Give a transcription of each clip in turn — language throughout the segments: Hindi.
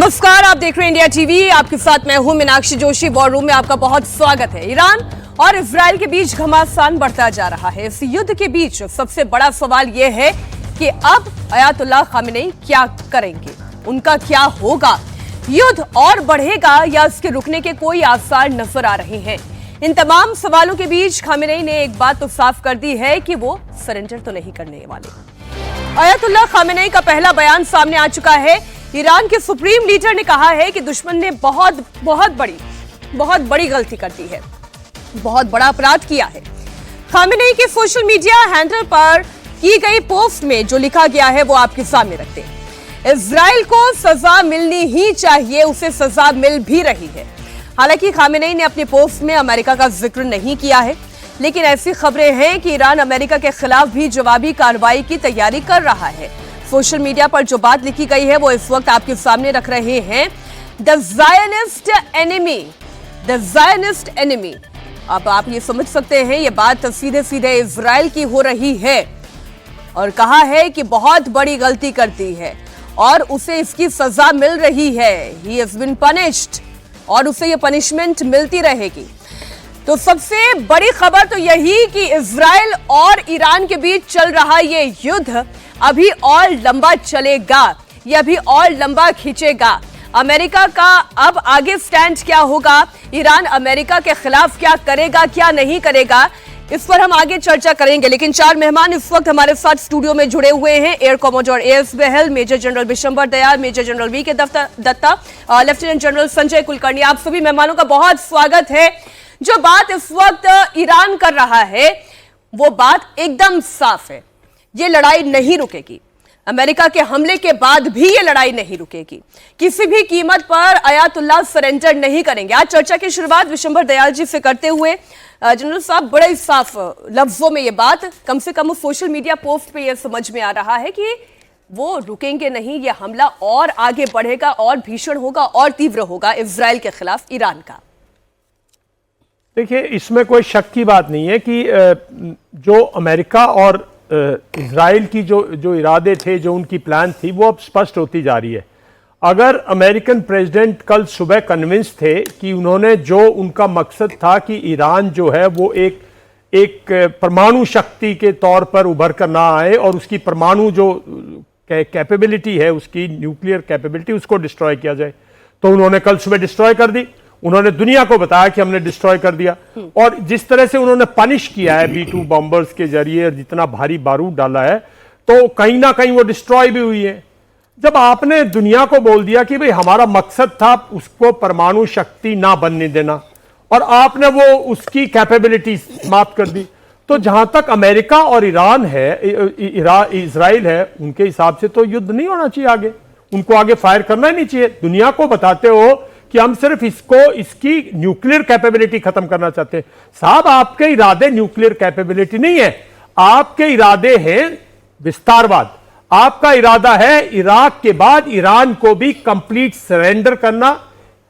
नमस्कार, आप देख रहे हैं इंडिया टीवी। आपके साथ मैं हूं मीनाक्षी जोशी। वॉर रूम में आपका बहुत स्वागत है। ईरान और इजराइल के बीच घमासान बढ़ता जा रहा है। इस युद्ध के बीच सबसे बड़ा सवाल यह है कि अब अयातुल्लाह खामेनेई क्या करेंगे, उनका क्या होगा। युद्ध और बढ़ेगा या इसके रुकने के कोई आसार नजर आ रहे हैं। इन तमाम सवालों के बीच खामेनेई ने एक बात तो साफ कर दी है कि वो सरेंडर तो नहीं करने वाले। अयातुल्लाह खामेनेई का पहला बयान सामने आ चुका है। ईरान के सुप्रीम लीडर ने कहा है कि दुश्मन ने बहुत बड़ी गलती कर दी है, बहुत बड़ा अपराध किया है। खामेनेई के सोशल मीडिया हैंडल पर की गई पोस्ट में जो लिखा गया है वो आपके सामने रखते हैं। इजराइल को सजा मिलनी ही चाहिए, उसे सजा मिल भी रही है। हालांकि खामेनेई ने अपने पोस्ट में अमेरिका का जिक्र नहीं किया है, लेकिन ऐसी खबरें हैं कि ईरान अमेरिका के खिलाफ भी जवाबी कार्रवाई की तैयारी कर रहा है। सोशल मीडिया पर जो बात लिखी गई है वो इस वक्त आपके सामने रख रहे हैं। The Zionist enemy. अब आप ये समझ सकते हैं, ये बात सीधे सीधे इजराइल की हो रही है और कहा है कि बहुत बड़ी गलती करती है और उसे इसकी सजा मिल रही है। ही हैज बीन पनिश्ड और उसे ये पनिशमेंट मिलती रहेगी। तो सबसे बड़ी खबर तो यही कि इजराइल और ईरान के बीच चल रहा ये युद्ध अभी और लंबा चलेगा, ये अभी और लंबा खींचेगा। अमेरिका का अब आगे स्टैंड क्या होगा, ईरान अमेरिका के खिलाफ क्या करेगा क्या नहीं करेगा, इस पर हम आगे चर्चा करेंगे। लेकिन चार मेहमान इस वक्त हमारे साथ स्टूडियो में जुड़े हुए हैं। Air commodore A S Bahl, major general Bishambar Dayal, major general V K Datta, lieutenant general Sanjay Kulkarni. आप सभी मेहमानों का बहुत स्वागत है। जो बात इस वक्त ईरान कर रहा है वो बात एकदम साफ है, ये लड़ाई नहीं रुकेगी। अमेरिका के हमले के बाद भी ये लड़ाई नहीं रुकेगी। किसी भी कीमत पर अयातुल्लाह सरेंडर नहीं करेंगे। आज चर्चा की शुरुआत विशंबर दयाल जी से करते हुए, जनरल साहब, बड़े साफ लफ्जों में ये बात, कम से कम सोशल मीडिया पोस्ट पे ये समझ में आ रहा है कि वो रुकेंगे नहीं, ये हमला और आगे बढ़ेगा और भीषण होगा और तीव्र होगा इजराइल के खिलाफ ईरान का। देखिए, इसमें कोई शक की बात नहीं है कि जो अमेरिका और इजराइल की जो इरादे थे, जो उनकी प्लान थी, वो अब स्पष्ट होती जा रही है। अगर अमेरिकन प्रेसिडेंट कल सुबह कन्विंस थे कि उन्होंने जो उनका मकसद था कि ईरान जो है वो एक परमाणु शक्ति के तौर पर उभर कर ना आए और उसकी परमाणु जो कैपेबिलिटी है, उसकी न्यूक्लियर कैपेबिलिटी, उसको डिस्ट्रॉय किया जाए, तो उन्होंने कल सुबह डिस्ट्रॉय कर दी। उन्होंने दुनिया को बताया कि हमने डिस्ट्रॉय कर दिया। और जिस तरह से उन्होंने पनिश किया है B-2 बॉम्बर्स के जरिए और जितना भारी बारूद डाला है, तो कहीं ना कहीं वो डिस्ट्रॉय भी हुई है। जब आपने दुनिया को बोल दिया कि भाई हमारा मकसद था उसको परमाणु शक्ति ना बनने देना और आपने वो उसकी कैपेबिलिटी समाप्त कर दी, तो जहां तक अमेरिका और ईरान है, इजराइल है, उनके हिसाब से तो युद्ध नहीं होना चाहिए आगे। उनको आगे फायर करना ही नहीं चाहिए। दुनिया को बताते हो कि हम सिर्फ इसकी न्यूक्लियर कैपेबिलिटी खत्म करना चाहते हैं। साहब, आपके इरादे न्यूक्लियर कैपेबिलिटी नहीं है, आपके इरादे हैं विस्तारवाद। आपका इरादा है इराक के बाद ईरान को भी कंप्लीट सरेंडर करना,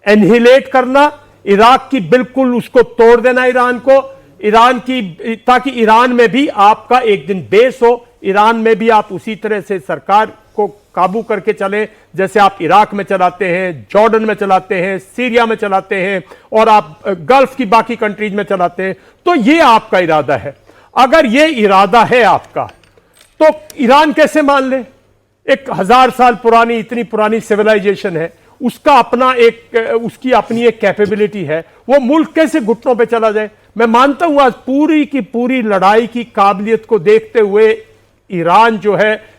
एनहिलेट करना, इराक की बिल्कुल उसको तोड़ देना, ईरान की, ताकि ईरान में भी आपका एक दिन बेस हो, ईरान में भी आप उसी तरह से सरकार को काबू करके चले जैसे आप इराक में चलाते हैं, जॉर्डन में चलाते हैं, सीरिया में चलाते हैं और आप गल्फ की बाकी कंट्रीज में चलाते हैं। तो ये आपका इरादा है। अगर ये इरादा है आपका, तो ईरान कैसे मान ले? एक 1000 साल पुरानी, इतनी पुरानी सिविलाइजेशन है, उसका अपना उसकी अपनी एक कैपेबिलिटी है। वो मुल्क कैसे घुटनों पे चला जाए? मैं मानता हूं आज पूरी की पूरी लड़ाई की काबिलियत को देखते हुए ईरान जो है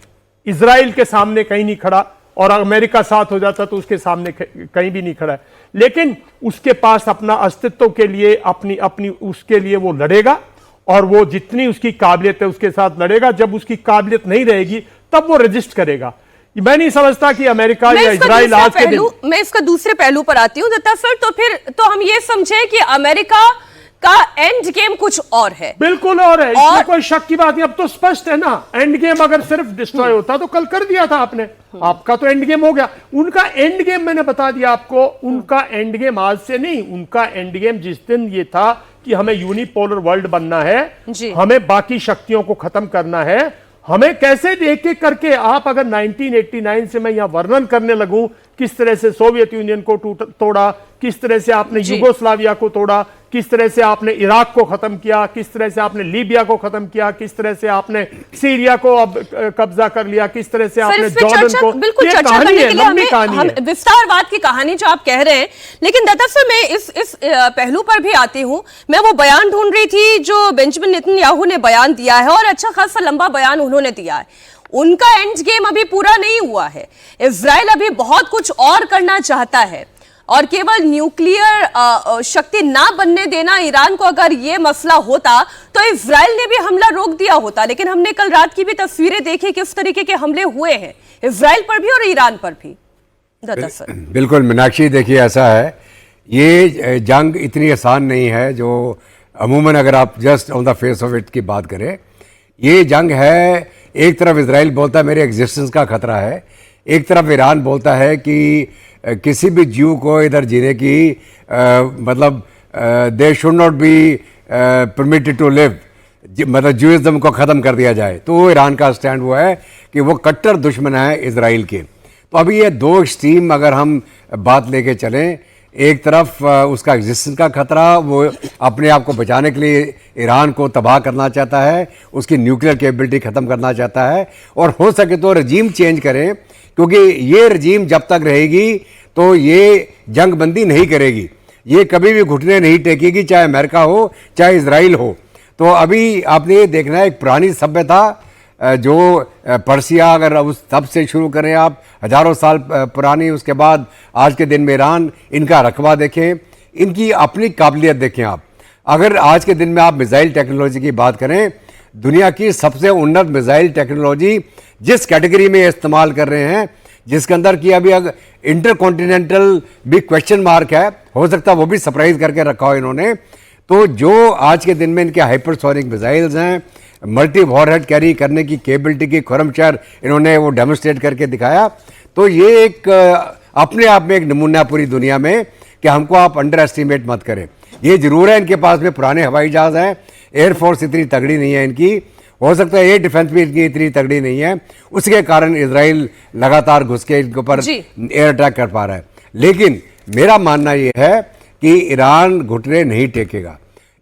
इजराइल के सामने कहीं नहीं खड़ा, और अमेरिका साथ हो जाता तो उसके सामने कहीं भी नहीं खड़ा है। लेकिन उसके पास अपना अस्तित्व के लिए अपनी उसके लिए वो लड़ेगा और वो जितनी उसकी काबिलियत है उसके साथ लड़ेगा। जब उसकी काबिलियत नहीं रहेगी तब वो रजिस्ट करेगा। मैं नहीं समझता कि अमेरिका या इजराइल आज के दिन। मैं इसका दूसरे पहलू पर आती हूं दत्ता सर। तो फिर तो हम ये समझे कि अमेरिका का एंड गेम कुछ और है। बिल्कुल और है, इसमें कोई शक की बात नहीं। अब तो स्पष्ट है ना, एंड गेम अगर सिर्फ डिस्ट्रॉय होता तो कल कर दिया था आपने। आपका तो एंड गेम हो गया। उनका एंड गेम मैंने बता दिया आपको। उनका एंड गेम आज से नहीं, उनका एंड गेम जिस दिन ये था कि हमें यूनिपोलर वर्ल्ड बनना है, हमें बाकी शक्तियों को खत्म करना है, हमें कैसे एक एक करके आप अगर 1989 से मैं यहां वर्णन करने लगूं किस तरह से सोवियत यूनियन को तोड़ा, किस तरह से आपने यूगोस्लाविया को तोड़ा, किस तरह से आपने इराक को खत्म किया, किस तरह से आपने लीबिया को खत्म किया, किस तरह से आपने सीरिया को अब कब्जा कर लिया, किस तरह से आपने जॉर्डन को, बिल्कुल चर्चा करने के लिए हमें विस्तारवाद की कहानी जो आप कह रहे हैं, लेकिन दरअसल मैं इस पहलू पर भी आती हूं। मैं वो बयान ढूंढ रही थी जो बेंजामिन नेतन्याहू ने बयान दिया है, और अच्छा खासा लंबा बयान उन्होंने दिया है। उनका एंड गेम अभी पूरा नहीं हुआ है। इजराइल अभी बहुत कुछ और करना चाहता है, और केवल न्यूक्लियर शक्ति ना बनने देना ईरान को, अगर ये मसला होता तो इजराइल ने भी हमला रोक दिया होता। लेकिन हमने कल रात की भी तस्वीरें देखी किस तरीके के हमले हुए हैं इजराइल पर भी और ईरान पर भी। बिल्कुल मीनाक्षी, देखिए ऐसा है, ये जंग इतनी आसान नहीं है जो अमूमन अगर आप just on the face of it की बात करें। ये जंग है, एक तरफ इजराइल बोलता है मेरे एग्जिस्टेंस का खतरा है, एक तरफ ईरान बोलता है कि किसी भी जीव को इधर जीने की मतलब they should not be permitted to live, मतलब ज्यूइज्म को ख़त्म कर दिया जाए। तो वो ईरान का स्टैंड वो है कि वो कट्टर दुश्मन है इजराइल के। तो अभी ये दो एक्सट्रीम अगर हम बात लेके चलें, एक तरफ उसका एग्जिस्टेंस का खतरा, वो अपने आप को बचाने के लिए ईरान को तबाह करना चाहता है, उसकी न्यूक्लियर कैपेबिलिटी ख़त्म करना चाहता है, और हो सके तो रजीम चेंज करें, क्योंकि ये रजीम जब तक रहेगी तो ये जंग बंदी नहीं करेगी, ये कभी भी घुटने नहीं टेकेगी, चाहे अमेरिका हो चाहे इजराइल हो। तो अभी आपने ये देखना है, एक पुरानी सभ्यता जो पर्सिया, अगर उस तब से शुरू करें आप, हजारों साल पुरानी, उसके बाद आज के दिन में ईरान, इनका रकबा देखें, इनकी अपनी काबिलियत देखें आप। अगर आज के दिन में आप मिसाइल टेक्नोलॉजी की बात करें, दुनिया की सबसे उन्नत मिसाइल टेक्नोलॉजी जिस कैटेगरी में इस्तेमाल कर रहे हैं, जिसके अंदर की अभी इंटर कॉन्टिनेंटल भी क्वेश्चन मार्क है, हो सकता है वो भी सरप्राइज करके रखा हो इन्होंने। तो जो आज के दिन में इनके हाइपरसोनिक मिसाइल्स हैं, मल्टी वॉरहेड कैरी करने की कैपेबिलिटी की खुरमशर इन्होंने वो डेमोन्स्ट्रेट करके दिखाया। तो ये एक अपने आप में एक नमूना पूरी दुनिया में कि हमको आप अंडर एस्टिमेट मत करें। ये जरूर है इनके पास में पुराने हवाई जहाज हैं, एयरफोर्स इतनी तगड़ी नहीं है इनकी, हो सकता है एयर डिफेंस भी इनकी इतनी तगड़ी नहीं है, उसके कारण इजराइल लगातार घुस के इनके ऊपर एयर अटैक कर पा रहा है। लेकिन मेरा मानना ये है कि ईरान घुटने नहीं टेकेगा,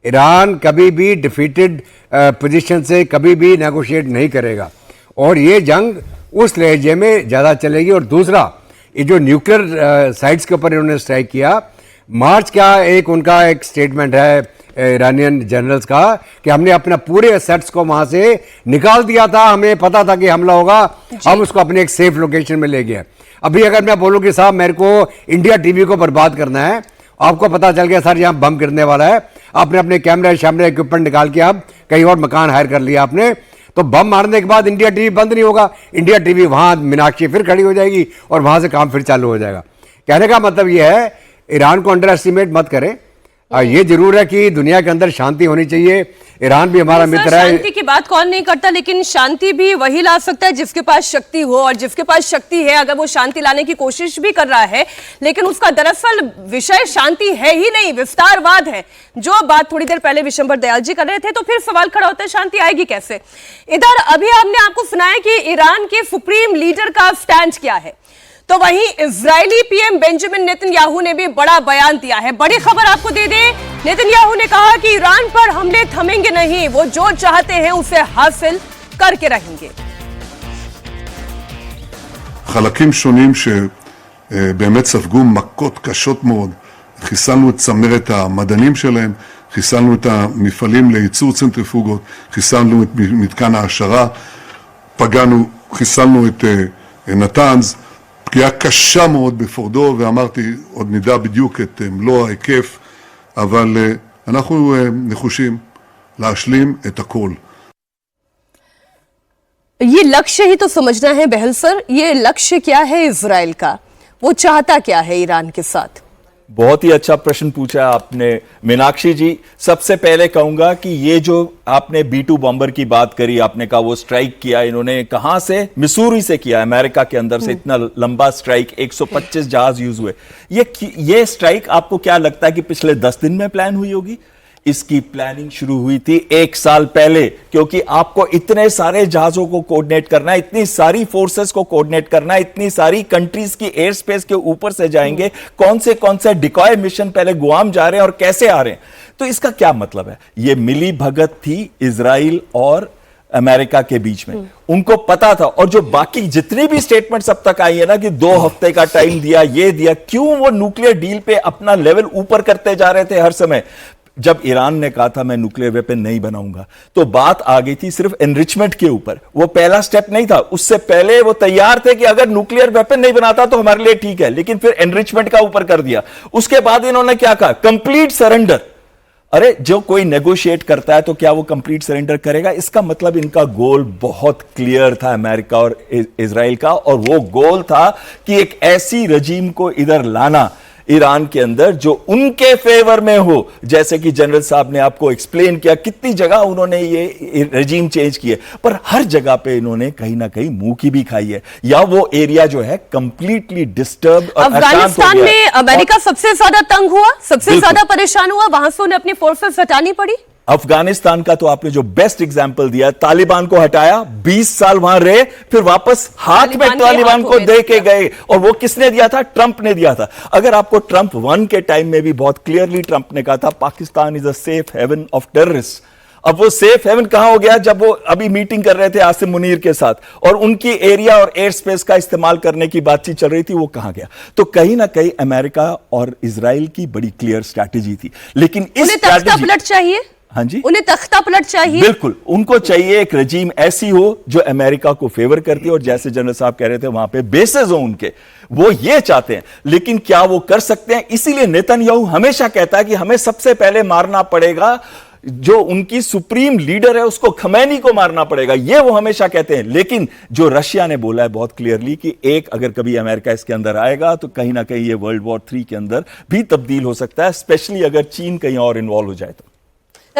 ईरान कभी भी डिफीटेड पोजीशन से कभी भी नेगोशिएट नहीं करेगा, और ये जंग उस लहजे में ज़्यादा चलेगी। और दूसरा, ये जो न्यूक्लियर साइट्स के ऊपर इन्होंने स्ट्राइक किया, मार्च का एक उनका एक स्टेटमेंट है ईरानियन जनरल्स का कि हमने अपना पूरे एसेट्स को वहाँ से निकाल दिया था, हमें पता था कि हमला होगा, हम उसको अपने एक सेफ लोकेशन में ले गए। अभी अगर मैं बोलूँ कि साहब मेरे को इंडिया टीवी को बर्बाद करना है, आपको पता चल गया सर यहाँ बम गिरने वाला है, आपने अपने कैमरे शैमरे इक्विपमेंट निकाल के आप कहीं और मकान हायर कर लिया आपने, तो बम मारने के बाद इंडिया टीवी बंद नहीं होगा, इंडिया टीवी वहाँ मीनाक्षी फिर खड़ी हो जाएगी और वहाँ से काम फिर चालू हो जाएगा। कहने का मतलब ये है, ईरान को अंडर एस्टिमेट मत करें। ये जरूर है कि दुनिया के अंदर शांति होनी चाहिए, ईरान भी हमारा मित्र है। शांति की बात कौन नहीं करता, लेकिन शांति भी वही ला सकता है जिसके पास शक्ति हो, और जिसके पास शक्ति है अगर वो शांति लाने की कोशिश भी कर रहा है, लेकिन उसका दरअसल विषय शांति है ही नहीं, विस्तारवाद है। जो बात थोड़ी देर पहले विशंबर दयाल जी कर रहे थे, तो फिर सवाल खड़ा होता है शांति आएगी कैसे। इधर अभी हमने आपको सुनाया कि ईरान के सुप्रीम लीडर का स्टैंड क्या है, तो वहीं इजरायली पीएम बेंजामिन नेतन्याहू ने भी बड़ा बयान दिया है। बड़ी खबर आपको दे दें, नेतन्याहू ने कहा कि ईरान पर हमले थमेंगे नहीं, वो जो चाहते हैं उसे हासिल करके रहेंगे। חלקים שונים שבאמת ספגו מכות קשות מאוד, חיסלנו את צמרת המדענים שלהם, חיסלנו את המפעלים לייצור צנטריפוגות, חיסלנו את מתקן העשרה, חיסלנו את נתנז, פגיעה קשה מאוד בפורדו, ואמרתי, עוד נדע בדיוק את מלוא ההיקף, אבל אנחנו נחושים להשלים את הכל. ये लक्ष्य ही तो समझना है बहल सर, ये लक्ष्य क्या है इजराइल का, वो चाहता क्या है ईरान के साथ? बहुत ही अच्छा प्रश्न पूछा आपने मीनाक्षी जी। सबसे पहले कहूंगा कि ये जो आपने B-2 बॉम्बर की बात करी, आपने कहा वो स्ट्राइक किया इन्होंने, कहां से? मिसूरी से किया, अमेरिका के अंदर से इतना लंबा स्ट्राइक, 125 जहाज यूज हुए। ये स्ट्राइक आपको क्या लगता है कि पिछले 10 दिन में प्लान हुई होगी? इसकी प्लानिंग शुरू हुई थी 1 साल पहले, क्योंकि आपको इतने सारे जहाजों को कोऑर्डिनेट करना है, इतनी सारी फोर्सेस को कोऑर्डिनेट करना है, इतनी सारी कंट्रीज की एयर स्पेस के ऊपर से जाएंगे, कौन से डिकॉय मिशन पहले गुआम जा रहे हैं और कैसे आ रहे हैं। तो इसका क्या मतलब है? यह मिली भगत थी इजराइल और अमेरिका के बीच में, उनको पता था। और जो बाकी जितनी भी स्टेटमेंट्स अब तक आई है ना कि 2 हफ्ते का टाइम दिया, ये दिया, क्यों वो न्यूक्लियर डील पे अपना लेवल ऊपर करते जा रहे थे हर समय। जब ईरान ने कहा था मैं न्यूक्लियर वेपन नहीं बनाऊंगा, तो बात आ गई थी सिर्फ एनरिचमेंट के ऊपर, वो पहला स्टेप नहीं था। उससे पहले वो तैयार थे कि अगर न्यूक्लियर वेपन नहीं बनाता तो हमारे लिए ठीक है, लेकिन फिर एनरिचमेंट का ऊपर कर दिया। उसके बाद इन्होंने क्या कहा? Complete surrender. अरे जो कोई नेगोशिएट करता है तो क्या वो कंप्लीट सरेंडर करेगा? इसका मतलब इनका गोल बहुत क्लियर था अमेरिका और इजराइल का, और वो गोल था कि एक ऐसी रजीम को इधर लाना ईरान के अंदर जो उनके फेवर में हो। जैसे कि जनरल साहब ने आपको एक्सप्लेन किया कितनी जगह उन्होंने ये रजीम चेंज किए, पर हर जगह पे इन्होंने कहीं ना कहीं मुंह की भी खाई है, या वो एरिया जो है कंप्लीटली डिस्टर्ब और अफगानिस्तान में अमेरिका सबसे ज्यादा तंग हुआ, सबसे ज्यादा परेशान हुआ, वहां से उन्हें अपनी फोर्सेस हटानी पड़ी। अफगानिस्तान का तो आपने जो बेस्ट एग्जांपल दिया, तालिबान को हटाया, 20 साल वहां रहे, फिर वापस हाथ में तालिबान को दे के गए। और वो किसने दिया था? ट्रंप ने दिया था। अगर आपको ट्रंप 1 के टाइम में भी बहुत क्लियरली ट्रंप ने कहा था Pakistan is a safe haven of terrorist. अब वो सेफ हेवन कहां हो गया? जब वो अभी मीटिंग कर रहे थे आसिम मुनीर के साथ और उनकी एरिया और एयर स्पेस का इस्तेमाल करने की बातचीत चल रही थी, वो कहां गया? तो कहीं ना कहीं अमेरिका और इजराइल की बड़ी क्लियर स्ट्रैटेजी थी, लेकिन इस तख्ता पलट चाहिए। हाँ जी, उन्हें तख्ता पलट चाहिए। बिल्कुल, उनको चाहिए एक रजीम ऐसी हो जो अमेरिका को फेवर करती है, और जैसे जनरल साहब कह रहे थे वहां पे बेसेस हो उनके, वो ये चाहते हैं। लेकिन क्या वो कर सकते हैं? इसीलिए नेतन्याहू हमेशा कहता है कि हमें सबसे पहले मारना पड़ेगा जो उनकी सुप्रीम लीडर है, उसको, खमैनी को मारना पड़ेगा, ये वो हमेशा कहते हैं। लेकिन जो रशिया ने बोला है बहुत क्लियरली कि एक अगर कभी अमेरिका इसके अंदर आएगा तो कहीं ना कहीं ये वर्ल्ड वॉर 3 के अंदर भी तब्दील हो सकता है, स्पेशली अगर चीन कहीं और इन्वॉल्व हो जाए तो।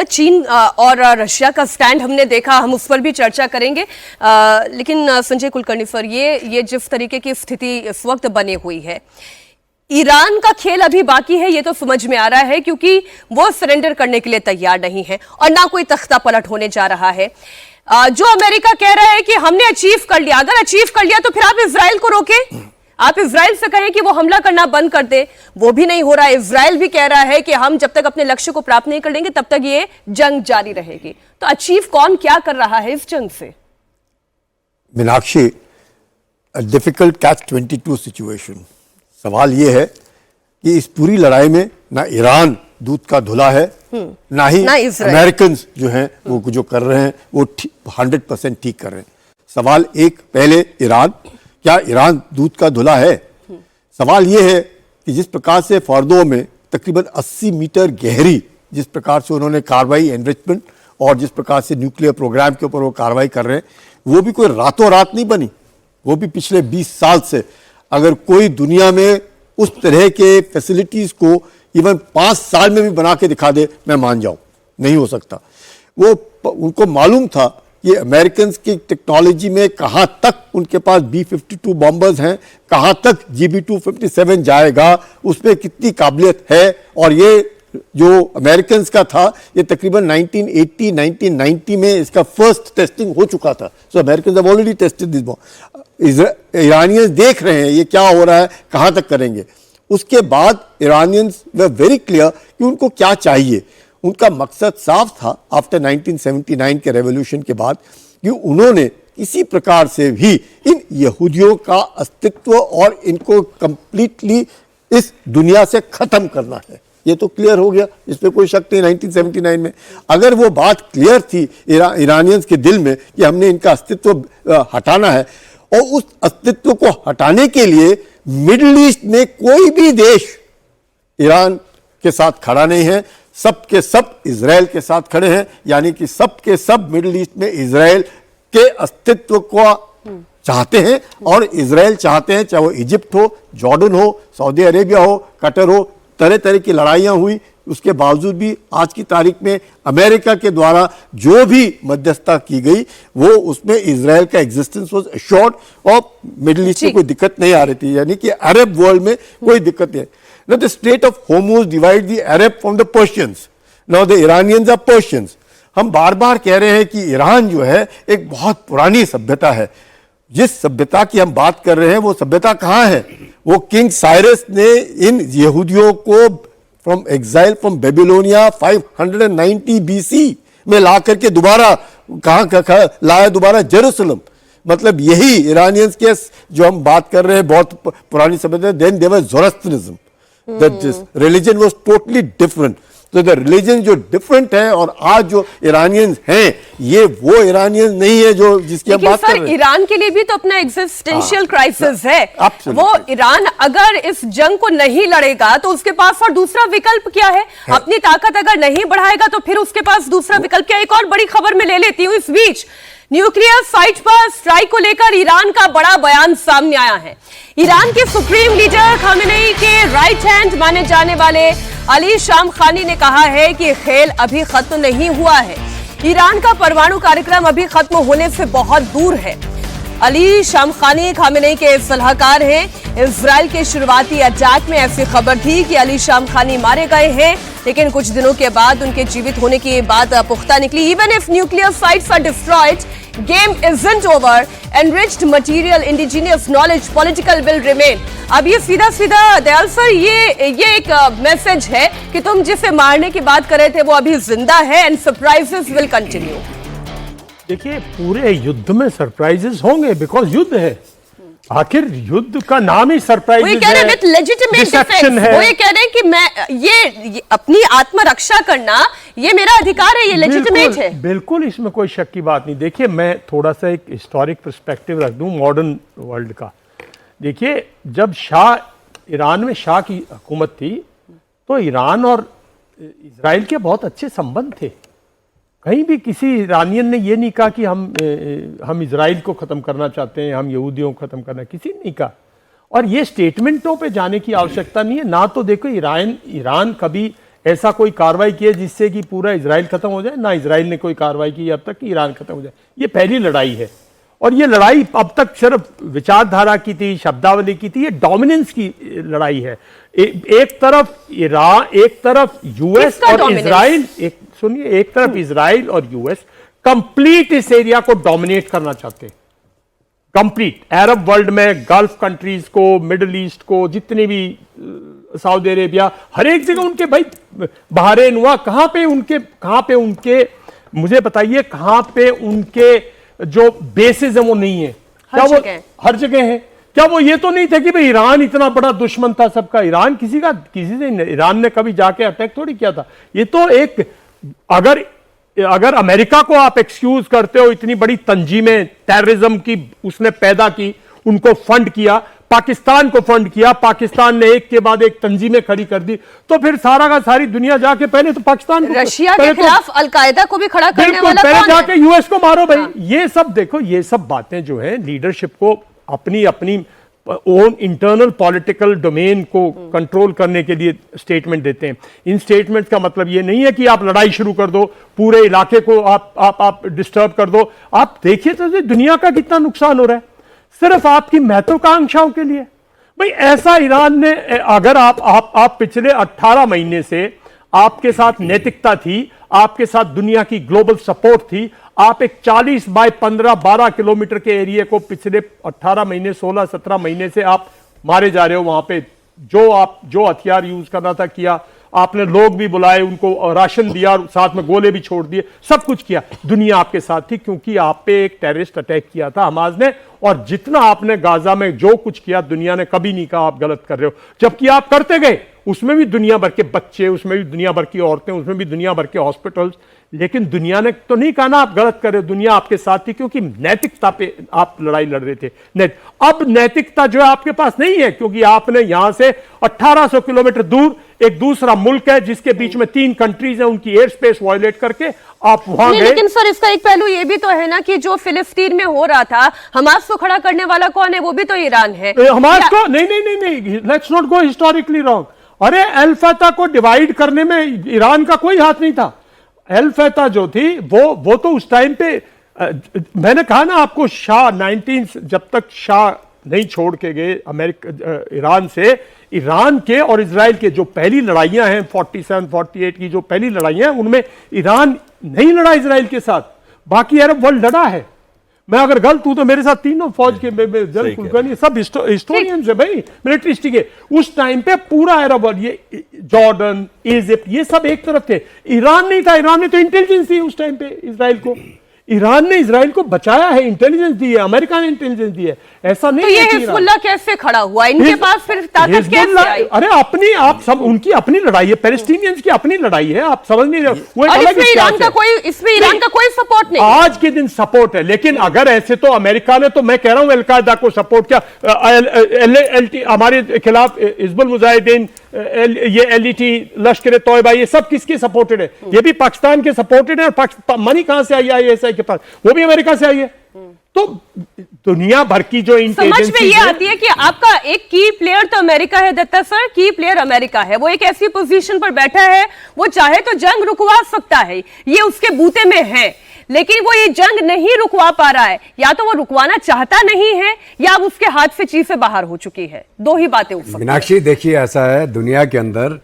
चीन और रशिया का स्टैंड हमने देखा, हम उस पर भी चर्चा करेंगे। लेकिन संजय कुलकर्णी सर, ये जिस तरीके की स्थिति इस वक्त बनी हुई है, ईरान का खेल अभी बाकी है, ये तो समझ में आ रहा है, क्योंकि वो सरेंडर करने के लिए तैयार नहीं है और ना कोई तख्ता पलट होने जा रहा है। जो अमेरिका कह रहा है कि हमने अचीव कर लिया, अगर अचीव कर लिया तो फिर आप इजराइल को रोके, आप इजराइल से कहें कि वो हमला करना बंद कर दे, वो भी नहीं हो रहा है। इजराइल भी कह रहा है कि हम जब तक अपने लक्ष्य को प्राप्त नहीं कर लेंगे तब तक ये जंग जारी रहेगी। तो अचीव कौन क्या कर रहा है इस जंग से? मीनाक्षी, डिफिकल्ट कैच-22 सिचुएशन। सवाल ये है कि इस पूरी लड़ाई में ना ईरान दूध का धुला है, ना ही अमेरिकन जो हैं वो जो कर रहे हैं वो 100% ठीक कर रहे हैं। सवाल एक, पहले ईरान, क्या ईरान दूध का धुला है? सवाल यह है कि जिस प्रकार से फॉर्दो में तकरीबन 80 मीटर गहरी जिस प्रकार से उन्होंने कार्रवाई, एनरिचमेंट और जिस प्रकार से न्यूक्लियर प्रोग्राम के ऊपर वो कार्रवाई कर रहे हैं, वो भी कोई रातों रात नहीं बनी, वो भी पिछले 20 साल से। अगर कोई दुनिया में उस तरह के फैसिलिटीज को इवन 5 साल में भी बना के दिखा दे, मैं मान जाऊं, नहीं हो सकता। वो उनको मालूम था ये अमेरिकन की टेक्नोलॉजी में कहां तक उनके पास B-52 बॉम्बर्स हैं, कहां तक GB-257 जाएगा, उसमें कितनी काबिलियत है। और ये जो अमेरिकन का था, ये तकरीबन 1980-1990 में इसका फर्स्ट टेस्टिंग हो चुका था। सो American have already tested this bomb. Iranians देख रहे हैं ये क्या हो रहा है, कहां तक करेंगे। उसके बाद ईरानियंस वे वेरी क्लियर कि उनको क्या चाहिए। उनका मकसद साफ था आफ्टर 1979 के रेवोल्यूशन के बाद कि उन्होंने किसी प्रकार से भी इन यहूदियों का अस्तित्व और इनको कंप्लीटली इस दुनिया से खत्म करना है। ये तो क्लियर हो गया, इस पे कोई शक नहीं। 1979 में अगर वो बात क्लियर थी ईरानियंस के दिल में कि हमने इनका अस्तित्व हटाना है, और उस अस्तित्व को हटाने के लिए मिडिल ईस्ट में कोई भी देश ईरान के साथ खड़ा नहीं है, सब के सब इजराइल के साथ खड़े हैं। यानी कि सब के सब मिडिल ईस्ट में इजराइल के अस्तित्व को चाहते हैं, और इजराइल चाहते हैं, चाहे वो इजिप्ट हो, जॉर्डन हो, सऊदी अरेबिया हो, कतर हो, तरह तरह की लड़ाइयां हुई, उसके बावजूद भी आज की तारीख में अमेरिका के द्वारा जो भी मध्यस्थता की गई वो उसमें इजराइल का एग्जिस्टेंस वाज एश्योर्ड, और मिडिल ईस्ट में कोई दिक्कत नहीं आ रही थी। यानी कि अरब वर्ल्ड में कोई दिक्कत नहीं। Now the Strait of Hormuz divide the Arab from the Persians. Now the Iranians are Persians. हम बार बार कह रहे हैं कि ईरान जो है एक बहुत पुरानी सभ्यता है। जिस सभ्यता की हम बात कर रहे हैं वो सभ्यता कहाँ है? वो किंग साइरस ने इन यहूदियों को from exile from Babylonia 590 BC में ला करके दोबारा कहाँ लाया? दोबारा जेरूसलम। मतलब यही इरानियंस के जो हम बात कर रहे हैं बहुत पुरानी सभ्यता। Then there was Zoroastrianism, that religion was totally different. तो द रिलीजन जो डिफरेंट है और आज जो इरानियंस हैं ये वो इरानियंस नहीं है जो जिसकी हम बात कर रहे हैं। ईरान के लिए भी तो अपना एग्जिस्टेंशियल क्राइसिस है। वो ईरान अगर इस जंग को नहीं लड़ेगा तो उसके पास और दूसरा विकल्प क्या है? अपनी ताकत अगर नहीं बढ़ाएगा तो फिर उसके पास दूसरा विकल्प क्या? एक और बड़ी खबर में ले लेती हूं इस बीच। न्यूक्लियर साइट पर स्ट्राइक को लेकर ईरान का बड़ा बयान सामने आया है। ईरान के सुप्रीम लीडर खामेनेई के राइट हैंड माने जाने वाले अली शामखानी ने कहा है कि खेल अभी खत्म नहीं हुआ है। ईरान का परमाणु कार्यक्रम अभी खत्म होने से बहुत दूर है। अली शामखानी खामेनेई के सलाहकार हैं। इजराइल के शुरुआती अटैक में ऐसी खबर थी कि अली शामखानी मारे गए हैं, लेकिन कुछ दिनों के बाद उनके जीवित होने की बात पुख्ता निकली। Even if nuclear sites are destroyed, game isn't over, enriched material, indigenous knowledge, political will remain. अब ये सीधा सीधा दयाल सर ये एक मैसेज है कि तुम जिसे मारने की बात कर रहे थे वो अभी जिंदा है एंड सरप्राइजेस विल कंटिन्यू। देखिए पूरे युद्ध में सरप्राइजेस होंगे, बिकॉज युद्ध है। आखिर युद्ध का नाम ही सरप्राइजेस है। डिसेप्शन है। वो ये कह रहे हैं कि मैं ये अपनी आत्मरक्षा करना ये मेरा अधिकार है, ये लेजिटिमेट है। बिल्कुल इसमें कोई शक की बात नहीं। देखिए मैं थोड़ा सा एक हिस्टोरिक पर्सपेक्टिव रख दूं मॉडर्न वर्ल्ड का। देखिए जब ईरान में शाह की हुकूमत थी तो ईरान और इजराइल के बहुत अच्छे संबंध थे। कहीं भी किसी ईरानियन ने ये नहीं कहा कि हम इजराइल को ख़त्म करना चाहते हैं, हम यहूदियों को ख़त्म करना, किसी ने नहीं कहा। और ये स्टेटमेंटों पे जाने की आवश्यकता नहीं है ना। तो देखो ईरान कभी ऐसा कोई कार्रवाई की है जिससे कि पूरा इजराइल ख़त्म हो जाए, ना इजराइल ने कोई कार्रवाई की अब तक कि ईरान ख़त्म हो जाए। ये पहली लड़ाई है और ये लड़ाई अब तक सिर्फ विचारधारा की थी, शब्दावली की थी। ये डोमिनेंस की लड़ाई है। एक तरफ ईरान, एक तरफ यूएस और इजराइल, एक तरफ इजराइल और यूएस कंप्लीट इस एरिया को डोमिनेट करना चाहते हैं। कंप्लीट अरब वर्ल्ड में गल्फ कंट्रीज को, मिडिल ईस्ट को, जितने भी सऊदी अरेबिया, हर एक जगह उनके भाई बहरीन हुआ, कहां पे उनके मुझे बताइए कहां पे उनके जो बेसिस है वो नहीं है? क्या वो हर जगह है? क्या वो ये तो नहीं था कि भाई ईरान इतना बड़ा दुश्मन था सबका? ईरान किसी से ईरान ने कभी जाके अटैक थोड़ी किया था। ये तो एक अगर अमेरिका को आप एक्सक्यूज करते हो, इतनी बड़ी तंजीमें टेररिज्म की उसने पैदा की, उनको फंड किया, पाकिस्तान को फंड किया, पाकिस्तान ने एक के बाद एक तंजीमें खड़ी कर दी, तो फिर सारा का सारी दुनिया जाके पहले तो पाकिस्तान को, रशिया के खिलाफ अलकायदा को भी खड़ा करने वाला पहले कौन जाके है? यूएस को मारो भाई। ये सब देखो, ये सब बातें जो है लीडरशिप को अपनी ओन इंटरनल पॉलिटिकल डोमेन को कंट्रोल करने के लिए स्टेटमेंट देते हैं। इन स्टेटमेंट का मतलब ये नहीं है कि आप लड़ाई शुरू कर दो, पूरे इलाके को आप डिस्टर्ब कर दो। आप देखिए तो दुनिया का कितना नुकसान हो रहा है सिर्फ आपकी महत्वाकांक्षाओं के लिए। भाई ऐसा ईरान ने, अगर आप पिछले 18 महीने से आपके साथ नैतिकता थी, आपके साथ दुनिया की ग्लोबल सपोर्ट थी, आप एक 40 बाय 15-12 किलोमीटर के एरिया को पिछले 18 महीने 16-17 महीने से आप मारे जा रहे हो। वहां पे जो हथियार यूज करना था किया आपने, लोग भी बुलाए, उनको राशन दिया, साथ में गोले भी छोड़ दिए, सब कुछ किया। दुनिया आपके साथ थी क्योंकि आप पे एक टेररिस्ट अटैक किया था हमास ने, और जितना आपने गाजा में जो कुछ किया दुनिया ने कभी नहीं कहा आप गलत कर रहे हो, जबकि आप करते गए। उसमें भी दुनिया भर के बच्चे, उसमें भी दुनिया भर की औरतें, उसमें भी दुनिया भर के हॉस्पिटल्स, लेकिन दुनिया ने तो नहीं कहा ना आप गलत कर रहे हो। दुनिया आपके साथ थी क्योंकि नैतिकता पे आप लड़ाई लड़ रहे थे। अब नैतिकता जो है आपके पास नहीं है क्योंकि आपने यहां से 1800 किलोमीटर दूर एक दूसरा मुल्क है जिसके बीच में 3 कंट्रीज हैं, उनकी एयर स्पेस वायलेट करके आप वहां गए। लेकिन सर इसका एक पहलू ये भी तो है ना कि जो फिलिस्तीन में हो रहा था, हमास को खड़ा करने वाला कौन है? वो भी तो ईरान है। हमास को नहीं, let's not go historically wrong. अरे अल फतह को डिवाइड करने में ईरान का कोई हाथ नहीं था। अल फतह जो थी वो तो उस टाइम पे मैंने कहा ना आपको, शाह 19 जब तक शाह नहीं छोड़ के गए ईरान से, ईरान के और इजराइल के जो पहली लड़ाइयां हैं 47-48 की जो पहली लड़ाइयां हैं उनमें ईरान नहीं लड़ा इजराइल के साथ, बाकी अरब वर्ल्ड लड़ा है। मैं अगर गलत हूं तो मेरे साथ तीनों फौज के जनरल कुलकर्णी सब हिस्टोरियंस है भाई, मिलिट्रिस्ट के। उस टाइम पे पूरा अरब वर्ल्ड, ये जॉर्डन, इजिप्ट, ये सब एक तरफ थे, ईरान नहीं था। ईरान ने तो इंटेलिजेंस दी उस टाइम पे इजराइल को, ईरान ने इजराइल को बचाया है, इंटेलिजेंस दी है, अमेरिका ने इंटेलिजेंस दी है। ऐसा नहीं तो ये है कि हिजबुल्लाह कैसे खड़ा हुआ, इनके पास फिर ताकत कैसे आई? अरे अपनी, आप सब उनकी अपनी लड़ाई है, पैलेस्टीनियंस की अपनी लड़ाई है, आप समझ नहीं रहे। वो और इसमें ईरान का कोई सपोर्ट नहीं, आज के दिन सपोर्ट है। लेकिन अगर ऐसे तो अमेरिका ने, तो मैं कह रहा हूं अलकायदा को सपोर्ट किया, हमारे खिलाफ हिजबुल मुजाहिदीन, ये एलईटी, लश्कर तोयबा, ये सब किसके सपोर्टेड है? ये भी पाकिस्तान के सपोर्टेड है। और मनी कहां से आई आईएसआई के पास? वो भी अमेरिका से आई है। तो दुनिया भर की जो समझ में ये आती है कि आपका एक की प्लेयर तो अमेरिका है दत्ता सर, की प्लेयर अमेरिका है। वो एक ऐसी पोजीशन पर बैठा है, वो चाहे तो जंग रुकवा सकता है, ये उसके बूते में है, लेकिन वो ये जंग नहीं रुकवा पा रहा है। या तो वो रुकवाना चाहता नहीं है, या अब उसके हाथ से चीजें बाहर हो चुकी है। दो ही बातें हो सकती हैं। मीनाक्षी देखिए, ऐसा है दुनिया के अंदर,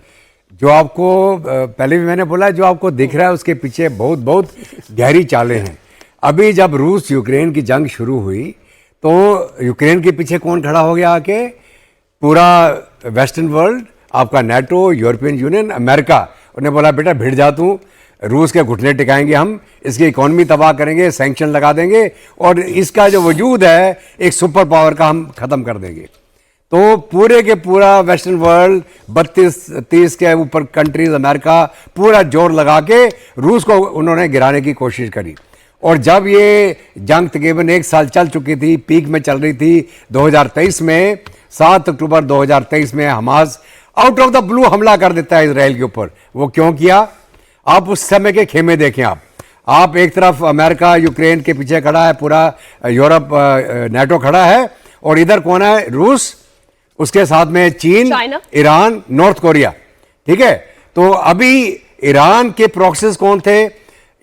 जो आपको पहले भी मैंने बोला, जो आपको दिख रहा है उसके पीछे बहुत बहुत गहरी चालें हैं। अभी जब रूस यूक्रेन की जंग शुरू हुई तो यूक्रेन के पीछे कौन खड़ा हो गया आके? पूरा वेस्टर्न वर्ल्ड, आपका नेटो, यूरोपियन यूनियन, अमेरिका। उन्हें बोला बेटा भिड़ जा तू, रूस के घुटने टिकाएंगे हम, इसकी इकोनॉमी तबाह करेंगे, सैंक्शन लगा देंगे और इसका जो वजूद है एक सुपर पावर का हम खत्म कर देंगे। तो पूरे के पूरा वेस्टर्न वर्ल्ड, 32-30 के ऊपर कंट्रीज, अमेरिका, पूरा जोर लगा के रूस को उन्होंने गिराने की कोशिश करी। और जब ये जंग तकरीबन 1 साल चल चुकी थी, पीक में चल रही थी, 2023 में 7 अक्टूबर 2023 में Hamas out of the blue हमला कर देता है इजराइल के ऊपर। वो क्यों किया? आप उस समय के खेमे देखें। आप एक तरफ अमेरिका यूक्रेन के पीछे खड़ा है, पूरा यूरोप नेटो खड़ा है, और इधर कौन है? रूस, उसके साथ में चीन, ईरान, नॉर्थ कोरिया। ठीक है, तो अभी ईरान के प्रॉक्सीज कौन थे?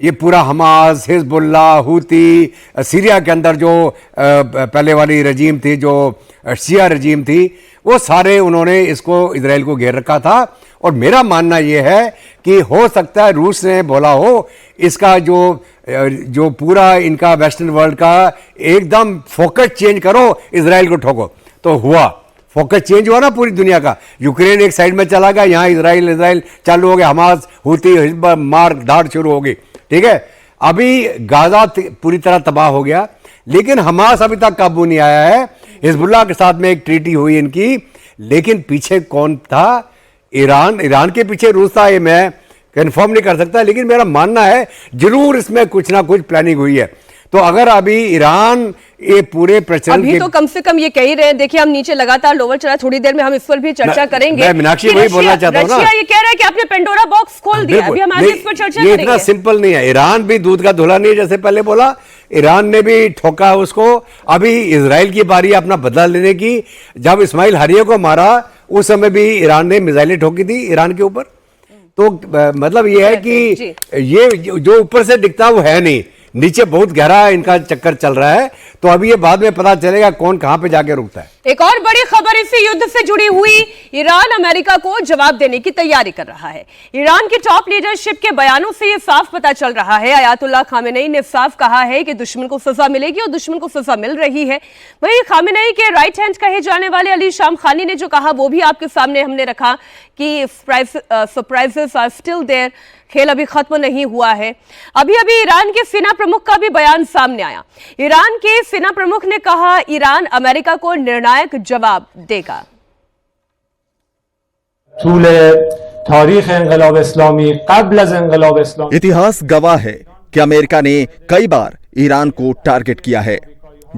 ये पूरा हमास, हिजबुल्ला, हूती, सीरिया के अंदर जो पहले वाली रजीम थी, जो शिया रजीम थी, वो सारे उन्होंने इसको इजराइल को घेर रखा था। और मेरा मानना यह है कि हो सकता है रूस ने बोला हो इसका जो पूरा इनका वेस्टर्न वर्ल्ड का एकदम फोकस चेंज करो, इजराइल को ठोको। तो हुआ, फोकस चेंज हुआ ना पूरी दुनिया का। यूक्रेन एक साइड में चला गया, यहाँ इजराइल चालू हो गया, हमास, हूती, हिजबुल्लाह, मार धाड़ शुरू हो गई। ठीक है, अभी गाजा पूरी तरह तबाह हो गया, लेकिन हमास अभी तक काबू नहीं आया है। हिजबुल्लाह के साथ में एक ट्रीटी हुई इनकी, लेकिन पीछे कौन था? ईरान के पीछे रूस था। ये मैं कंफर्म नहीं कर सकता, लेकिन मेरा मानना है जरूर इसमें कुछ ना कुछ प्लानिंग हुई है। तो अगर अभी ईरान ये पूरे प्रचलन अभी तो कम से कम ये कह ही रहे हैं, देखिए हम नीचे लगातार लोअर चला, थोड़ी देर में हम इस पर भी चर्चा करेंगे। मैं मीनाक्षी वही बोलना चाहता हूं ना, रशिया ये कह रहा है कि आपने पेंडोरा बॉक्स खोल दिया। अभी हम आगे इस पर चर्चा ये करेंगे। इतना सिंपल नहीं है। ईरान भी दूध का धुला नहीं है, जैसे पहले बोला, ईरान ने भी ठोका उसको। अभी इजराइल की बारी अपना बदला लेने की। जब इस्माइल हनिये को मारा उस समय भी ईरान ने मिसाइलें ठोकी थी ईरान के ऊपर। तो मतलब ये है कि ये जो ऊपर से दिखता है वो है नहीं, नीचे बहुत गहरा इनका चक्कर चल रहा है। तो अभी ये बाद में पता चलेगा कौन कहां पे जाके रुकता है। एक और बड़ी खबर इसी युद्ध से जुड़ी हुई, ईरान अमेरिका को जवाब देने की तैयारी कर रहा है। ईरान की टॉप लीडरशिप के बयानों से यह साफ पता चल रहा है, अयातुल्लाह खामेनेई ने साफ कहा है कि दुश्मन को सजा मिलेगी और दुश्मन को सजा मिल रही है। वहीं खामेनेई के राइट हैंड कहे जाने वाले अली शामखानी ने जो कहा वो भी आपके सामने हमने रखा कि सरप्राइजेस आर स्टिल देयर, खेल अभी खत्म नहीं हुआ है। अभी ईरान के सेना प्रमुख का भी बयान सामने आया। ईरान के सेना प्रमुख ने कहा ईरान अमेरिका को निर्णायक जवाब देगा। इतिहास गवाह है कि अमेरिका ने कई बार ईरान को टारगेट किया है।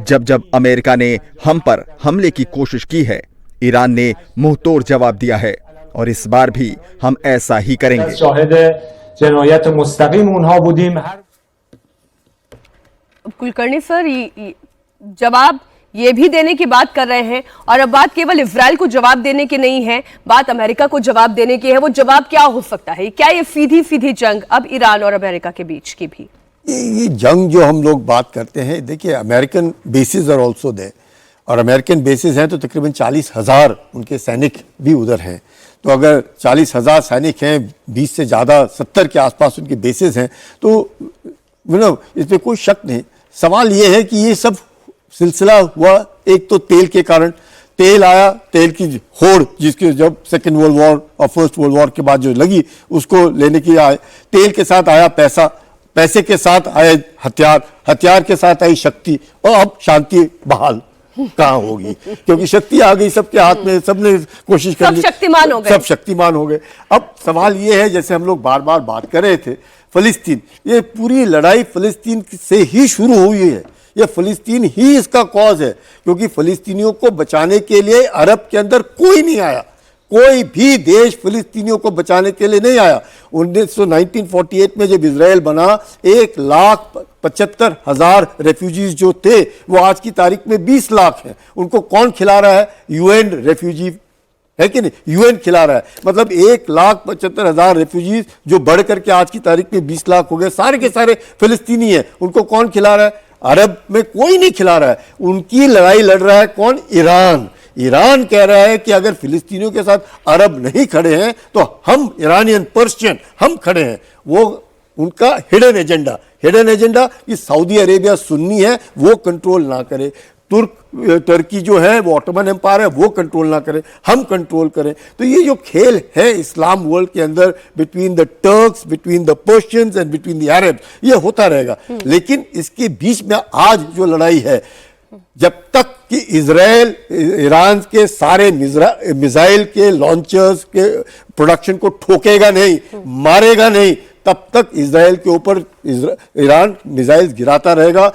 जब अमेरिका ने हम पर हमले की कोशिश की है, ईरान ने मुंहतोड़ जवाब दिया है और इस बार भी हम ऐसा ही करेंगे। कुलकर्णी सर, जवाब ये भी देने की बात कर रहे हैं, और अब बात केवल इजराइल को जवाब देने की नहीं है, बात अमेरिका को जवाब देने की है। वो जवाब क्या हो सकता है? क्या ये सीधी जंग अब ईरान और अमेरिका के बीच की भी? ये जंग जो हम लोग बात करते हैं, देखिए American bases are also there, और अमेरिकन बेसिस हैं तो तकरीबन 40,000 उनके सैनिक भी उधर हैं। तो अगर 40,000 सैनिक हैं, 20 से ज़्यादा 70 के आसपास उनके बेसिस हैं, तो इसमें कोई शक नहीं। सवाल ये है कि ये सब सिलसिला हुआ एक तो तेल के कारण, तेल आया, तेल की होड़ जिसके जब सेकेंड वर्ल्ड वॉर और फर्स्ट वर्ल्ड वॉर के बाद जो लगी उसको लेने की आए, तेल के साथ आया पैसा, पैसे के साथ आए हथियार, हथियार के साथ आई शक्ति, और अब शांति बहाल कहाँ होगी, क्योंकि शक्ति आ गई सबके हाथ में, सबने कोशिश कर ली, सब शक्तिमान हो गए, सब शक्तिमान हो गए। अब सवाल ये है, जैसे हम लोग बार बार बात कर रहे थे, फिलिस्तीन, ये पूरी लड़ाई फिलिस्तीन से ही शुरू हुई है, ये फिलिस्तीन ही इसका कॉज है, क्योंकि फिलिस्तीनियों को बचाने के लिए अरब के अंदर कोई नहीं आया, कोई भी देश फिलिस्तीनियों को बचाने के लिए नहीं आया। 1948 में जब इजराइल बना, 1,75,000 रेफ्यूजीज जो थे वो आज की तारीख में 20 लाख हैं। उनको कौन खिला रहा है? यूएन रेफ्यूजी है कि नहीं, यूएन खिला रहा है। मतलब 1,75,000 रेफ्यूजीज जो बढ़ करके आज की तारीख में 20 लाख हो गए, सारे के सारे फिलिस्तीनी हैं। उनको कौन खिला रहा है? अरब में कोई नहीं खिला रहा है। उनकी लड़ाई लड़ रहा है कौन? ईरान। ईरान कह रहा है कि अगर फिलिस्तीनियों के साथ अरब नहीं खड़े हैं तो हम इरानियन, पर्शियन हम खड़े हैं। वो उनका हिडन एजेंडा कि सऊदी अरेबिया सुन्नी है, वो कंट्रोल ना करे, तुर्की जो है वो ऑटोमन एम्पायर है, वो कंट्रोल ना करे, हम कंट्रोल करें। तो ये जो खेल है इस्लाम वर्ल्ड के अंदर between the Turks, between the Persians and between the Arabs, ये होता रहेगा। लेकिन इसके बीच में आज जो लड़ाई है, जब तक कि इजराइल ईरान के सारे मिसाइल के लॉन्चर्स के प्रोडक्शन को ठोकेगा नहीं, मारेगा नहीं, तब तक इजराइल के ऊपर ईरान मिसाइल गिराता रहेगा।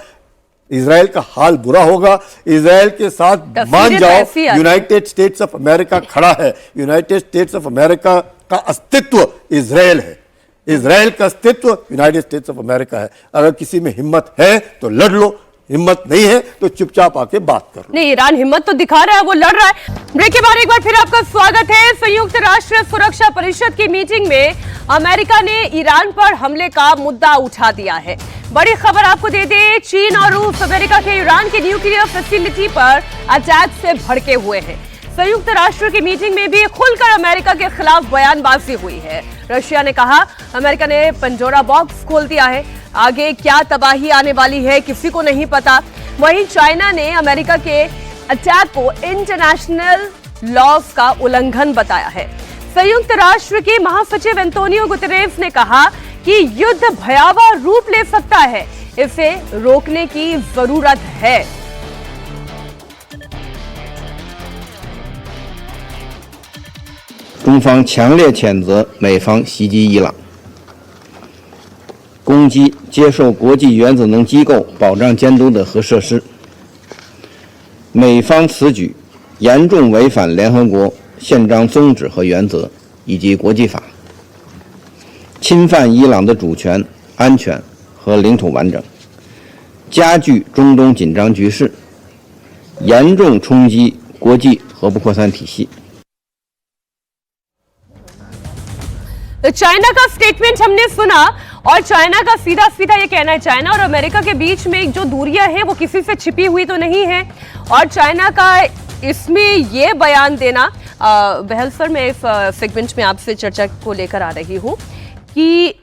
इजराइल का हाल बुरा होगा। इजराइल के साथ मान जाओ यूनाइटेड स्टेट्स ऑफ अमेरिका खड़ा है। यूनाइटेड स्टेट्स ऑफ अमेरिका का अस्तित्व इजराइल है, इजराइल का अस्तित्व यूनाइटेड स्टेट्स ऑफ अमेरिका है। अगर किसी में हिम्मत है तो लड़ लो, हिम्मत नहीं है तो चुपचाप आके बात कर लो। नहीं, ईरान हिम्मत तो दिखा रहा है, वो लड़ रहा है। ब्रेक के बाद एक बार फिर आपका स्वागत है। संयुक्त राष्ट्र सुरक्षा परिषद की मीटिंग में अमेरिका ने ईरान पर हमले का मुद्दा उठा दिया है। बड़ी खबर आपको दे दे, चीन और रूस अमेरिका के ईरान की न्यूक्लियर फैसिलिटी पर अटैक से भड़के हुए हैं। संयुक्त राष्ट्र की मीटिंग में भी खुलकर अमेरिका के खिलाफ बयानबाजी हुई है। रशिया ने कहा अमेरिका ने पंडोरा बॉक्स खोल दिया है, आगे क्या तबाही आने वाली है किसी को नहीं पता। वहीं चाइना ने अमेरिका के अटैक को इंटरनेशनल लॉज का उल्लंघन बताया है। संयुक्त राष्ट्र के महासचिव एंटोनियो गुतेरेस ने कहा कि युद्ध भयावह रूप ले सकता है, इसे रोकने की जरूरत है। 中方强烈谴责美方袭击伊朗，攻击接受国际原子能机构保障监督的核设施。美方此举严重违反联合国宪章宗旨和原则以及国际法，侵犯伊朗的主权、安全和领土完整，加剧中东紧张局势，严重冲击国际核不扩散体系。 तो चाइना का स्टेटमेंट हमने सुना और चाइना का सीधा सीधा ये कहना है, चाइना और अमेरिका के बीच में जो दूरियां हैं वो किसी से छिपी हुई तो नहीं है। और चाइना का इसमें ये बयान देना, बहल सर मैं इस सेगमेंट में आपसे चर्चा को लेकर आ रही हूँ कि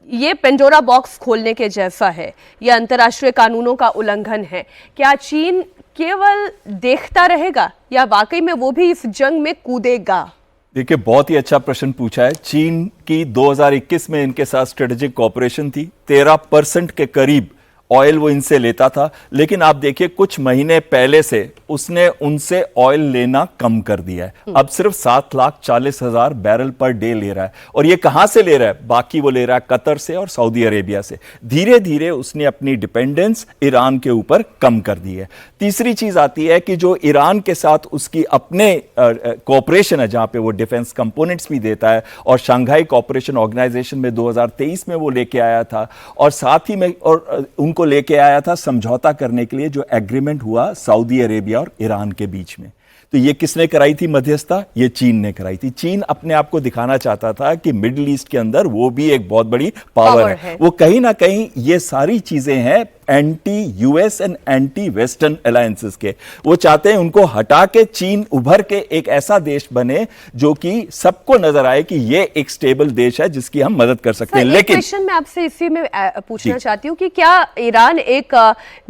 ये पेंडोरा बॉक्स खोलने के जैसा है, ये अंतर्राष्ट्रीय कानूनों का उल्लंघन है। क्या चीन केवल देखता रहेगा या वाकई में वो भी इस जंग में कूदेगा? देखिए, बहुत ही अच्छा प्रश्न पूछा है। चीन की 2021 में इनके साथ स्ट्रेटेजिक कोऑपरेशन थी, 13% के करीब ऑयल वो इनसे लेता था, लेकिन आप देखिए कुछ महीने पहले से उसने उनसे ऑयल लेना कम कर दिया है। अब सिर्फ 7,40,000 बैरल पर डे ले रहा है। और ये कहां से ले रहा है? बाकी वो ले रहा है कतर से और सऊदी अरेबिया से। धीरे धीरे उसने अपनी डिपेंडेंस ईरान के ऊपर कम कर दी है। तीसरी चीज आती है कि जो ईरान के साथ उसकी अपने कोऑपरेशन है, जहां पे वो डिफेंस कंपोनेंट्स भी देता है, और शंघाई कोऑपरेशन ऑर्गेनाइजेशन में 2023 में वो लेके आया था, और साथ ही में और उनको लेके आया था समझौता करने के लिए जो एग्रीमेंट हुआ सऊदी अरेबिया और ईरान के बीच में। तो ये किसने कराई थी मध्यस्थता? ये चीन ने कराई थी। चीन अपने आप को दिखाना चाहता था कि मिडिल ईस्ट के अंदर वो भी एक बहुत बड़ी पावर है। वो कहीं ना कहीं ये सारी चीजें हैं anti US and anti western alliances के। वो चाहते हैं उनको हटा के चीन उभर के एक ऐसा देश बने जो कि सबको नजर आए कि ये एक स्टेबल देश है जिसकी हम मदद कर सकते हैं। लेकिन क्वेश्चन मैं आपसे इसी में पूछना चाहती हूँ कि क्या ईरान एक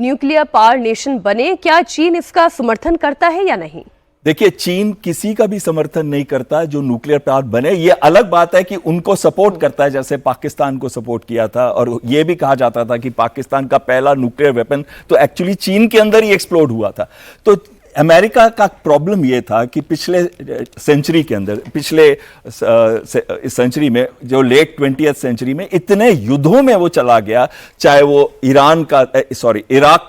न्यूक्लियर पावर नेशन बने, क्या चीन इसका समर्थन करता है या नहीं? देखिए, चीन किसी का भी समर्थन नहीं करता जो न्यूक्लियर पावर बने। ये अलग बात है कि उनको सपोर्ट करता है, जैसे पाकिस्तान को सपोर्ट किया था और ये भी कहा जाता था कि पाकिस्तान का पहला न्यूक्लियर वेपन तो एक्चुअली चीन के अंदर ही एक्सप्लोड हुआ था। तो अमेरिका का प्रॉब्लम यह था कि पिछले सेंचुरी के अंदर, पिछले सेंचुरी में, जो लेट 20th सेंचुरी में इतने युद्धों में वो चला गया, चाहे वो इराक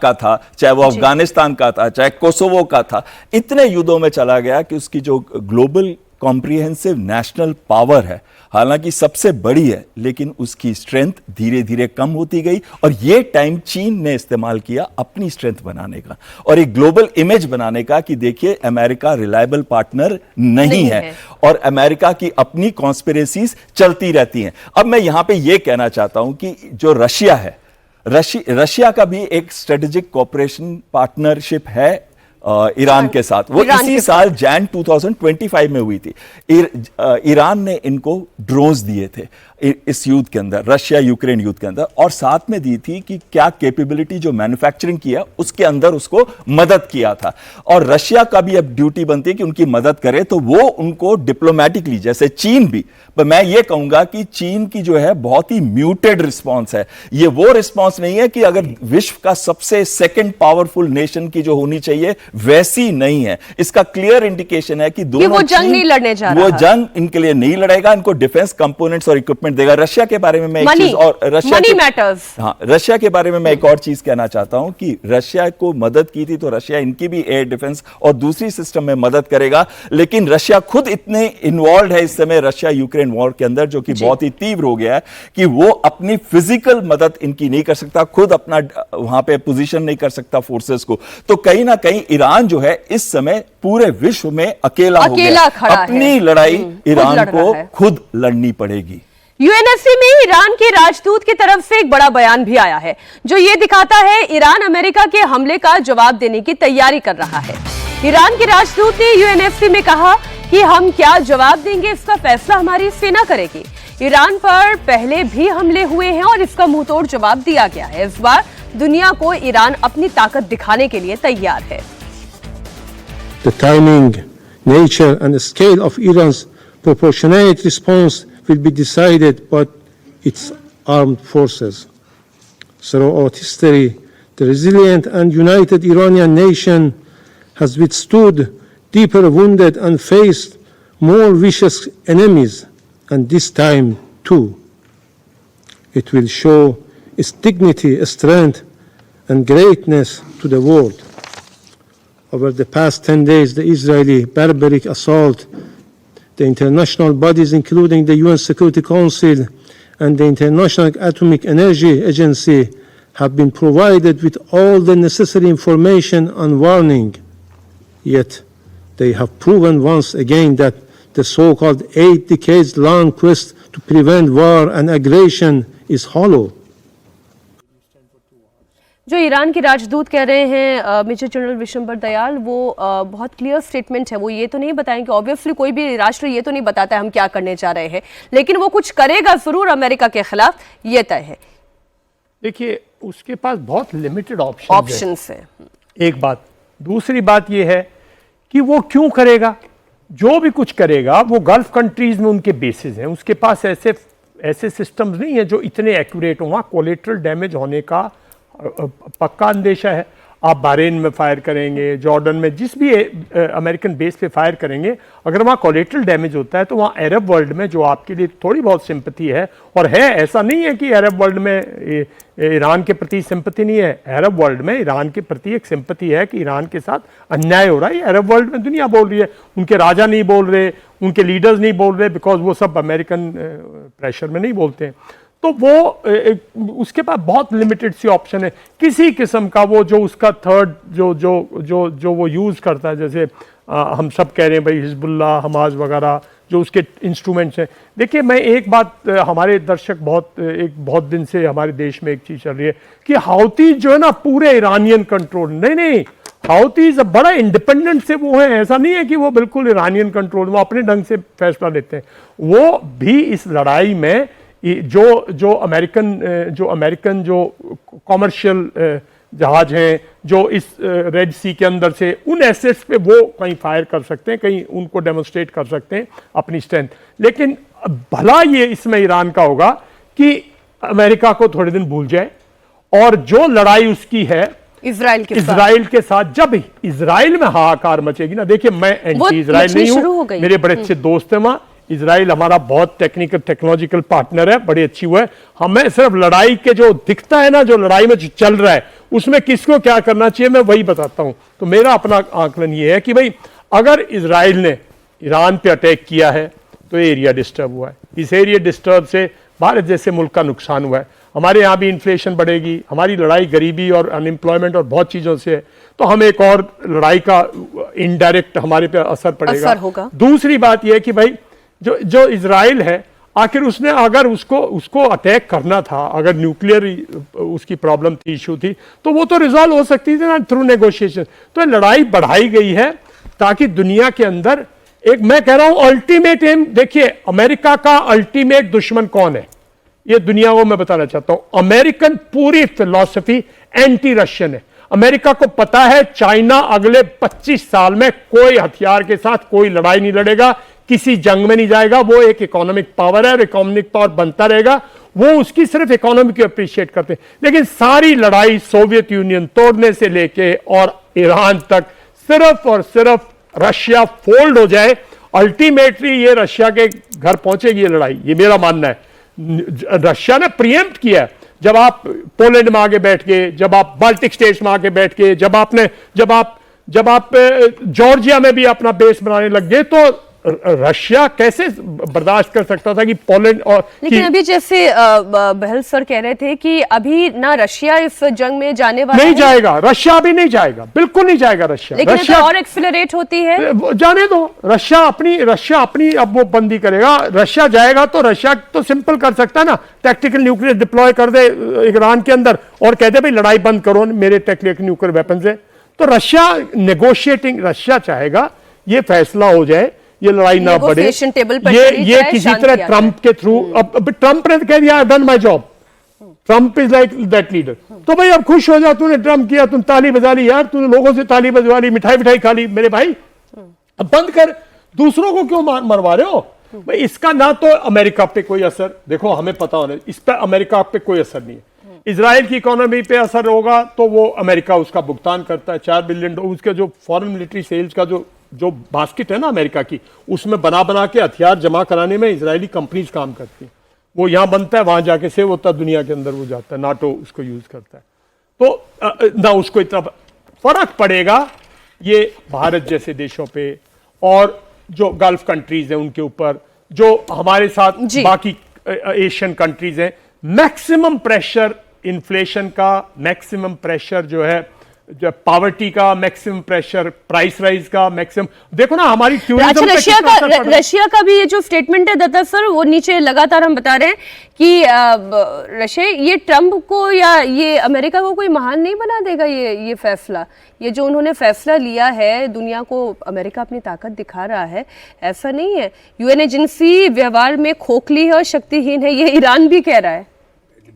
का था, चाहे वो अफगानिस्तान का था, चाहे कोसोवो का था, इतने युद्धों में चला गया कि उसकी जो ग्लोबल कॉम्प्रिहेंसिव नेशनल पावर है, हालांकि सबसे बड़ी है, लेकिन उसकी स्ट्रेंथ धीरे धीरे कम होती गई और ये टाइम चीन ने इस्तेमाल किया अपनी स्ट्रेंथ बनाने का और एक ग्लोबल इमेज बनाने का कि देखिए अमेरिका रिलायबल पार्टनर नहीं है और अमेरिका की अपनी कॉन्स्पिरेसीज चलती रहती हैं। अब मैं यहां पे ये कहना चाहता हूं कि जो रशिया है, रशिया का भी एक स्ट्रेटेजिक कोऑपरेशन पार्टनरशिप है ईरान के साथ। वो इसी साल जैन 2025 में हुई थी। ईरान ने इनको ड्रोन्स दिए थे इस युद्ध के अंदर, रशिया यूक्रेन युद्ध के अंदर, और साथ में दी थी कि क्या कैपेबिलिटी जो मैन्युफैक्चरिंग किया उसके अंदर उसको मदद किया था। और रशिया का भी अब ड्यूटी बनती है कि उनकी मदद करे, तो वो उनको डिप्लोमेटिकली, जैसे चीन भी, पर मैं ये कहूंगा कि चीन की जो है बहुत ही म्यूटेड रिस्पॉन्स है। ये वो रिस्पॉन्स नहीं है कि अगर विश्व का सबसे सेकंड पावरफुल नेशन की जो होनी चाहिए वैसी नहीं है। इसका क्लियर इंडिकेशन है कि दोनों वो जंग नहीं लड़ने जा रहा, वो जंग इनके लिए नहीं लड़ेगा, इनको डिफेंस कंपोनेंट्स और इक्विपमेंट देगा। रशिया के बारे में मैं एक चीज और रशिया के बारे में मैं एक और चीज कहना चाहता हूं कि रशिया को मदद की थी तो रशिया इनकी भी एयर डिफेंस और दूसरी सिस्टम में मदद करेगा, लेकिन रशिया खुद इतने इन्वॉल्व है इस समय रशिया यूक्रेन वॉर के अंदर, जो कि बहुत ही तीव्र हो गया है, कि वो अपनी फिजिकल मदद इनकी नहीं कर सकता, खुद अपना वहां पे पोजीशन नहीं कर सकता फोर्सेस को। तो कहीं ना कहीं ईरान जो है इस समय पूरे विश्व में अकेला हो गया। अपनी लड़ाई ईरान को खुद लड़नी पड़ेगी। यूएनएससी में ईरान के राजदूत की तरफ से एक बड़ा बयान भी आया है जो ये दिखाता है ईरान अमेरिका के हमले का जवाब देने की तैयारी कर रहा है। ईरान के राजदूत ने यूएनएससी में कहा कि हम क्या जवाब देंगे इसका फैसला हमारी सेना करेगी। ईरान पर पहले भी हमले हुए हैं और इसका मुंहतोड़ जवाब दिया गया है। इस बार दुनिया को ईरान अपनी ताकत दिखाने के लिए तैयार है। The timing, nature and scale of Iran's proportionate response will be decided by its armed forces. Throughout history, the resilient and united Iranian nation has withstood deeper wounded and faced more vicious enemies, and this time too. It will show its dignity, strength, and greatness to the world. Over the past 10 days, the Israeli barbaric assault, the international bodies, including the UN Security Council and the International Atomic Energy Agency, have been provided with all the necessary information and warning. Yet, they have proven once again that the so-called 8 decades long quest to prevent war and aggression is hollow. जो ईरान के राजदूत कह रहे हैं मेजर जनरल विशंबर दयाल, वो बहुत क्लियर स्टेटमेंट है। वो ये तो नहीं बताएंगे, ऑब्वियसली कोई भी राष्ट्र ये तो नहीं बताता है हम क्या करने जा रहे हैं, लेकिन वो कुछ करेगा जरूर अमेरिका के खिलाफ, ये तय है। देखिए, उसके पास बहुत लिमिटेड ऑप्शंस है। एक बात, दूसरी बात ये है कि वो क्यों करेगा। जो भी कुछ करेगा वो गल्फ कंट्रीज में उनके बेसिस हैं, उसके पास ऐसे सिस्टम्स नहीं है जो इतने एक्यूरेट हो। वहाँ कोलेटरल डैमेज होने का पक्का अंदेशा है। आप बहरीन में फायर करेंगे, जॉर्डन में, जिस भी अमेरिकन बेस पे फायर करेंगे, अगर वहाँ कोलेटरल डैमेज होता है तो वहाँ अरब वर्ल्ड में, जो आपके लिए थोड़ी बहुत सिंपैथी है, और है, ऐसा नहीं है कि अरब वर्ल्ड में ईरान के प्रति सिंपैथी नहीं है। अरब वर्ल्ड में ईरान के प्रति एक सिंपैथी है कि ईरान के साथ अन्याय हो रहा है। ये अरब वर्ल्ड में दुनिया बोल रही है, उनके राजा नहीं बोल रहे, उनके लीडर्स नहीं बोल रहे, बिकॉज वो सब अमेरिकन प्रेशर में नहीं बोलते हैं। तो वो उसके पास बहुत लिमिटेड सी ऑप्शन है किसी किस्म का। वो जो उसका थर्ड जो वो यूज़ करता है, जैसे हम सब कह रहे हैं भाई हिजबुल्लाह, हमास वगैरह, जो उसके इंस्ट्रूमेंट्स हैं। देखिए मैं एक बात, हमारे दर्शक बहुत दिन से हमारे देश में एक चीज़ चल रही है कि हाउती जो है ना पूरे ईरानियन कंट्रोल, नहीं, हाउतीज बड़ा इंडिपेंडेंट से वो है, ऐसा नहीं है कि वो बिल्कुल ईरानियन कंट्रोल, वो अपने ढंग से फैसला लेते हैं। वो भी इस लड़ाई में जो अमेरिकन जो कॉमर्शियल जहाज हैं जो इस रेड सी के अंदर से उन एसेट्स पे वो कहीं फायर कर सकते हैं, कहीं उनको डेमोन्स्ट्रेट कर सकते हैं अपनी स्ट्रेंथ। लेकिन भला ये इसमें ईरान का होगा कि अमेरिका को थोड़े दिन भूल जाए और जो लड़ाई उसकी है इजराइल के साथ, जब इजराइल में हाहाकार मचेगी ना, देखिए मैं एंटी इजराइल नहीं हूं, मेरे बड़े अच्छे दोस्त हैं वहां, इजराइल हमारा बहुत टेक्नोलॉजिकल पार्टनर है, बड़ी अच्छी हुआ है। हमें सिर्फ लड़ाई के जो दिखता है ना, जो लड़ाई में जो चल रहा है उसमें किसको क्या करना चाहिए मैं वही बताता हूं। तो मेरा अपना आकलन ये है कि भाई अगर इजराइल ने ईरान पे अटैक किया है तो एरिया डिस्टर्ब हुआ है, इस एरिया डिस्टर्ब से भारत जैसे मुल्क का नुकसान हुआ है, हमारे यहाँ भी इन्फ्लेशन बढ़ेगी, हमारी लड़ाई गरीबी और अनएम्प्लॉयमेंट और बहुत चीज़ों से है, तो हमें एक और लड़ाई का इनडायरेक्ट हमारे पे असर पड़ेगा। दूसरी बात यह है कि भाई जो इजराइल है, आखिर उसने अगर उसको अटैक करना था, अगर न्यूक्लियर उसकी प्रॉब्लम थी, इशू थी, तो वो तो रिजॉल्व हो सकती थी ना थ्रू नेगोशिएशन। तो लड़ाई बढ़ाई गई है ताकि दुनिया के अंदर एक, मैं कह रहा हूं अल्टीमेट एम, देखिए अमेरिका का अल्टीमेट दुश्मन कौन है ये दुनिया को मैं बताना चाहता हूं। अमेरिकन पूरी फिलॉसफी एंटी रशियन है। अमेरिका को पता है चाइना अगले 25 साल में कोई हथियार के साथ कोई लड़ाई नहीं लड़ेगा, किसी जंग में नहीं जाएगा, वो एक इकोनॉमिक पावर है और इकोनॉमिक पावर बनता रहेगा, वो उसकी सिर्फ इकोनॉमी को अप्रिशिएट करते हैं। लेकिन सारी लड़ाई सोवियत यूनियन तोड़ने से लेके और ईरान तक सिर्फ और सिर्फ रशिया फोल्ड हो जाए, अल्टीमेटली ये रशिया के घर पहुंचेगी ये लड़ाई, ये मेरा मानना है। रशिया ने प्रीएम्प्ट किया, जब आप पोलैंड में आगे बैठ के, जब आप बाल्टिक स्टेट्स में आगे बैठ के, जब आप जॉर्जिया में भी अपना बेस बनाने लग गए, तो रशिया कैसे बर्दाश्त कर सकता था कि पोलैंड और लेकिन अभी जैसे बहल सर कह रहे थे कि अभी ना रशिया इस जंग में जाने वाला नहीं जाएगा, रशिया अभी नहीं जाएगा, बिल्कुल नहीं जाएगा रशिया। लेकिन रशिया और एक्सेलरेट होती है, जाने दो, रशिया अपनी अब वो बंदी करेगा। रशिया जाएगा तो रशिया तो सिंपल कर सकता है ना, टैक्टिकल न्यूक्लियर डिप्लॉय कर दे ईरान के अंदर और कह दे भाई लड़ाई बंद करो, मेरे टैक्टिकल न्यूक्लियर वेपन से। तो रशिया नेगोशिएटिंग, रशिया चाहेगा ये फैसला हो जाए, ये लड़ाई ना बढ़े, ये किसी तरह ट्रंप के थ्रू। अब ट्रंप ने कह दिया done my job, Trump is like that leader, तो भाई अब खुश हो जा, तूने ट्रंप किया, तुम ताली बजा ली यार, तूने लोगों से ताली बजवा ली, मिठाई खा ली, मेरे भाई अब बंद कर, दूसरों को क्यों मरवा रहे हो भाई। इसका ना तो अमेरिका पे कोई असर, देखो हमें पता होना, इस पर अमेरिका पे कोई असर नहीं है। इजराइल की इकोनॉमी पे असर होगा तो वो अमेरिका उसका भुगतान करता है, $4 बिलियन उसके जो फॉरेन मिलिट्री सेल्स का जो बास्केट है ना अमेरिका की, उसमें बना के हथियार जमा कराने में इजरायली कंपनीज काम करती हैं। वो यहां बनता है, वहां जाके सेव होता है, दुनिया के अंदर वो जाता है, नाटो उसको यूज करता है, तो ना उसको इतना फर्क पड़ेगा ये भारत जैसे देशों पे और जो गल्फ कंट्रीज हैं उनके ऊपर, जो हमारे साथ बाकी एशियन कंट्रीज हैं। मैक्सिमम प्रेशर इन्फ्लेशन का, मैक्सिमम प्रेशर जो है पॉवर्टी का, मैक्सिमम प्रेशर प्राइस राइज का, मैक्सिमम देखो ना हमारी रशिया का भी ये जो स्टेटमेंट है दत्ता सर, वो नीचे लगातार हम बता रहे हैं कि रशिया ये ट्रंप को या ये अमेरिका को कोई महान नहीं बना देगा। ये फैसला, ये जो उन्होंने फैसला लिया है, दुनिया को अमेरिका अपनी ताकत दिखा रहा है, ऐसा नहीं है। यूएन एजेंसी व्यवहार में खोखली है और शक्तिहीन है, ये ईरान भी कह रहा है।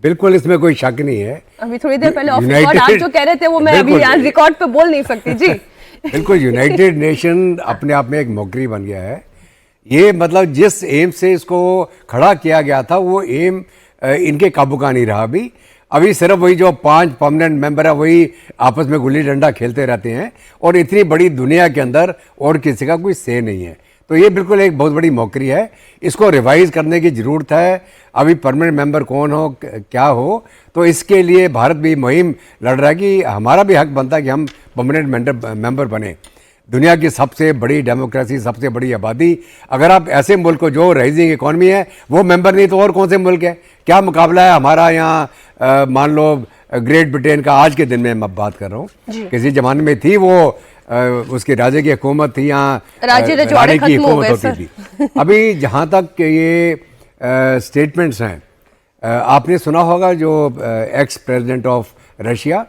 बिल्कुल इसमें कोई शक नहीं है। अभी थोड़ी देर पहले ऑफ रिकॉर्ड आप जो कह रहे थे वो मैं अभी यहाँ रिकॉर्ड पे बोल नहीं सकती जी। बिल्कुल, यूनाइटेड नेशन अपने आप में एक मौकरी बन गया है। ये मतलब जिस एम से इसको खड़ा किया गया था वो एम इनके काबू का नहीं रहा। अभी सिर्फ वही जो 5 परमानेंट मेंबर है वही आपस में गुल्ली डंडा खेलते रहते हैं और इतनी बड़ी दुनिया के अंदर और किसी का कोई से नहीं है। तो ये बिल्कुल एक बहुत बड़ी मौकरी है, इसको रिवाइज करने की ज़रूरत है। अभी परमानेंट मेंबर कौन हो क्या हो, तो इसके लिए भारत भी मुहिम लड़ रहा है कि हमारा भी हक बनता है कि हम परमानेंट मेंबर बने। दुनिया की सबसे बड़ी डेमोक्रेसी, सबसे बड़ी आबादी, अगर आप ऐसे मुल्क को जो राइजिंग इकॉनमी है वो मेंबर नहीं तो और कौन से मुल्क है? क्या मुकाबला है हमारा यहाँ मान लो ग्रेट ब्रिटेन का। आज के दिन में मैं बात कर रहा हूँ, किसी ज़माने में थी वो उसके राजे की हुकूमत थी, यहाँ राज्य रजवाड़े रानी की खत्म हो हुकूमत गए, होती थी। अभी जहाँ तक ये स्टेटमेंट्स हैं, आपने सुना होगा जो एक्स प्रेसिडेंट ऑफ रशिया,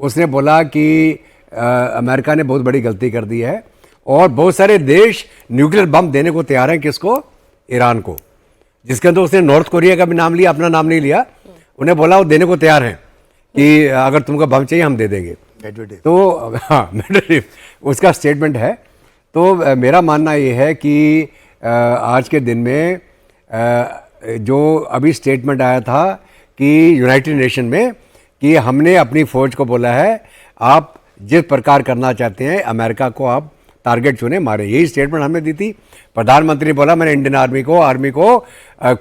उसने बोला कि अमेरिका ने बहुत बड़ी गलती कर दी है और बहुत सारे देश न्यूक्लियर बम देने को तैयार हैं। किसको? ईरान को, जिसके अंदर उसने नॉर्थ कोरिया का भी नाम लिया, अपना नाम नहीं लिया। उन्हें बोला वो देने को तैयार हैं कि अगर तुमको बम चाहिए हम दे देंगे। तो हाँ, उसका स्टेटमेंट है। तो मेरा मानना ये है कि आज के दिन में जो अभी स्टेटमेंट आया था कि यूनाइटेड नेशन में कि हमने अपनी फ़ौज को बोला है आप जिस प्रकार करना चाहते हैं अमेरिका को आप टारगेट चुने मारे, यही स्टेटमेंट हमने दी थी। प्रधानमंत्री ने बोला मैंने इंडियन आर्मी को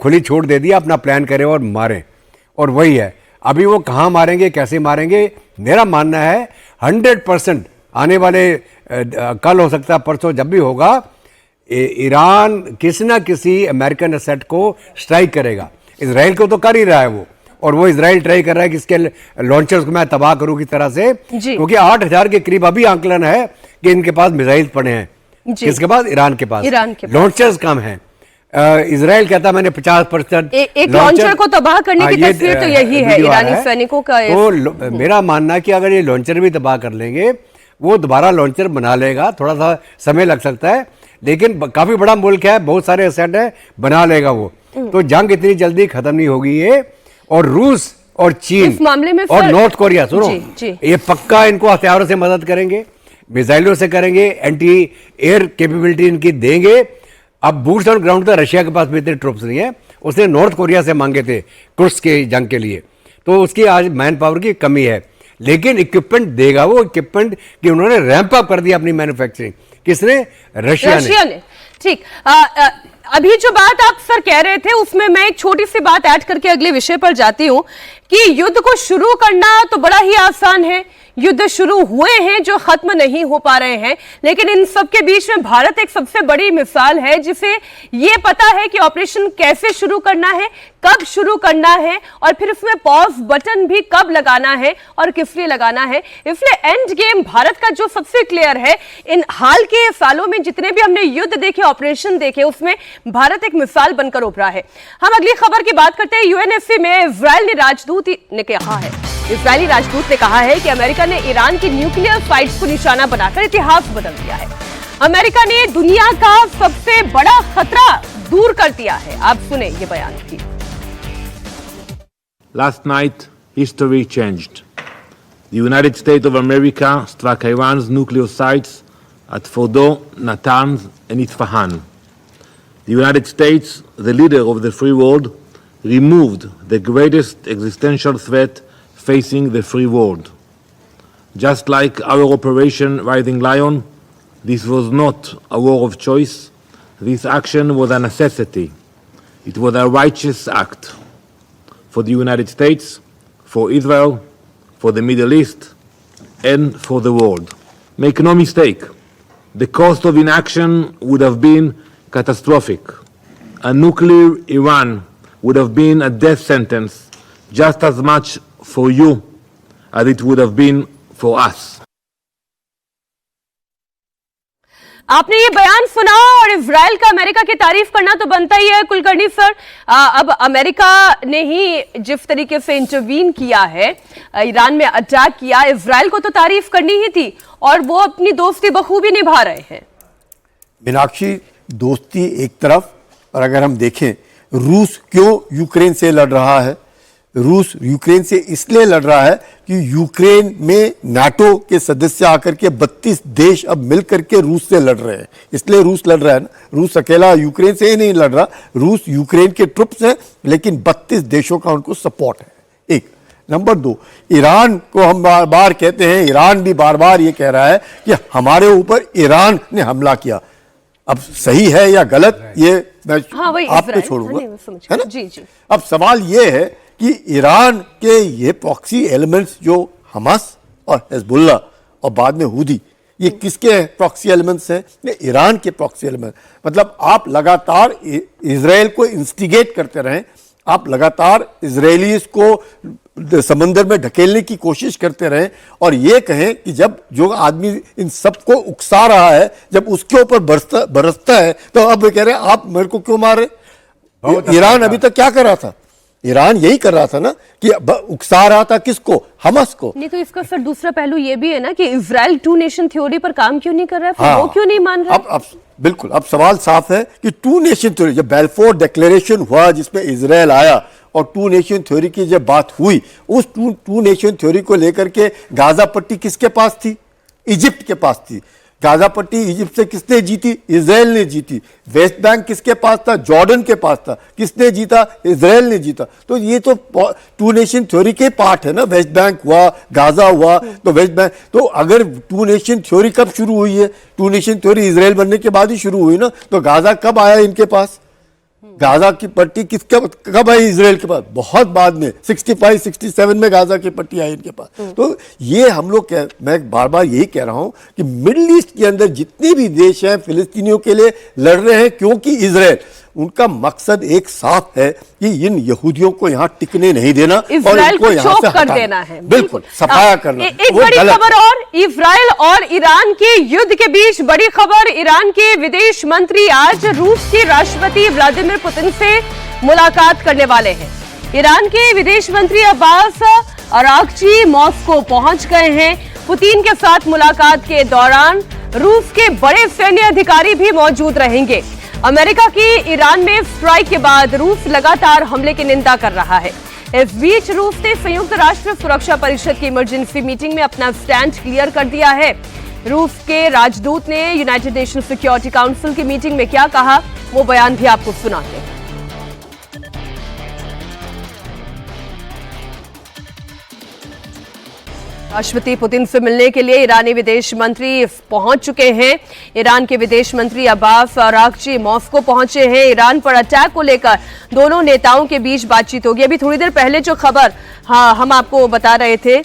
खुली छूट दे दी, अपना प्लान करें और मारें, और वही है। अभी वो कहाँ मारेंगे, कैसे मारेंगे, मेरा मानना है 100% आने वाले कल हो सकता है परसों, जब भी होगा, ईरान किसी ना किसी अमेरिकन एसेट को स्ट्राइक करेगा। इजराइल को तो कर ही रहा है वो, और वो इजराइल ट्राई कर रहा है कि इसके लॉन्चर्स को मैं तबाह करूं किस तरह से, क्योंकि 8000 के करीब अभी आंकलन है कि इनके पास मिसाइल पड़े हैं। किसके पास? ईरान के पास। लॉन्चर्स कम हैं। इजराइल कहता मैंने 50% एक लॉन्चर को तबाह करने की तस्वीर तो यही है ईरानी सैनिकों का। तो मेरा मानना है कि अगर ये लॉन्चर भी तबाह कर लेंगे, वो दोबारा लॉन्चर बना लेगा, थोड़ा सा समय लग सकता है, लेकिन काफी बड़ा मुल्क है, बहुत सारे एसेट है, बना लेगा वो। तो जंग इतनी जल्दी खत्म नहीं होगी ये। और रूस और चीन इस मामले में और नॉर्थ कोरिया, सुनो, जी। ये पक्का इनको हथियारों से मदद करेंगे, मिसाइलों से करेंगे, एंटी एयर कैपेबिलिटी इनकी देंगे। अब बूट्स ऑन ग्राउंड तो रशिया के पास भी इतने ट्रूप्स नहीं है, उसने नॉर्थ कोरिया से मांगे थे कुर्स्क के जंग के लिए, तो उसकी आज मैन पावर की कमी है, लेकिन इक्विपमेंट देगा वो इक्विपमेंट कि उन्होंने रैंप अप कर दिया अपनी मैन्युफैक्चरिंग। किसने? रशिया ने। ठीक। अभी जो बात आप सर कह रहे थे उसमें मैं एक छोटी सी बात ऐड करके अगले विषय पर जाती हूं कि युद्ध को शुरू करना तो बड़ा ही आसान है, युद्ध शुरू हुए हैं जो खत्म नहीं हो पा रहे हैं, लेकिन इन सब के बीच में भारत एक सबसे बड़ी मिसाल है जिसे ये पता है कि ऑपरेशन कैसे शुरू करना है, कब शुरू करना है, और फिर उसमें पॉज बटन भी कब लगाना है और किस लिए लगाना है। इसलिए एंड गेम भारत का जो सबसे क्लियर है। इन हाल के सालों में जितने भी हमने युद्ध देखे, ऑपरेशन देखे, उसमें भारत एक मिसाल बनकर उभरा है। हम अगली खबर की बात करते हैं। यूएनएससी में इजराइल ने कहा है, इजरायली राजदूत ने कहा है कि अमेरिका ने ईरान की न्यूक्लियर साइट्स को निशाना बनाकर इतिहास बदल दिया है। अमेरिका ने दुनिया का सबसे बड़ा खतरा दूर कर दिया है। आप सुने ये बयान भी। Last night, history changed. The United States of America struck Iran's nuclear sites at Fordo, Natanz, and Isfahan. The United States, the leader of the free world, removed the greatest existential threat facing the free world. Just like our Operation Rising Lion, this was not a war of choice. This action was a necessity. It was a righteous act for the United States, for Israel, for the Middle East, and for the world. Make no mistake, the cost of inaction would have been catastrophic. A nuclear Iran would have been a death sentence just as much for you as it would have been for us. आपने ये बयान सुना और इजराइल का अमेरिका की तारीफ करना तो बनता ही है कुलकर्णी सर। अब अमेरिका ने ही जिस तरीके से इंटरवीन किया है, ईरान में अटैक किया, इजराइल को तो तारीफ करनी ही थी और वो अपनी दोस्ती बखूबी निभा रहे हैं। मीनाक्षी, दोस्ती एक तरफ, और अगर हम देखें रूस क्यों यूक्रेन से लड़ रहा है, रूस यूक्रेन से इसलिए लड़ रहा है कि यूक्रेन में नाटो के सदस्य आकर के 32 देश अब मिलकर के रूस से लड़ रहे हैं, इसलिए रूस लड़ रहा है ना। रूस अकेला यूक्रेन से ही नहीं लड़ रहा, रूस यूक्रेन के ट्रुप्स हैं, लेकिन 32 देशों का उनको सपोर्ट है। एक नंबर 2, ईरान को हम बार बार कहते हैं, ईरान भी बार बार ये कह रहा है कि हमारे ऊपर ईरान ने हमला किया। अब सही है या गलत ये मैं आपको छोड़ूंगा, है ना। जी जी। अब सवाल ये है कि ईरान के ये प्रॉक्सी एलिमेंट्स जो हमास और हिजबुल्लाह और बाद में हुदी, ये किसके प्रॉक्सी एलिमेंट्स हैं? ये ईरान के प्रॉक्सी एलिमेंट। मतलब आप लगातार इजराइल को इंस्टिगेट करते रहें, आप लगातार इजरायलीज को समंदर में ढकेलने की कोशिश करते रहे और ये कहें कि जब जो आदमी इन सबको उकसा रहा है जब उसके ऊपर बरसता है तो अब वे कह रहे हैं आप मेरे को क्यों मार रहे। ईरान अभी तक क्या कर रहा था, ईरान यही कर रहा था ना कि उकसा रहा था किसको, हमास को। नहीं तो इसका सर दूसरा पहलू ये भी है ना कि इजराइल टू नेशन थ्योरी पर काम क्यों नहीं कर रहा है, फिर वो क्यों नहीं मान रहा? अब बिल्कुल अब सवाल साफ है कि टू नेशन थ्योरी, जब बेल्फोर डिक्लेरेशन हुआ जिसमें इजराइल आया और टू नेशन थ्योरी की जब बात हुई, उस टू नेशन थ्योरी को लेकर के गाजा पट्टी किसके पास थी? इजिप्ट के पास थी। गाजा पट्टी इजिप्ट से किसने जीती? इजराइल ने जीती। वेस्ट बैंक किसके पास था? जॉर्डन के पास था। किसने जीता? इजराइल ने जीता। तो ये तो टू नेशन थ्योरी के पार्ट है ना, वेस्ट बैंक हुआ, गाजा हुआ, तो वेस्ट बैंक, तो अगर टू नेशन थ्योरी कब शुरू हुई है? टू नेशन थ्योरी इजराइल बनने के बाद ही शुरू हुई ना, तो गाजा कब आया इनके पास? गाजा की पट्टी कब आई इजराइल के पास? बहुत बाद में, 65-67 में गाजा की पट्टी आई इनके पास। तो ये हम लोग मैं बार बार यही कह रहा हूं कि मिडिल ईस्ट के अंदर जितने भी देश हैं फिलिस्तीनियों के लिए लड़ रहे हैं, क्योंकि इजराइल, उनका मकसद एक साफ है कि इन यहूदियों को यहाँ टिकने नहीं देना और इनको यहाँ से कर देना है, बिल्कुल सफाया करना। एक बड़ी खबर और, इजराइल और ईरान के युद्ध के बीच बड़ी खबर, ईरान के विदेश मंत्री आज रूस के राष्ट्रपति व्लादिमीर पुतिन से मुलाकात करने वाले हैं। ईरान के विदेश मंत्री अब्बास अरागची मॉस्को पहुंच गए हैं। पुतिन के साथ मुलाकात के दौरान रूस के बड़े सैन्य अधिकारी भी मौजूद रहेंगे। अमेरिका की ईरान में स्ट्राइक के बाद रूस लगातार हमले की निंदा कर रहा है। इस बीच रूस ने संयुक्त राष्ट्र सुरक्षा परिषद की इमरजेंसी मीटिंग में अपना स्टैंड क्लियर कर दिया है। रूस के राजदूत ने यूनाइटेड नेशन सिक्योरिटी काउंसिल की मीटिंग में क्या कहा, वो बयान भी आपको सुनाते हैं। राष्ट्रपति पुतिन से मिलने के लिए ईरानी विदेश मंत्री पहुंच चुके हैं। ईरान के विदेश मंत्री अब्बास अरागची मॉस्को पहुंचे हैं। ईरान पर अटैक को लेकर दोनों नेताओं के बीच बातचीत होगी। अभी थोड़ी देर पहले जो खबर हम आपको बता रहे थे,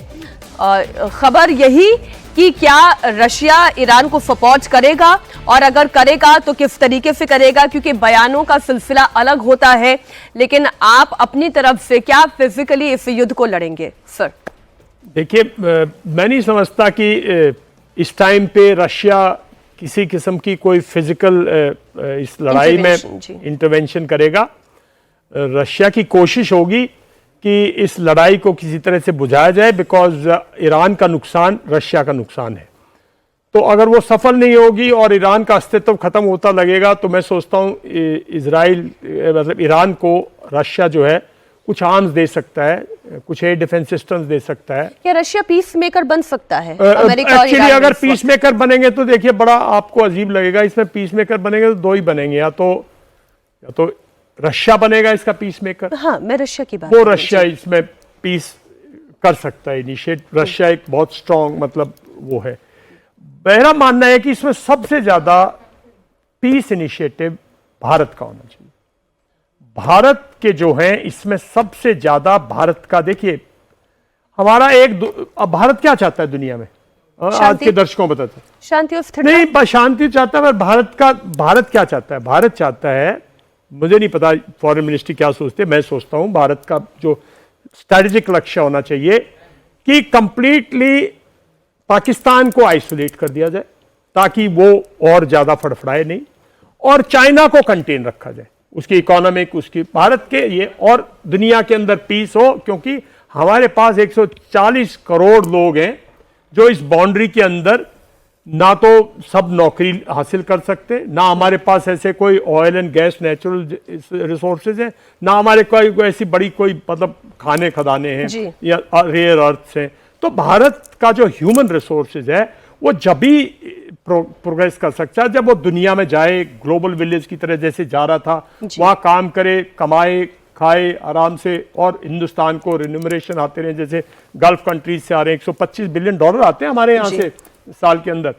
खबर यही कि क्या रशिया ईरान को सपोर्ट करेगा और अगर करेगा तो किस तरीके से करेगा, क्योंकि बयानों का सिलसिला अलग होता है। लेकिन आप अपनी तरफ से क्या फिजिकली इस युद्ध को लड़ेंगे सर? देखिए, मैं नहीं समझता कि इस टाइम पे रशिया किसी किस्म की कोई फिजिकल इस लड़ाई में इंटरवेंशन करेगा। रशिया की कोशिश होगी कि इस लड़ाई को किसी तरह से बुझाया जाए, बिकॉज ईरान का नुकसान रशिया का नुकसान है। तो अगर वो सफल नहीं होगी और ईरान का अस्तित्व खत्म होता लगेगा, तो मैं सोचता हूँ इजराइल मतलब ईरान को रशिया जो है कुछ आर्म्स दे सकता है, कुछ एयर डिफेंस सिस्टम्स दे सकता है। क्या रशिया पीस मेकर बन सकता है? अमेरिका और एक्चुअली अगर पीस मेकर बनेंगे तो देखिए बड़ा आपको अजीब लगेगा। इसमें पीस मेकर बनेंगे तो दो ही बनेंगे, या तो रशिया बनेगा इसका पीस मेकर। हाँ, मैं रशिया की बात वो रशिया इसमें पीस कर सकता है, इनिशिएट। रशिया एक बहुत स्ट्रांग मतलब वो है। मेरा मानना है कि इसमें सबसे ज्यादा पीस इनिशिएटिव भारत का होना चाहिए। भारत के जो हैं इसमें सबसे ज्यादा भारत का, देखिए हमारा अब भारत क्या चाहता है दुनिया में, आज के दर्शकों बताते हैं। शांति और स्थिरता नहीं, शांति चाहता है, पर भारत क्या चाहता है? भारत चाहता है, मुझे नहीं पता फॉरेन मिनिस्ट्री क्या सोचते हैं, मैं सोचता हूं भारत का जो स्ट्रैटेजिक लक्ष्य होना चाहिए कि कंप्लीटली पाकिस्तान को आइसोलेट कर दिया जाए ताकि वो और ज्यादा फड़फड़ाए नहीं, और चाइना को कंटेन रखा जाए, उसकी इकोनॉमिक, उसकी भारत के ये, और दुनिया के अंदर पीस हो। क्योंकि हमारे पास 140 करोड़ लोग हैं जो इस बाउंड्री के अंदर ना तो सब नौकरी हासिल कर सकते, ना हमारे पास ऐसे कोई oil and gas natural resources हैं, ना हमारे कोई ऐसी बड़ी कोई मतलब खाने खदाने हैं या रेयर अर्थ हैं। तो भारत का जो ह्यूमन रिसोर्सेज है वो जब भी प्रोग्रेस कर सकता है जब वो दुनिया में जाए, ग्लोबल विलेज की तरह जैसे जा रहा था, वहां काम करे, कमाए, खाए आराम से, और हिंदुस्तान को रिन्यूमरेशन आते रहे, जैसे गल्फ कंट्रीज से आ रहे हैं, $125 बिलियन आते हैं हमारे यहाँ से साल के अंदर।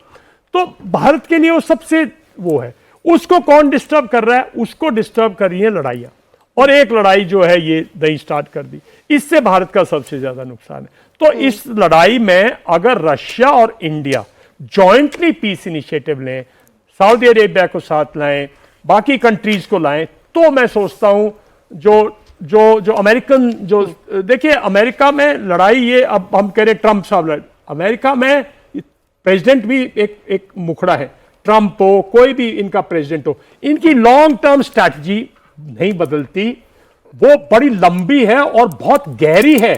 तो भारत के लिए वो सबसे वो है। उसको कौन डिस्टर्ब कर रहा है? उसको डिस्टर्ब कर रही है लड़ाइयां, और एक लड़ाई जो है ये नई स्टार्ट कर दी, इससे भारत का सबसे ज्यादा नुकसान है। तो इस लड़ाई में अगर रशिया और इंडिया जॉइंटली पीस इनिशिएटिव लें, सऊदी अरेबिया को साथ लाएं, बाकी कंट्रीज को लाएं, तो मैं सोचता हूं जो जो अमेरिकन जो देखिए अमेरिका में लड़ाई, ये अब हम कह रहे ट्रंप साहब, अमेरिका में प्रेसिडेंट भी एक मुखड़ा है, ट्रंप हो कोई भी इनका प्रेसिडेंट हो, इनकी लॉन्ग टर्म स्ट्रैटेजी नहीं बदलती, वो बड़ी लंबी है और बहुत गहरी है।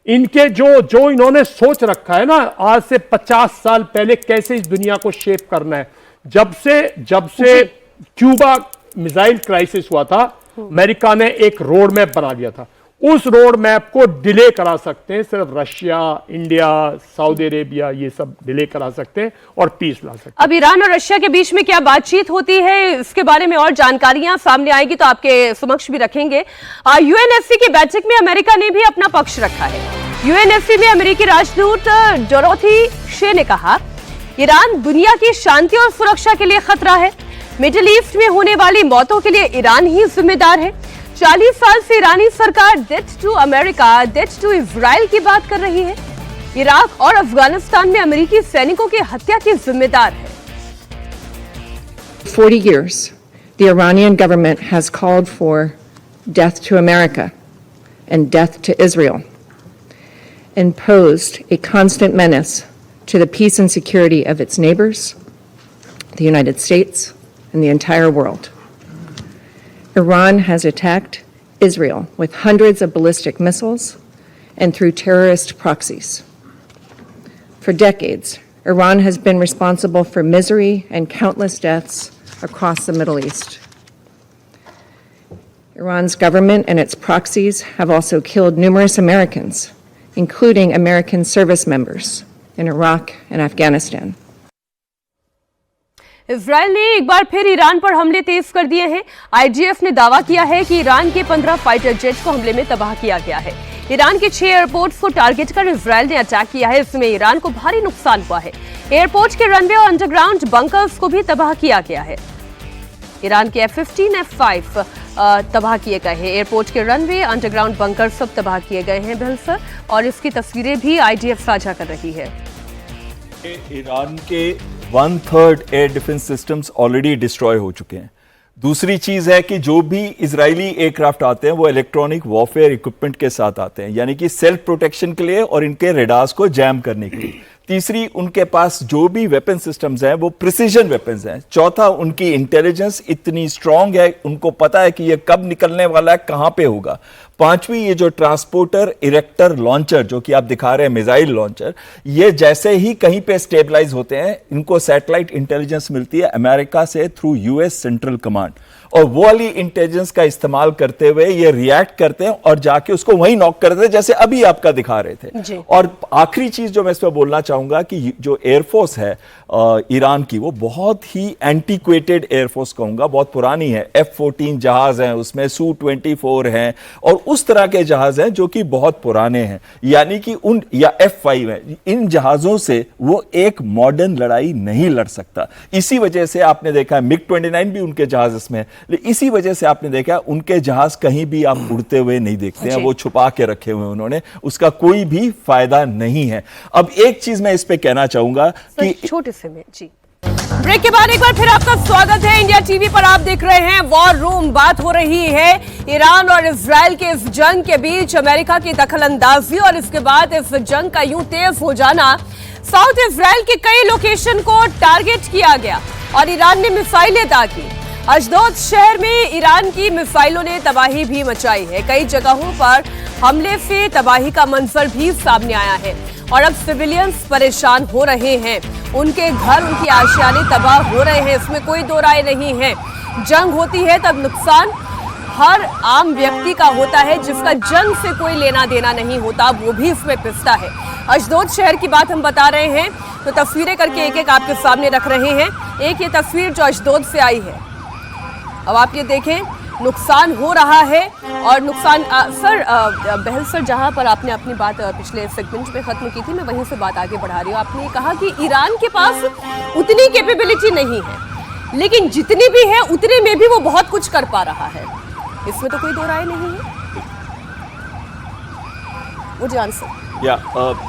इनके जो इन्होंने सोच रखा है ना, आज से 50 साल पहले कैसे इस दुनिया को शेप करना है, जब से क्यूबा मिसाइल क्राइसिस हुआ था, अमेरिका ने एक रोड मैप बना दिया था। उस रोड मैप को डिले करा सकते हैं सिर्फ रशिया, इंडिया, सऊदी अरेबिया, ये सब डिले करा सकते हैं और पीस ला सकते हैं। अब ईरान और रशिया के बीच में क्या बातचीत होती है, इसके बारे में और जानकारियां सामने आएगी तो आपके समक्ष भी रखेंगे। यूएनएससी की बैठक में अमेरिका ने भी अपना पक्ष रखा है। यूएनएससी में अमेरिकी राजदूत डोरोथी शे ने कहा, ईरान दुनिया की शांति और सुरक्षा के लिए खतरा है। मिडिल ईस्ट में होने वाली मौतों के लिए ईरान ही जिम्मेदार है। 40 साल से ईरानी सरकार death to America, death to Israel की बात कर रही है। इराक और अफगानिस्तान में अमेरिकी सैनिकों की हत्या की जिम्मेदार है। 40 years, the Iranian government has called for death to America and death to Israel, and posed a constant menace to the peace and security of its neighbors, the United States, and the entire world. Iran has attacked Israel with hundreds of ballistic missiles and through terrorist proxies. For decades, Iran has been responsible for misery and countless deaths across the Middle East. Iran's government and its proxies have also killed numerous Americans, including American service members in Iraq and Afghanistan. Israel ने एक बार फिर ईरान पर हमले तेज कर दिए हैं। आईडीएफ ने दावा किया है कि ईरान के 15 फाइटर जेट को हमले में तबाह किया गया है। ईरान के 6 एयरपोर्ट्स को टारगेट कर इजराइल ने अटैक किया है। इसमें ईरान को भारी नुकसान हुआ है। एयरपोर्ट के रनवे और अंडरग्राउंड बंकर्स को भी तबाह किया गया है। ईरान के F-15, F-5 तबाह किए गए हैं। एयरपोर्ट के रनवे, अंडरग्राउंड बंकर सब तबाह किए गए हैं बेहतर, और इसकी तस्वीरें भी आईडीएफ साझा कर रही है। ईरान के 1/3 air defence systems already destroy हो चुके हैं। दूसरी चीज है कि जो भी इजरायली एयरक्राफ्ट आते हैं वो इलेक्ट्रॉनिक वॉरफेयर इक्विपमेंट के साथ आते हैं, यानी कि सेल्फ प्रोटेक्शन के लिए और इनके रेडार्स को जैम करने के लिए। तीसरी, उनके पास जो भी वेपन सिस्टम्स हैं वो प्रिसीजन वेपन्स हैं। चौथा, उनकी इंटेलिजेंस इतनी स्ट्रांग है, उनको पता है कि ये कब निकलने वाला है, कहां पे होगा। पांचवी, ये जो ट्रांसपोर्टर इरेक्टर लॉन्चर जो कि आप दिखा रहे हैं, मिसाइल लॉन्चर, ये जैसे ही कहीं पे स्टेबलाइज होते हैं, इनको सैटेलाइट इंटेलिजेंस मिलती है अमेरिका से थ्रू यूएस सेंट्रल कमांड, और वो वाली इंटेलिजेंस का इस्तेमाल करते हुए ये रिएक्ट करते हैं और जाके उसको वहीं नॉक करते हैं, जैसे अभी आपका दिखा रहे थे। और आखिरी चीज जो मैं इस पर बोलना चाहूंगा कि जो एयरफोर्स है ईरान की, वो बहुत ही एंटीक्वेटेड एयरफोर्स कहूंगा, बहुत पुरानी है। F-14 जहाज हैं, उसमें Su-24 हैं, और उस तरह के जहाज हैं जो कि बहुत पुराने हैं, यानी कि उन, या F-5 हैं, इन जहाजों से वो एक मॉडर्न लड़ाई नहीं लड़ सकता। इसी वजह से आपने देखा है MiG-29 भी उनके जहाज इसमें, इसी वजह से आपने देखा उनके जहाज कहीं भी आप उड़ते हुए नहीं देखते हैं, वो छुपा के रखे हुए उन्होंने, उसका कोई भी फायदा नहीं है। अब एक चीज मैं इस पे कहना चाहूंगा कि छोटे से में जी, ब्रेक के बाद एक बार फिर आपका स्वागत है। इंडिया टीवी पर आप देख रहे हैं वॉर रूम। बात हो रही है ईरान और इजराइल के इस जंग के बीच अमेरिका की दखलंदाजी और इसके बाद इस जंग का यूं तेज हो जाना। साउथ इजराइल के कई लोकेशन को टारगेट किया गया और ईरान ने मिसाइलें दागी। अशदोद शहर में ईरान की मिसाइलों ने तबाही भी मचाई है। कई जगहों पर हमले से तबाही का मंजर भी सामने आया है और अब सिविलियंस परेशान हो रहे हैं। उनके घर, उनकी आशियाने तबाह हो रहे हैं, इसमें कोई दो राय नहीं है। जंग होती है तब नुकसान हर आम व्यक्ति का होता है, जिसका जंग से कोई लेना देना नहीं होता, वो भी इसमें पिसता है। अशदोद शहर की बात हम बता रहे हैं तो तस्वीरें करके एक एक आपके सामने रख रहे हैं। एक ये तस्वीर जो अशदोद से आई है, अब आप ये देखें, नुकसान हो रहा है और नुकसान सर बहल सर, जहां पर आपने अपनी बात पिछले सेगमेंट में खत्म की थी, मैं वहीं से बात आगे बढ़ा रही हूँ। आपने कहा कि ईरान के पास उतनी कैपेबिलिटी नहीं है, लेकिन जितनी भी है उतने में भी वो बहुत कुछ कर पा रहा है, इसमें तो कोई दो राय नहीं है। मुझे आंसर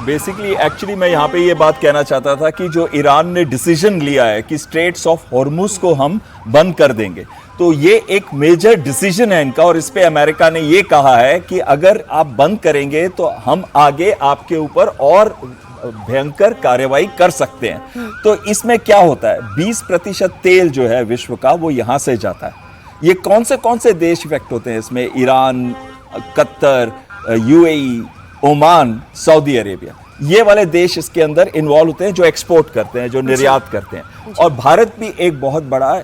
बेसिकली एक्चुअली मैं यहाँ पे ये बात कहना चाहता था कि जो ईरान ने डिसीजन लिया है कि स्ट्रेट्स ऑफ हॉर्मुज को हम बंद कर देंगे, तो ये एक मेजर डिसीजन है इनका, और इस पे अमेरिका ने ये कहा है कि अगर आप बंद करेंगे तो हम आगे आपके ऊपर और भयंकर कार्रवाई कर सकते हैं। तो इसमें क्या होता है, 20% तेल जो है विश्व का वो यहां से जाता है। ये कौन से देश इफेक्ट होते हैं इसमें? Iran, Qatar, UAE, Oman, Saudi Arabia, ये वाले देश इसके अंदर इन्वॉल्व होते हैं, जो एक्सपोर्ट करते हैं, जो निर्यात करते हैं। और भारत भी एक बहुत बड़ा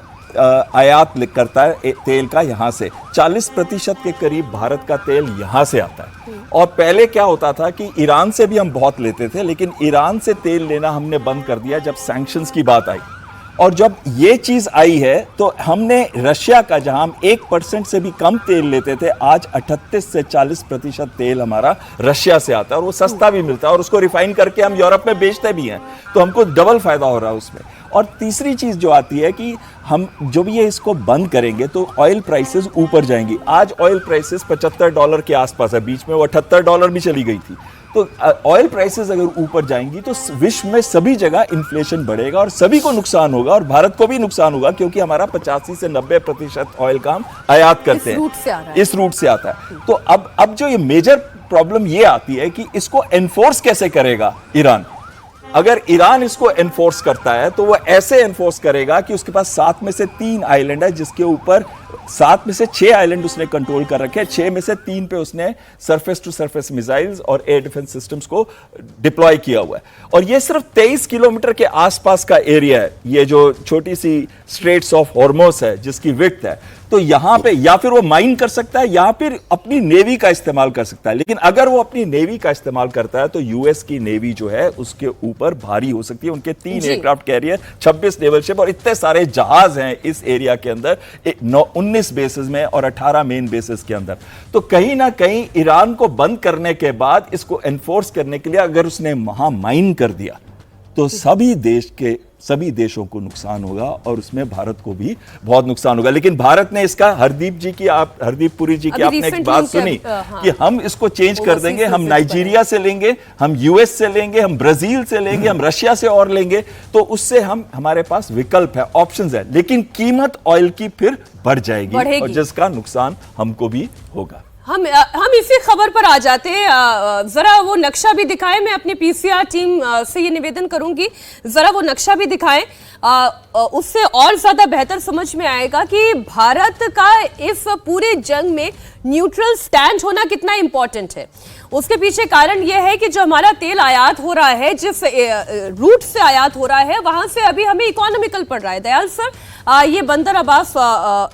आयात करता है तेल का। यहाँ से 40% के करीब भारत का तेल यहाँ से आता है। और पहले क्या होता था कि ईरान से भी हम बहुत लेते थे, लेकिन ईरान से तेल लेना हमने बंद कर दिया जब सैंक्शंस की बात आई। और जब ये चीज आई है तो हमने रशिया का, जहां हम 1% से भी कम तेल लेते थे, आज 38 से 40% तेल हमारा रशिया से आता है, और वो सस्ता भी मिलता है, और उसको रिफाइन करके हम यूरोप में बेचते भी हैं, तो हमको डबल फायदा हो रहा है उसमें। और तीसरी चीज जो आती है कि हम जो भी ये इसको बंद करेंगे तो ऑयल प्राइसेस ऊपर जाएंगी। आज ऑयल प्राइसेस $75 के आसपास है, बीच में वो $78 भी चली गई थी। तो ऑयल प्राइसेस अगर ऊपर जाएंगी तो विश्व में सभी जगह इन्फ्लेशन बढ़ेगा और सभी को नुकसान होगा, और भारत को भी नुकसान होगा, क्योंकि हमारा 85 से 90% ऑयल का हम आयात करते हैं, इस रूट से आता है। तो अब जो ये मेजर प्रॉब्लम ये आती है कि इसको एनफोर्स कैसे करेगा ईरान। अगर ईरान इसको एनफोर्स करता है तो वो ऐसे एनफोर्स करेगा कि उसके पास 7 में से 3 आइलैंड है, जिसके ऊपर 7 में से 6 आइलैंड उसने कंट्रोल कर रखे हैं, 6 में से 3 पे उसने सरफेस टू सरफेस मिसाइल्स और एयर डिफेंस सिस्टम्स को डिप्लॉय किया हुआ है। और ये सिर्फ 23 किलोमीटर के आसपास का एरिया है, ये जो छोटी सी स्ट्रेट्स ऑफ हॉर्मोस है जिसकी विड्थ है। तो यहां पे या फिर वो माइन कर सकता है या फिर अपनी नेवी का इस्तेमाल कर सकता है। लेकिन अगर वो अपनी नेवी का इस्तेमाल करता है तो यूएस की नेवी जो है उसके ऊपर भारी हो सकती है। उनके 3 एयरक्राफ्ट कैरियर, 26 नेवल शिप और इतने सारे जहाज हैं इस एरिया के अंदर, 19 बेसेस में और 18 मेन बेसेस के अंदर। तो कहीं ना कहीं ईरान को बंद करने के बाद इसको एनफोर्स करने के लिए अगर उसने वहां माइन कर दिया तो सभी देशों को नुकसान होगा, और उसमें भारत को भी बहुत नुकसान होगा। लेकिन भारत ने इसका, हरदीप पुरी जी की आपने एक बात सुनी कि हम इसको चेंज कर देंगे, हम नाइजीरिया से लेंगे, हम यूएस से लेंगे, हम ब्राजील से लेंगे, हम रशिया से और लेंगे, तो उससे हमारे पास विकल्प है, ऑप्शंस है। लेकिन कीमत ऑयल की फिर बढ़ जाएगी और जिसका नुकसान हमको भी होगा। हम इसी खबर पर आ जाते हैं। जरा वो नक्शा भी दिखाएं। मैं अपनी पीसीआर टीम से ये निवेदन करूंगी, जरा वो नक्शा भी दिखाएं। उससे और ज्यादा बेहतर समझ में आएगा कि भारत का इस पूरे जंग में न्यूट्रल स्टैंड होना कितना इंपॉर्टेंट है। उसके पीछे कारण यह है कि जो हमारा तेल आयात हो रहा है, जिस रूट से आयात हो रहा है, वहां से अभी हमें इकोनॉमिकल पड़ रहा है। दयाल सर, ये बंदर अब्बास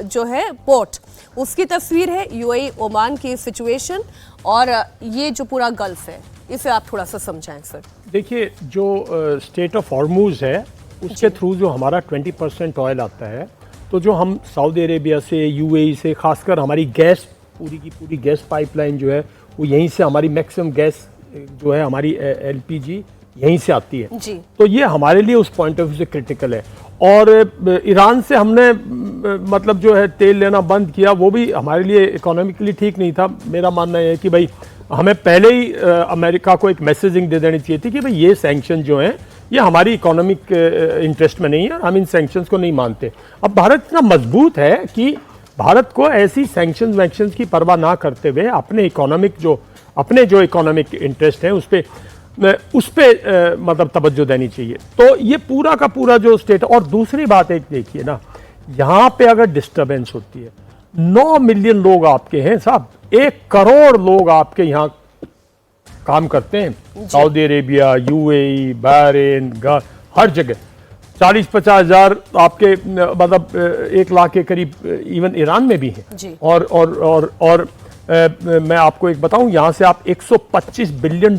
जो है पोर्ट, उसकी तस्वीर है, यूएई ओमान की सिचुएशन, और ये जो पूरा गल्फ है, इसे आप थोड़ा सा समझाएं सर। देखिए, जो स्टेट ऑफ हॉर्मूज है उसके थ्रू जो हमारा 20% ऑयल आता है, तो जो हम सऊदी अरेबिया से, यूएई से, खासकर हमारी गैस, पूरी की पूरी गैस पाइपलाइन जो है वो यहीं से, हमारी मैक्सिमम गैस जो है हमारी एलपीजी यहीं से आती है जी। तो ये हमारे लिए उस पॉइंट ऑफ व्यू से क्रिटिकल है। और ईरान से हमने मतलब जो है तेल लेना बंद किया, वो भी हमारे लिए इकोनॉमिकली ठीक नहीं था। मेरा मानना है कि भाई हमें पहले ही अमेरिका को एक मैसेजिंग दे देनी चाहिए थी कि भाई ये सैंक्शन जो हैं ये हमारी इकोनॉमिक इंटरेस्ट में नहीं है, हम इन सैंक्शंस को नहीं मानते। अब भारत इतना मजबूत है कि भारत को ऐसी सैंक्शंस की परवाह ना करते हुए अपने जो इकोनॉमिक इंटरेस्ट हैं उस पे मतलब तवज्जो देनी चाहिए। तो ये पूरा का पूरा जो स्टेट। और दूसरी बात एक देखिए ना, यहाँ पे अगर डिस्टर्बेंस होती है, 9 मिलियन लोग आपके हैं साहब, 1 करोड़ लोग आपके यहाँ काम करते हैं, सऊदी अरेबिया, यूएई, बहरीन, हर जगह 40-50 हज़ार आपके, मतलब 1 लाख के करीब इवन ईरान में भी हैं। और मैं आपको एक बताऊं, यहाँ से आप $125 बिलियन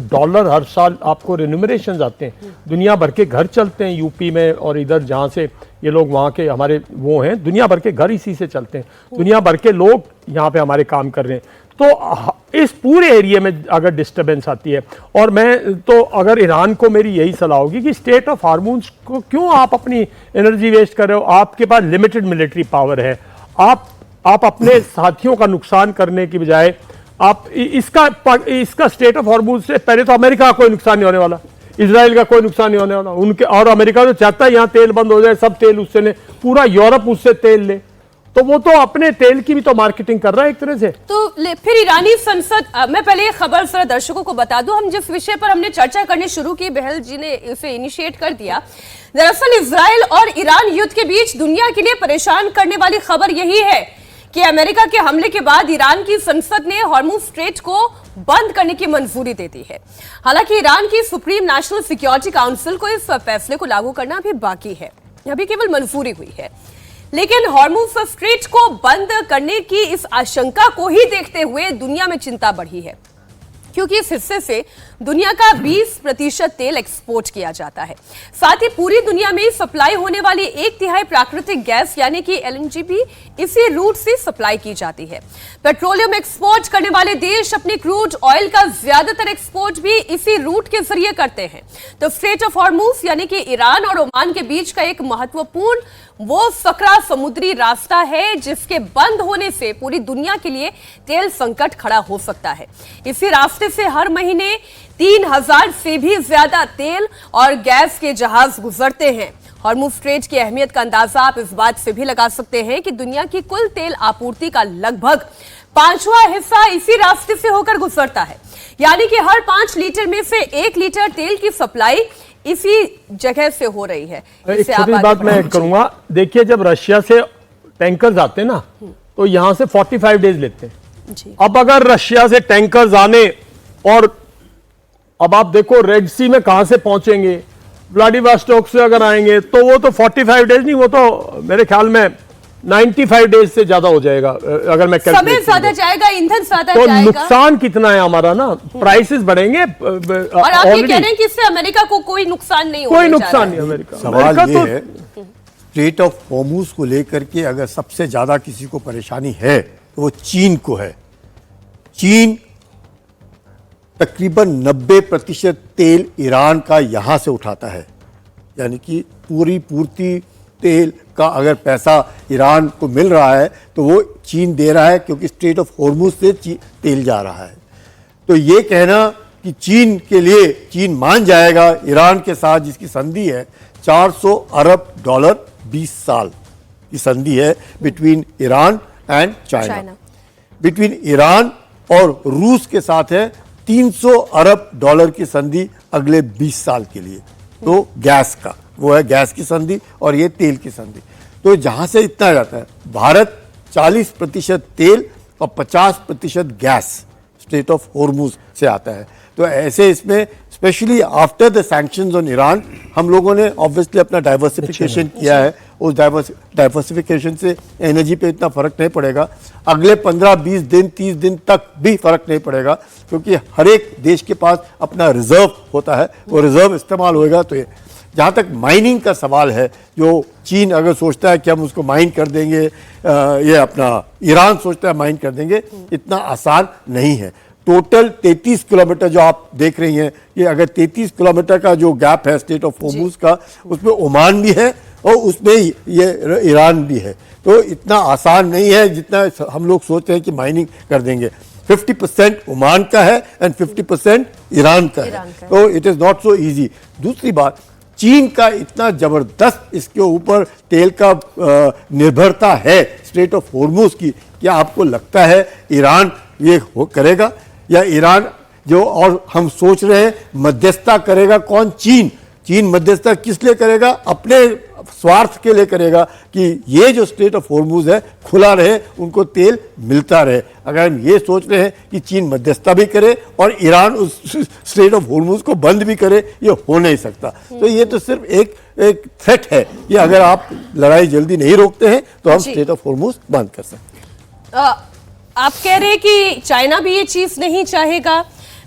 हर साल आपको रेन्यूमरेशन आते हैं। दुनिया भर के घर चलते हैं यूपी में, और इधर जहाँ से ये लोग वहाँ के हमारे वो हैं, दुनिया भर के घर इसी से चलते हैं। दुनिया भर के लोग यहाँ पे हमारे काम कर रहे हैं। तो इस पूरे एरिया में अगर डिस्टर्बेंस आती है, और मैं तो अगर ईरान को मेरी यही सलाह होगी कि स्टेट ऑफ हार्मोन्स को क्यों आप अपनी एनर्जी वेस्ट कर रहे हो। आपके पास लिमिटेड मिलिट्री पावर है, आप अपने साथियों का नुकसान करने की बजाय आप इसका स्टेट ऑफ हॉर्मूज से पहले तो अमेरिका का कोई नुकसान नहीं होने वाला, इजराइल का कोई नुकसान नहीं होने वाला उनके। और अमेरिका तो चाहता है यहाँ तेल बंद हो जाए, सब तेल उससे ले, पूरा यूरोप उससे तेल ले, तो वो तो अपने तेल की भी तो मार्केटिंग कर रहा है एक तरह से। तो फिर ईरानी संसद, मैं पहले ये खबर जरा दर्शकों को बता दूं, हम जिस विषय पर हमने चर्चा करनी शुरू की, बहल जी ने इसे इनिशिएट कर दिया। दरअसल इजराइल और ईरान युद्ध के बीच दुनिया के लिए परेशान करने वाली खबर यही है कि अमेरिका के हमले के बाद ईरान की संसद ने हॉर्मुज स्ट्रेट को बंद करने की मंजूरी दे दी है। हालांकि ईरान की सुप्रीम नेशनल सिक्योरिटी काउंसिल को इस फैसले को लागू करना अभी बाकी है, अभी केवल मंजूरी हुई है। लेकिन हॉर्मुज स्ट्रेट को बंद करने की इस आशंका को ही देखते हुए दुनिया में चिंता बढ़ी है, क्योंकि इस हिस्से से दुनिया का 20% तेल एक्सपोर्ट किया जाता है। साथ ही पूरी दुनिया में सप्लाई होने वाली 1/3 प्राकृतिक गैस यानी कि LNG भी इसी रूट से सप्लाई की जाती है। पेट्रोलियम एक्सपोर्ट करने वाले देश अपने क्रूड ऑयल का ज्यादातर एक्सपोर्ट भी इसी रूट के जरिए करते हैं। तो स्ट्रेट ऑफ हॉर्मुज यानी कि ईरान और ओमान के बीच का एक महत्वपूर्ण वो सकरा समुद्री रास्ता है जिसके बंद होने से पूरी दुनिया के लिए तेल संकट खड़ा हो सकता है। इसी रास्ते से हर महीने 3000 से भी ज्यादा तेल और गैस के जहाज गुजरते हैं। हॉर्मुज स्ट्रेट की अहमियत का अंदाजा आप इस बात से भी लगा सकते हैं कि दुनिया की कुल तेल आपूर्ति का लगभग 5वां हिस्सा इसी रास्ते से होकर गुजरता है, यानी कि हर 5 लीटर में से 1 लीटर तेल की सप्लाई इसी जगह से हो रही है। एक छोटी बात मैं ऐड करूंगा, देखिए जब रशिया से टैंकर्स आते हैं ना तो यहां से 45 डेज लेते हैं जी। अब अगर रशिया से टैंकर्स आने और अब आप देखो रेड सी में कहां से पहुंचेंगे, व्लादिवोस्टोक से अगर आएंगे तो वो तो 45 डेज नहीं, वो तो मेरे ख्याल में 95 डेज से ज्यादा हो जाएगा अगर मैं समय ज्यादा जाएगा, ईंधन ज्यादा तो जाएगा। नुकसान कितना है हमारा ना, प्राइसेस बढ़ेंगे। और आप ये कह रहे हैं कि इससे अमेरिका को कोई नुकसान नहीं होगा? कोई नुकसान नहीं अमेरिका। सवाल ये है स्ट्रेट ऑफ हॉर्मुज को लेकर के अगर सबसे ज्यादा किसी को परेशानी है तो वो चीन को है। चीन तकरीबन 90% तेल ईरान का यहां से उठाता है, यानी कि पूरी पूर्ति तेल का अगर पैसा ईरान को मिल रहा है तो वो चीन दे रहा है, क्योंकि स्ट्रेट ऑफ हॉर्मुज से तेल जा रहा है। तो ये कहना कि चीन के लिए चीन मान जाएगा ईरान के साथ जिसकी संधि है 400 अरब डॉलर 20 साल की संधि है between Iran and China. Between Iran और रूस के साथ है 300 अरब डॉलर की संधि अगले 20 साल के लिए। तो गैस का वो है, गैस की संधि, और ये तेल की संधि। तो जहां से इतना जाता है, भारत 40% तेल और 50% गैस स्ट्रेट ऑफ हॉर्मुज से आता है। तो ऐसे इसमें specially after the sanctions on Iran हम लोगों ने ऑब्वियसली अपना डाइवर्सिफिकेशन किया है। उस डाइवर्सिफिकेशन से एनर्जी पे इतना फर्क नहीं पड़ेगा, अगले 15-20 दिन 30 दिन तक भी फर्क नहीं पड़ेगा, क्योंकि हर एक देश के पास अपना रिजर्व होता है, वो रिजर्व इस्तेमाल होएगा। तो ये जहाँ तक माइनिंग का सवाल है, जो चीन अगर सोचता है कि हम उसको माइन कर देंगे, ये अपना ईरान सोचता है माइन कर देंगे, इतना आसान नहीं है। टोटल 33 किलोमीटर जो आप देख रही हैं, ये अगर 33 किलोमीटर का जो गैप है स्ट्रेट ऑफ हॉर्मुज का, उसमें ओमान भी है और उसमें ये ईरान भी है। तो इतना आसान नहीं है जितना हम लोग सोचते हैं कि माइनिंग कर देंगे। 50% ओमान का है एंड 50% ईरान का है, तो it is not so easy. दूसरी बात, चीन का इतना जबरदस्त इसके ऊपर तेल का निर्भरता है स्ट्रेट ऑफ हॉर्मुज की, क्या आपको लगता है ईरान ये करेगा? या ईरान जो और हम सोच रहे हैं मध्यस्थता करेगा कौन? चीन मध्यस्थता किस लिए करेगा? अपने स्वार्थ के लिए करेगा कि ये जो स्ट्रेट ऑफ हॉर्मुज है खुला रहे, उनको तेल मिलता रहे। अगर हम ये सोच रहे हैं कि चीन मध्यस्थता भी करे और ईरान उस स्ट्रेट ऑफ हॉर्मुज को बंद भी करे, ये हो नहीं सकता। तो ये तो सिर्फ एक थ्रेट है कि अगर आप लड़ाई जल्दी नहीं रोकते हैं तो हम स्ट्रेट ऑफ हॉर्मुज बंद कर सकते हैं। आप कह रहे हैं कि चाइना भी ये चीज नहीं चाहेगा।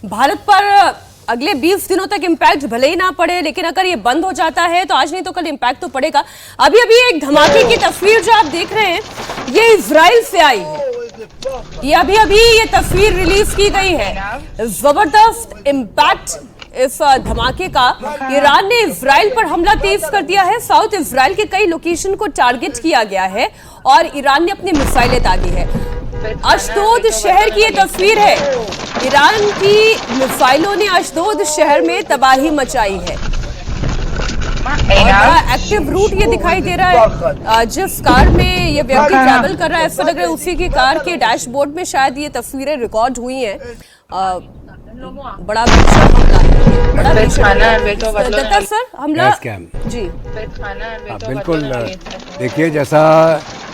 भारत पर अगले 20 दिनों तक इंपैक्ट भले ही ना पड़े, लेकिन अगर ये बंद हो जाता है तो आज नहीं तो कल इंपैक्ट तो पड़ेगा। अभी अभी एक धमाके की तस्वीर जो आप देख रहे हैं ये इजराइल से आई है। ये अभी अभी ये तस्वीर रिलीज की गई है। जबरदस्त इंपैक्ट इस धमाके का। ईरान ने इजराइल पर हमला तेज कर दिया है। साउथ इजराइल के कई लोकेशन को टारगेट किया गया है और ईरान ने अपनी मिसाइलें दागी है। अशदोद शहर की ये तस्वीर है। ईरान की मिसाइलों ने अशदोद शहर में तबाही मचाई है। बड़ा एक्टिव रूट ये दिखाई दे रहा है। जिस कार में ये व्यक्ति ट्रैवल कर रहा है, ऐसा लग रहा है उसी की कार के डैशबोर्ड में शायद ये तस्वीरें रिकॉर्ड हुई हैं। बड़ा भीषण हमला है, बड़ा भीषण। दत्ता सर, हमला जी बिल्कुल। देखिए, जैसा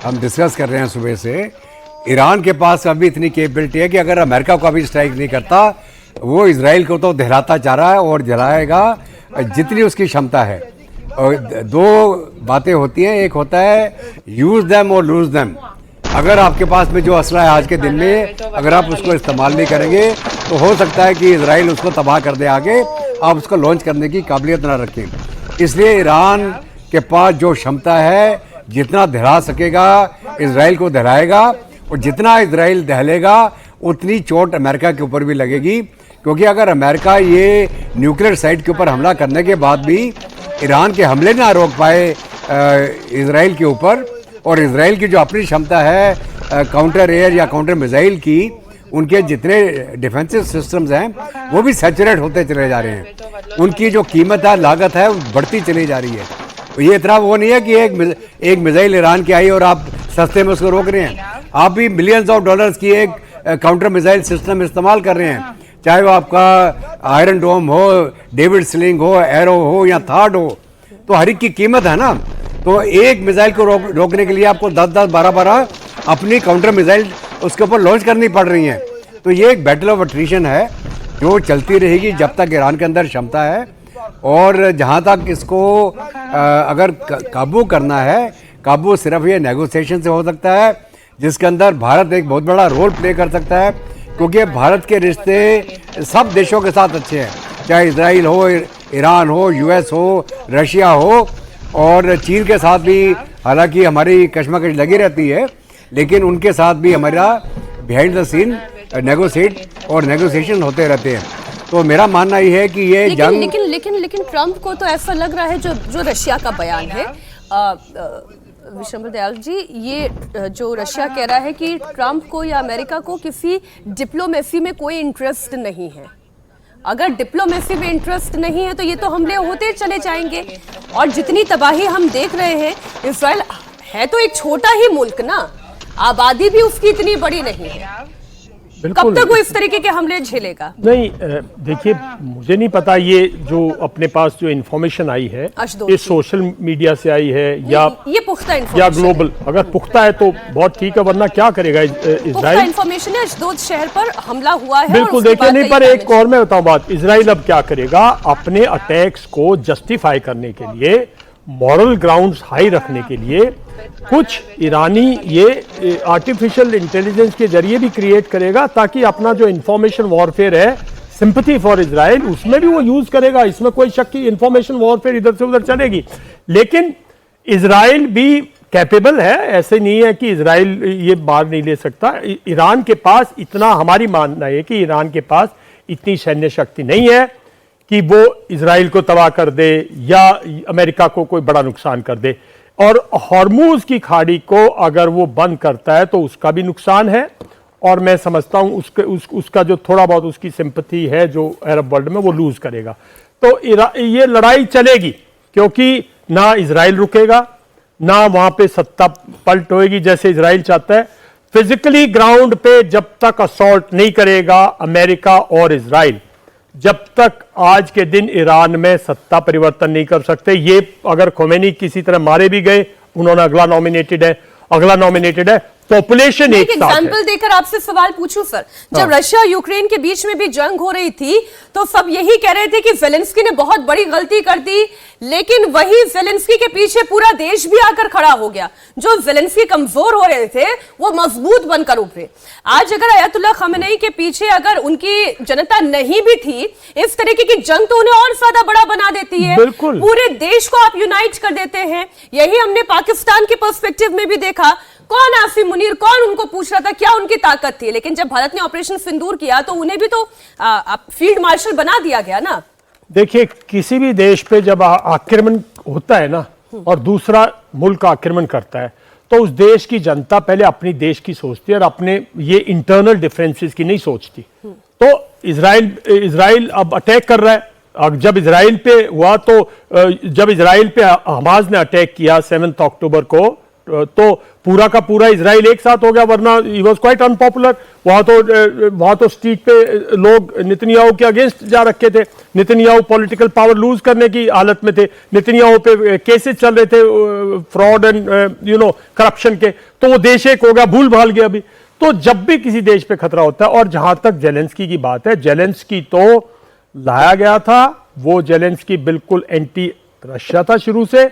हम डिस्कस कर रहे हैं सुबह से, ईरान के पास अभी इतनी कैपेबिलिटी है कि अगर अमेरिका को अभी स्ट्राइक नहीं करता, वो इजराइल को तो दहराता जा रहा है और जलाएगा जितनी उसकी क्षमता है। और दो बातें होती हैं, एक होता है यूज देम और लूज देम। अगर आपके पास में जो असला है आज के दिन में, अगर आप उसको इस्तेमाल नहीं करेंगे तो हो सकता है कि इजराइल उसको तबाह कर दे आगे, आप उसको लॉन्च करने की काबिलियत ना रखें। इसलिए ईरान के पास जो क्षमता है, जितना दहरा सकेगा इजराइल को दहराएगा, और जितना इजराइल दहलेगा उतनी चोट अमेरिका के ऊपर भी लगेगी। क्योंकि अगर अमेरिका ये न्यूक्लियर साइट के ऊपर हमला करने के बाद भी ईरान के हमले ना रोक पाए इजराइल के ऊपर, और इजराइल की जो अपनी क्षमता है काउंटर एयर या काउंटर मिसाइल की, उनके जितने डिफेंसिव सिस्टम्स हैं वो भी सैचुरेट होते चले जा रहे हैं। उनकी जो कीमत है, लागत है, वो बढ़ती चली जा रही है। तो ये इतना वो नहीं है कि एक मिसाइल ईरान की आई और आप सस्ते में उसको रोक रहे हैं। आप भी मिलियंस ऑफ डॉलर्स की एक काउंटर मिसाइल सिस्टम इस्तेमाल कर रहे हैं, चाहे वो आपका आयरन डोम हो, डेविड स्लिंग हो, एरो हो या थार्ड हो, तो हर एक की कीमत है ना। तो एक मिसाइल को रोकने के लिए आपको 10-10, 12-12 अपनी काउंटर मिसाइल उसके ऊपर लॉन्च करनी पड़ रही हैं। तो ये एक बैटल ऑफ अट्रीशन है जो चलती रहेगी जब तक ईरान के अंदर क्षमता है। और जहाँ तक इसको अगर काबू करना है, काबू सिर्फ ये नेगोशिएशन से हो सकता है, जिसके अंदर भारत एक बहुत बड़ा रोल प्ले कर सकता है। क्योंकि भारत के रिश्ते सब देशों के साथ अच्छे हैं, चाहे इजराइल हो, ईरान हो, यूएस हो, रशिया हो, और चीन के साथ भी हालांकि हमारी कशमकश लगी रहती है, लेकिन उनके साथ भी हमारा बिहाइंड द सीन नेगोशिएशन होते रहते हैं। तो मेरा मानना ये है कि ये जंग लेकिन ट्रंप को तो ऐसा लग रहा है, जो रशिया का बयान है, विश्वम्बर दयाल जी, ये जो रशिया कह रहा है कि ट्रंप को या अमेरिका को किसी डिप्लोमेसी में कोई इंटरेस्ट नहीं है। अगर डिप्लोमेसी में इंटरेस्ट नहीं है तो ये तो हमले होते चले जाएंगे। और जितनी तबाही हम देख रहे हैं, इजराइल है तो एक छोटा ही मुल्क ना, आबादी भी उसकी इतनी बड़ी नहीं है। कब तक वो इस तरीके के हमले झेलेगा? नहीं, देखिए, मुझे नहीं पता ये जो अपने पास जो इन्फॉर्मेशन आई है ये सोशल मीडिया से आई है या ये पुख्ता या ग्लोबल। अगर पुख्ता है तो बहुत ठीक है, वरना क्या करेगा इजराइल? इन्फॉर्मेशन है, अशदोद शहर पर हमला हुआ है। बिल्कुल, देखिए, नहीं, पर एक और मैं बताऊं बात, इजराइल अब क्या करेगा, अपने अटैक्स को जस्टिफाई करने के लिए, मॉरल ग्राउंड्स हाई रखने के लिए, कुछ ईरानी ये आर्टिफिशियल इंटेलिजेंस के जरिए भी क्रिएट करेगा, ताकि अपना जो इंफॉर्मेशन वॉरफेयर है, सिंपैथी फॉर इजराइल, उसमें भी वो यूज करेगा। इसमें कोई शक की इंफॉर्मेशन वॉरफेयर इधर से उधर चलेगी। लेकिन इजराइल भी कैपेबल है, ऐसे नहीं है कि इजराइल ये बार नहीं ले सकता। ईरान के पास इतना, हमारी मानना है कि ईरान के पास इतनी सैन्य शक्ति नहीं है कि वो इजराइल को तबाह कर दे या अमेरिका को कोई बड़ा नुकसान कर दे। और हॉर्मूज की खाड़ी को अगर वो बंद करता है तो उसका भी नुकसान है। और मैं समझता हूं उसका जो थोड़ा बहुत उसकी सिंपैथी है जो अरब वर्ल्ड में, वो लूज करेगा। तो ये लड़ाई चलेगी, क्योंकि ना इजराइल रुकेगा, ना वहां पे सत्ता पलट होएगी जैसे इजराइल चाहता है। फिजिकली ग्राउंड पे जब तक असॉल्ट नहीं करेगा अमेरिका और इजराइल, जब तक आज के दिन ईरान में सत्ता परिवर्तन नहीं कर सकते। ये अगर खोमेनी किसी तरह मारे भी गए, उन्होंने अगला नॉमिनेटेड है, पॉपुलेशन एक एग्जाम्पल देकर आपसे सवाल पूछूं सर, जब रशिया यूक्रेन के बीच में भी जंग हो रही थी तो सब यही कह रहे थे कि ज़ेलेंस्की ने बहुत बड़ी गलती कर दी, लेकिन वही ज़ेलेंस्की के पीछे पूरा देश भी आकर खड़ा हो गया। जो ज़ेलेंस्की कमजोर हो रहे थे वो मजबूत बनकर उभरे। आज अगर अयतुल्लाह खमेनी के पीछे अगर उनकी जनता नहीं भी थी, इस तरीके की जंग तो उन्हें और ज्यादा बड़ा बना देती है। पूरे देश को आप यूनाइट कर देते हैं। यही हमने पाकिस्तान के पर्सपेक्टिव में भी देखा। कौन आसिम मुनीर, कौन उनको पूछ रहा था क्या उनकी ताकत थी? लेकिन जब भारत ने ऑपरेशन सिंदूर किया तो उन्हें भी तो फील्ड मार्शल बना दिया गया ना। देखिए, किसी भी देश पे जब आक्रमण होता है ना, और दूसरा मुल्क आक्रमण करता है, तो उस देश की जनता पहले अपनी देश की सोचती है और अपने ये इंटरनल डिफरेंसेस की नहीं सोचती। तो इजराइल अब अटैक कर रहा है, जब इजराइल पे हुआ तो जब इजराइल पे हमास ने अटैक किया 7 अक्टूबर को, तो पूरा का पूरा इजराइल एक साथ हो गया, वरना ही वाज क्वाइट अनपॉपुलर। वहां तो स्ट्रीट पे लोग नेतन्याहू के अगेंस्ट जा रखे थे। नेतन्याहू पॉलिटिकल पावर लूज करने की हालत में थे। नेतन्याहू पे केसेस चल रहे थे फ्रॉड एंड करप्शन के, तो वो देश एक हो गया, भूल भाल गया अभी। तो जब भी किसी देश पे खतरा होता है, और जहां तक जेलेंस्की की बात है, जेलेंस्की तो लाया गया था, वो जेलेंस्की बिल्कुल एंटी रशिया था शुरू से,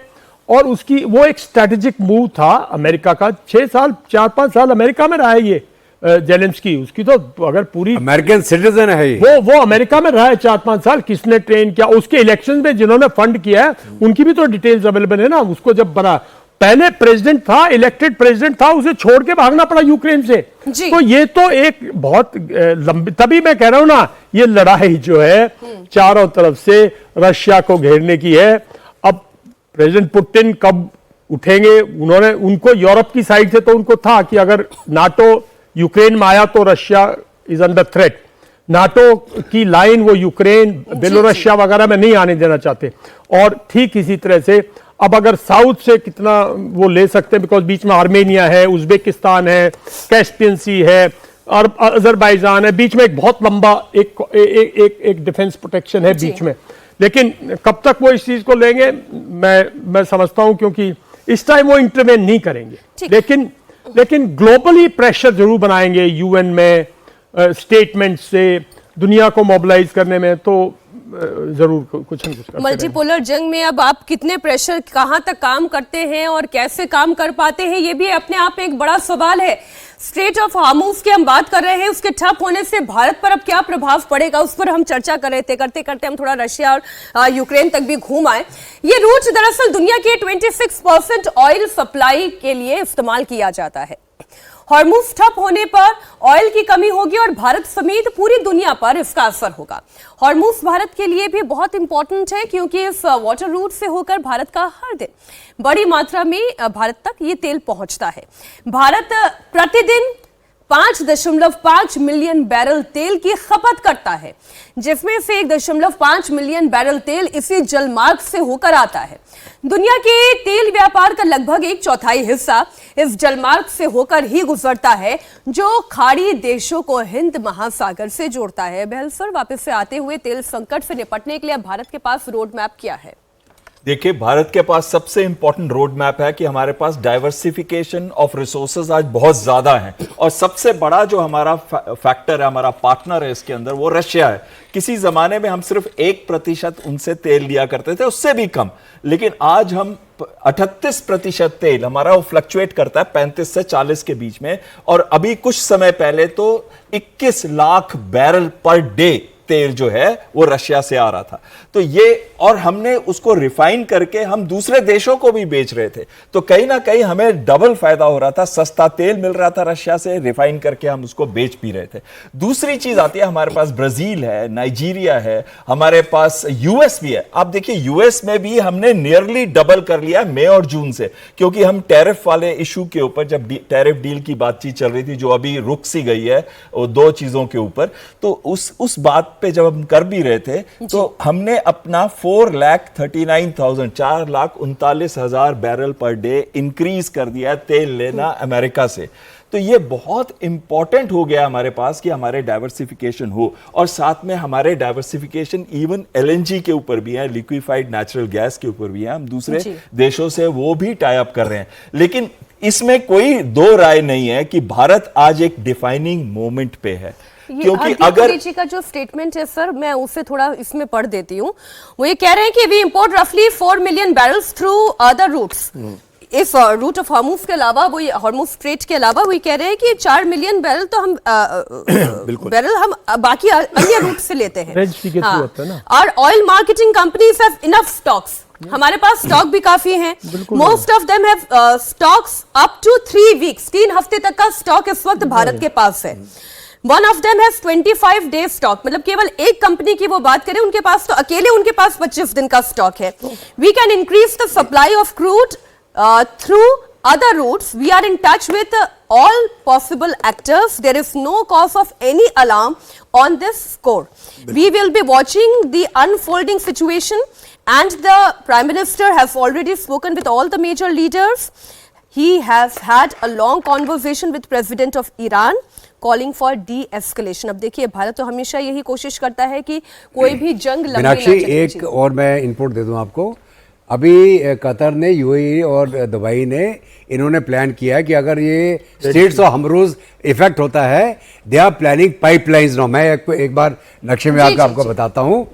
और उसकी वो एक स्ट्रेटेजिक मूव था अमेरिका का। 4-5 साल अमेरिका में रहा है ये जेलेंस्की। उसकी तो अगर पूरी अमेरिकन सिटीजन है ये। वो अमेरिका में रहा है 4-5 साल। किसने ट्रेन किया उसके इलेक्शन में, जिन्होंने फंड किया है उनकी भी तो डिटेल्स अवेलेबल है ना। उसको जब बना पहले प्रेसिडेंट था, इलेक्टेड प्रेसिडेंट था, उसे छोड़ के भागना पड़ा यूक्रेन से। तो ये तो एक बहुत लंबी, तभी मैं कह रहा हूं ना, ये लड़ाई जो है चारों तरफ से रशिया को घेरने की है। अब प्रेसिडेंट पुतिन कब उठेंगे, उनको यूरोप की साइड से तो उनको था कि अगर नाटो यूक्रेन में आया तो Russia is under threat. NATO की लाइन वो यूक्रेन, बेलोरसिया वगैरह में नहीं आने देना चाहते। और ठीक इसी तरह से अब अगर साउथ से कितना वो ले सकते हैं, बिकॉज बीच में आर्मेनिया है, उज्बेकिस्तान है, कैस्पियन सी है, और अजरबैजान है, बीच में एक बहुत लंबा एक डिफेंस प्रोटेक्शन है बीच में। लेकिन कब तक वो इस चीज को लेंगे मैं समझता हूं, क्योंकि इस टाइम वो इंटरवेन नहीं करेंगे। लेकिन ग्लोबली प्रेशर जरूर बनाएंगे यूएन में, स्टेटमेंट से दुनिया को मोबिलाइज करने में, तो जरूर कुछ न कुछ। मल्टीपोलर जंग में अब आप कितने प्रेशर, कहां तक काम करते हैं और कैसे काम कर पाते हैं, ये भी अपने आप में एक बड़ा सवाल है। स्ट्रेट ऑफ हार्मूज की हम बात कर रहे हैं, उसके ठप होने से भारत पर अब क्या प्रभाव पड़ेगा, उस पर हम चर्चा कर रहे थे। करते करते हम थोड़ा रशिया और यूक्रेन तक भी घूम आए। ये रूट दरअसल दुनिया के 26% ऑयल सप्लाई के लिए इस्तेमाल किया जाता है। हॉर्मूज ठप होने पर ऑयल की कमी होगी और भारत समेत पूरी दुनिया पर इसका असर होगा। हॉर्मूज भारत के लिए भी बहुत इंपॉर्टेंट है, क्योंकि इस वाटर रूट से होकर भारत का हर दिन बड़ी मात्रा में भारत तक ये तेल पहुंचता है। भारत प्रतिदिन 5.5 मिलियन बैरल तेल की खपत करता है, जिसमें से 1.5 मिलियन बैरल तेल इसी जलमार्ग से होकर आता है। दुनिया के तेल व्यापार का लगभग 1/4 हिस्सा इस जलमार्ग से होकर ही गुजरता है, जो खाड़ी देशों को हिंद महासागर से जोड़ता है। बहल सर, वापस से आते हुए तेल संकट से निपटने के लिए भारत के पास रोड मैप क्या है? देखिए, भारत के पास सबसे इंपॉर्टेंट रोड मैप है कि हमारे पास डाइवर्सिफिकेशन ऑफ रिसोर्सेज आज बहुत ज्यादा है, और सबसे बड़ा जो हमारा फैक्टर है, हमारा पार्टनर है इसके अंदर, वो रशिया है। किसी जमाने में हम सिर्फ 1% उनसे तेल लिया करते थे, उससे भी कम, लेकिन आज हम 38% तेल हमारा वो फ्लक्चुएट करता है 35 से 40 के बीच में। और अभी कुछ समय पहले तो 21 लाख बैरल पर डे तेल जो है वो रशिया से आ रहा था। तो ये, और हमने उसको रिफाइन करके हम दूसरे देशों को भी बेच रहे थे, तो कहीं ना कहीं हमें डबल फायदा हो रहा था। सस्ता तेल मिल रहा था रशिया से, रिफाइन करके हम उसको बेच भी रहे थे। दूसरी चीज आती है, हमारे पास ब्राजील है, नाइजीरिया है, हमारे पास यूएस भी है। आप देखिए, यूएस में भी हमने नियरली डबल कर लिया मई और जून से, क्योंकि हम टैरिफ वाले इशू के ऊपर, जब टैरिफ डील की बातचीत चल रही थी, जो अभी रुक सी गई है वो 2 चीजों के ऊपर, तो उस बात पे जब हम कर भी रहे थे, तो हमने अपना 4,39,000 बैरल पर डे इंक्रीज कर दिया तेल लेना अमेरिका से। तो ये बहुत इंपॉर्टेंट हो गया हमारे पास कि हमारे डाइवर्सिफिकेशन हो, और साथ में हमारे डाइवर्सिफिकेशन इवन एलएनजी के ऊपर भी है, लिक्विफाइड नेचुरल गैस के ऊपर भी है। हम दूसरे देशों से वो भी टाई अप कर रहे हैं। लेकिन इसमें कोई दो राय नहीं है कि भारत आज एक डिफाइनिंग मोमेंट पे है, क्योंकि अगर जी का जो स्टेटमेंट है सर, मैं उसे थोड़ा इसमें पढ़ देती हूँ। वो ये कह रहे हैं कि वी इंपोर्ट रफली 4 million barrels through other routes. इस रूट ऑफ हॉर्मूज के अलावा, वो हॉर्मूज स्ट्रेट के अलावा, वो कह रहे हैं कि 4 मिलियन बैरल तो हम बैरल हम बाकी अन्य रूट से लेते हैं। और oil marketing companies have enough stocks. हमारे पास स्टॉक भी काफी हैं। Most of them have stocks up to 3 weeks. 3 हफ्ते तक का स्टॉक इस वक्त भारत के पास है। One of them has 25 days stock, मतलब केवल एक कंपनी की वो बात करें, उनके पास तो अकेले उनके पास 25 दिन का स्टॉक है। We can increase the supply of crude through other routes. We are in touch with all possible actors. There is no cause of any alarm on this score. We will be watching the unfolding situation, and the Prime Minister has already spoken with all the major leaders. He has had a long conversation with President of Iran, calling for de-escalation. अब देखिए, भारत तो हमेशा यही कोशिश करता है कि कोई भी जंग लंबी ना मीनाक्षी, चले। एक और मैं इनपुट दे दूं आपको। अभी कतर ने, यूएई और दुबई ने इन्होंने प्लान किया है कि अगर ये स्टेट्स ऑफ हमरूज इफेक्ट होता है, they are planning pipelines now. मैं एक बार नक्शे में आपको बताता हूँ।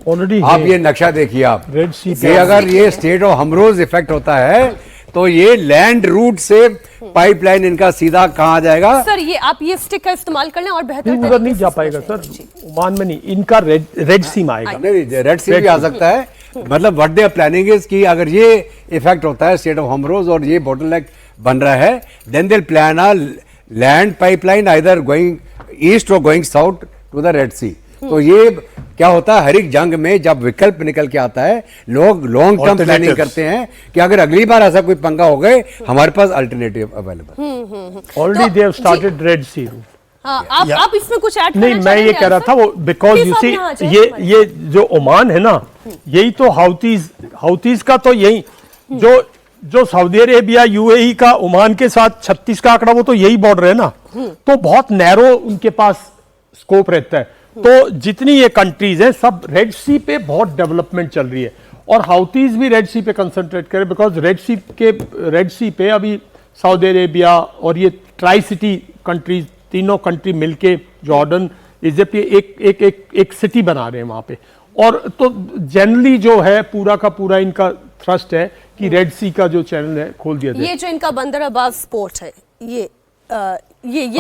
आप ये नक्शा देखिए, आप कि अगर ये स्टेट ऑफ हमरूज इफेक्ट होता है तो ये लैंड रूट से पाइपलाइन इनका सीधा कहाँ जाएगा? सर, ये आप ये स्टिक का इस्तेमाल कर लें और बेहतर उधर नहीं जा पाएगा सर, ओमान में नहीं, इनका रेड सी में आएगा। नहीं, रेड सी भी आ सकता है। मतलब what they are planning is कि अगर ये इफेक्ट होता है स्टेट ऑफ हमरोज और ये बोटलनेक बन रहा है, then they plan a land pipeline either going east or going south to the Red Sea. तो ये क्या होता है, हर एक जंग में जब विकल्प निकल के आता है, लोग लॉन्ग टर्म प्लानिंग करते हैं कि अगर अगली बार ऐसा कोई पंगा हो गए, हमारे पास alternative available. Already they have started Red Sea route. हाँ, आप इसमें कुछ ऐड नहीं, मैं ये कह रहा था वो बिकॉज यू सी ये जो ओमान है ना, यही तो हाउतीज का तो यही जो सऊदी अरेबिया यूएई का ओमान के साथ 36 का आंकड़ा, वो तो यही बॉर्डर है ना, तो बहुत नैरो उनके पास स्कोप रहता है। तो जितनी ये कंट्रीज हैं सब रेड सी पे बहुत डेवलपमेंट चल रही है, और हाउतीज भी रेड सी पे कंसंट्रेट करें, बिकॉज रेड सी पे अभी सऊदी अरेबिया और ये ट्राई सिटी कंट्रीज, तीनों कंट्री मिलके जॉर्डन, इजिप्ट, एक सिटी बना रहे हैं वहां पे। और तो जनरली जो है पूरा का पूरा इनका थ्रस्ट है कि रेड सी का जो चैनल है खोल दिया जाए। ये जो इनका बंदर अब्बास पोर्ट है, ये हाँ,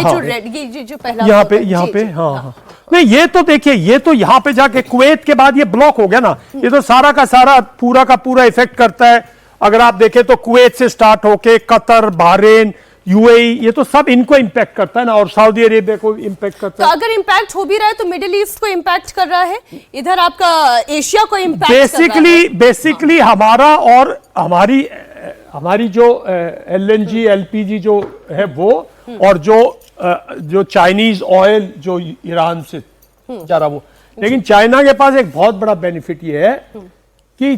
जो रेड, ये जो पहला यहाँ पे हाँ। नहीं, ये तो देखिए, ये तो यहाँ पे जाके कुवैत के बाद ये ब्लॉक हो गया ना, ये तो सारा का सारा पूरा का पूरा इफेक्ट करता है। अगर आप देखें तो कुवैत से स्टार्ट होके कतर, बहरीन, यूएई, ये तो सब इनको इंपैक्ट करता है ना, और सऊदी अरेबिया को इंपैक्ट करता है। तो अगर इंपैक्ट हो भी रहा है तो मिडिल ईस्ट को इंपैक्ट कर रहा है, इधर आपका एशिया को इंपैक्ट कर रहा है। बेसिकली हमारा और हमारी जो एलएनजी, एलपीजी जो है वो, और जो चाइनीज ऑयल जो ईरान से जा रहा वो। लेकिन चाइना के पास एक बहुत बड़ा बेनिफिट ये है कि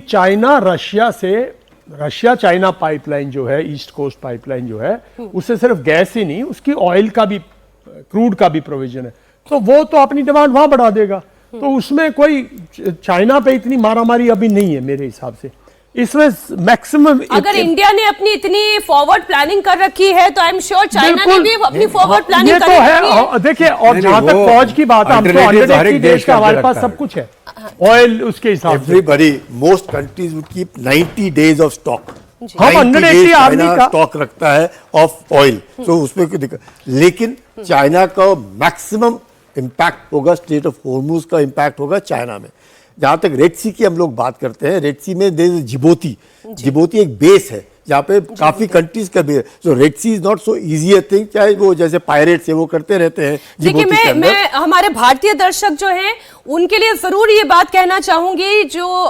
रशिया चाइना पाइपलाइन जो है, ईस्ट कोस्ट पाइपलाइन जो है, उससे सिर्फ गैस ही नहीं, उसकी ऑयल का भी, क्रूड का भी प्रोविजन है। तो वो तो अपनी डिमांड वहां बढ़ा देगा, तो उसमें कोई चाइना पे इतनी मारामारी अभी नहीं है मेरे हिसाब से। इसमें मैक्सिमम अगर इंडिया ने अपनी इतनी फॉरवर्ड प्लानिंग कर रखी है तो आई एम श्योर चाइना ने भी अपनी फॉरवर्ड प्लानिंग कर रखी है। देखिए, और जहां तक फौज की बात है, हम तो 180 देश का हमारे पास सब कुछ है, ऑयल उसके हिसाब से। Everybody, most countries would keep 90 days of stock. हम 180 आर्मी का स्टॉक रखता है ऑफ ऑयल, तो उसमें कोई दिक्कत। लेकिन चाइना का मैक्सिमम इंपैक्ट होगा, स्टेट ऑफ हॉर्मुज का इंपैक्ट होगा चाइना में। जहां तक रेड सी की हम लोग बात करते हैं, रेड सी में जिबोती एक बेस है जहाँ पे काफी कंट्रीज का बेस। So Red Sea is not so easy a thing, चाहे वो जैसे पायरेट्स है वो करते रहते हैं। देखिए, मैं हमारे भारतीय दर्शक जो हैं उनके लिए जरूर ये बात कहना चाहूंगी, जो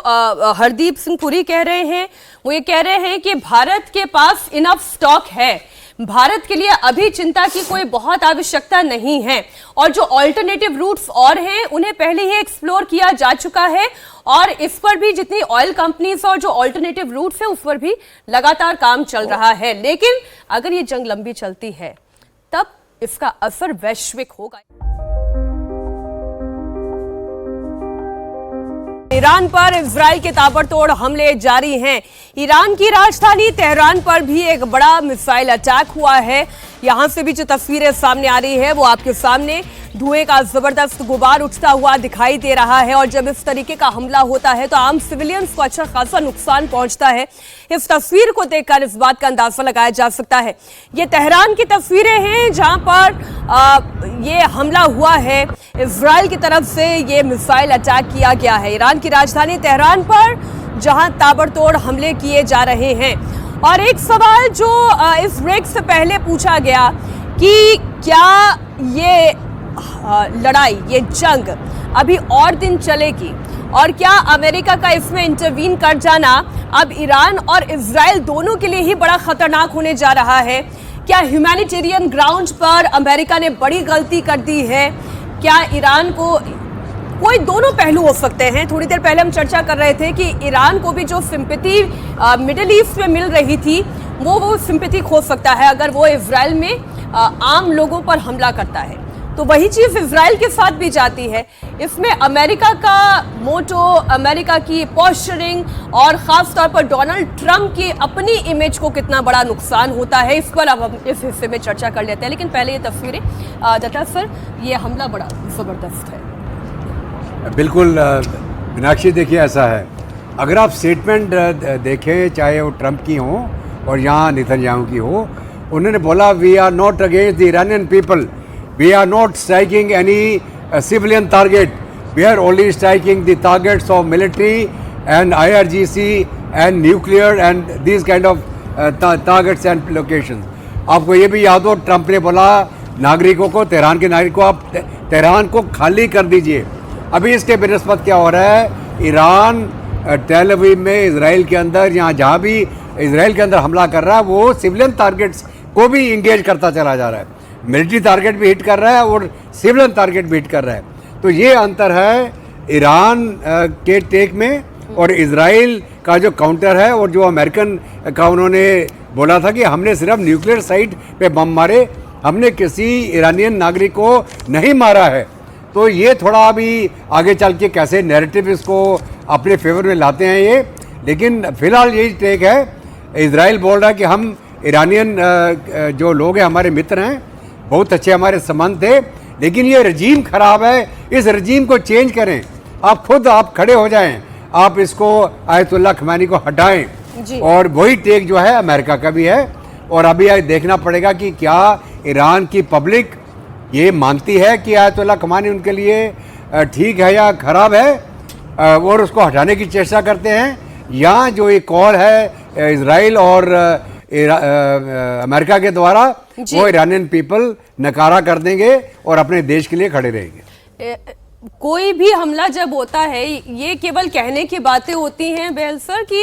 हरदीप सिंह पुरी कह रहे हैं, वो ये कह रहे हैं कि भारत के पास इनफ स्टॉक है, भारत के लिए अभी चिंता की कोई बहुत आवश्यकता नहीं है, और जो ऑल्टरनेटिव रूट्स और हैं उन्हें पहले ही एक्सप्लोर किया जा चुका है, और इस पर भी जितनी ऑयल कंपनीज और जो ऑल्टरनेटिव रूट्स हैं उस पर भी लगातार काम चल रहा है। लेकिन अगर ये जंग लंबी चलती है तब इसका असर वैश्विक होगा। ईरान पर इजराइल के ताबड़तोड़ हमले जारी हैं। ईरान की राजधानी तेहरान पर भी एक बड़ा मिसाइल अटैक हुआ है। यहां से भी जो तस्वीरें सामने आ रही है वो आपके सामने, धुएं का जबरदस्त गुबार उठता हुआ दिखाई दे रहा है, और जब इस तरीके का हमला होता है तो आम सिविलियंस को अच्छा खासा नुकसान पहुंचता है। इस तस्वीर को देखकर इस बात का अंदाजा लगाया जा सकता है। ये तेहरान की तस्वीरें हैं जहां पर ये हमला हुआ है, इजराइल की तरफ से ये मिसाइल अटैक किया गया है ईरान की राजधानी तेहरान पर, जहां ताबड़तोड़ हमले किए जा रहे हैं। और एक सवाल जो इस ब्रेक से पहले पूछा गया कि क्या ये लड़ाई, ये जंग अभी और दिन चलेगी, और क्या अमेरिका का इसमें इंटरवीन कर जाना अब ईरान और इजराइल दोनों के लिए ही बड़ा खतरनाक होने जा रहा है? क्या ह्यूमैनिटेरियन ग्राउंड पर अमेरिका ने बड़ी गलती कर दी है? क्या ईरान को कोई दोनों पहलू हो सकते हैं? थोड़ी देर पहले हम चर्चा कर रहे थे कि ईरान को भी जो सिंपैथी मिडिल ईस्ट में मिल रही थी वो सिंपैथी खो सकता है अगर वो इजराइल में आम लोगों पर हमला करता है। तो वही चीज इजराइल के साथ भी जाती है। इसमें अमेरिका का मोटो, अमेरिका की पोस्चरिंग और खास तौर पर डोनाल्ड ट्रंप की अपनी इमेज को कितना बड़ा नुकसान होता है, इस पर अब हम इस हिस्से में चर्चा कर लेते हैं। लेकिन पहले ये तस्वीरें दत्ता सर, ये हमला बड़ा जबरदस्त है। बिल्कुल मीनाक्षी, देखिए ऐसा है, अगर आप स्टेटमेंट देखें चाहे वो ट्रंप की हो और यहाँ नेतन्याहू की हो, उन्होंने बोला we are not against the Iranian people, we are not striking any civilian target, we are only striking the targets of military and IRGC and nuclear and these kind of targets and locations. आपको ये भी याद हो, ट्रंप ने बोला नागरिकों को, तेहरान के नागरिकों को, आप तेहरान को खाली कर दीजिए। अभी इसके बिनस्बत क्या हो रहा है, ईरान टेल अवीव में इजराइल के अंदर, यहाँ जहाँ भी इजराइल के अंदर हमला कर रहा है वो सिविलियन टारगेट्स को भी इंगेज करता चला जा रहा है, मिलिट्री टारगेट भी हिट कर रहा है और सिविलियन टारगेट भी हिट कर रहा है। तो ये अंतर है ईरान के टेक में और इजराइल का जो काउंटर है, और जो अमेरिकन का उन्होंने बोला था कि हमने सिर्फ न्यूक्लियर साइट पे बम मारे, हमने किसी ईरानियन नागरिक को नहीं मारा है। तो ये थोड़ा अभी आगे चल के कैसे नैरेटिव इसको अपने फेवर में लाते हैं ये, लेकिन फिलहाल यही टेक है। इजराइल बोल रहा है कि हम ईरानियन जो लोग हैं हमारे मित्र हैं, बहुत अच्छे हमारे संबंध थे, लेकिन ये रजीम खराब है, इस रजीम को चेंज करें, आप खुद आप खड़े हो जाएं, आप इसको आयतुल्लाह खमैनी को हटाएं। और वही टेक जो है अमेरिका का भी है। और अभी देखना पड़ेगा कि क्या ईरान की पब्लिक ये मानती है कि आयतुल्लाह खमैनी उनके लिए ठीक है या खराब है, और उसको हटाने की चेष्टा करते हैं, या जो ये कॉल है इजराइल और अमेरिका के द्वारा वो ईरानियन पीपल नकारा कर देंगे और अपने देश के लिए खड़े रहेंगे। कोई भी हमला जब होता है, ये केवल कहने की बातें होती हैं बेहल सर कि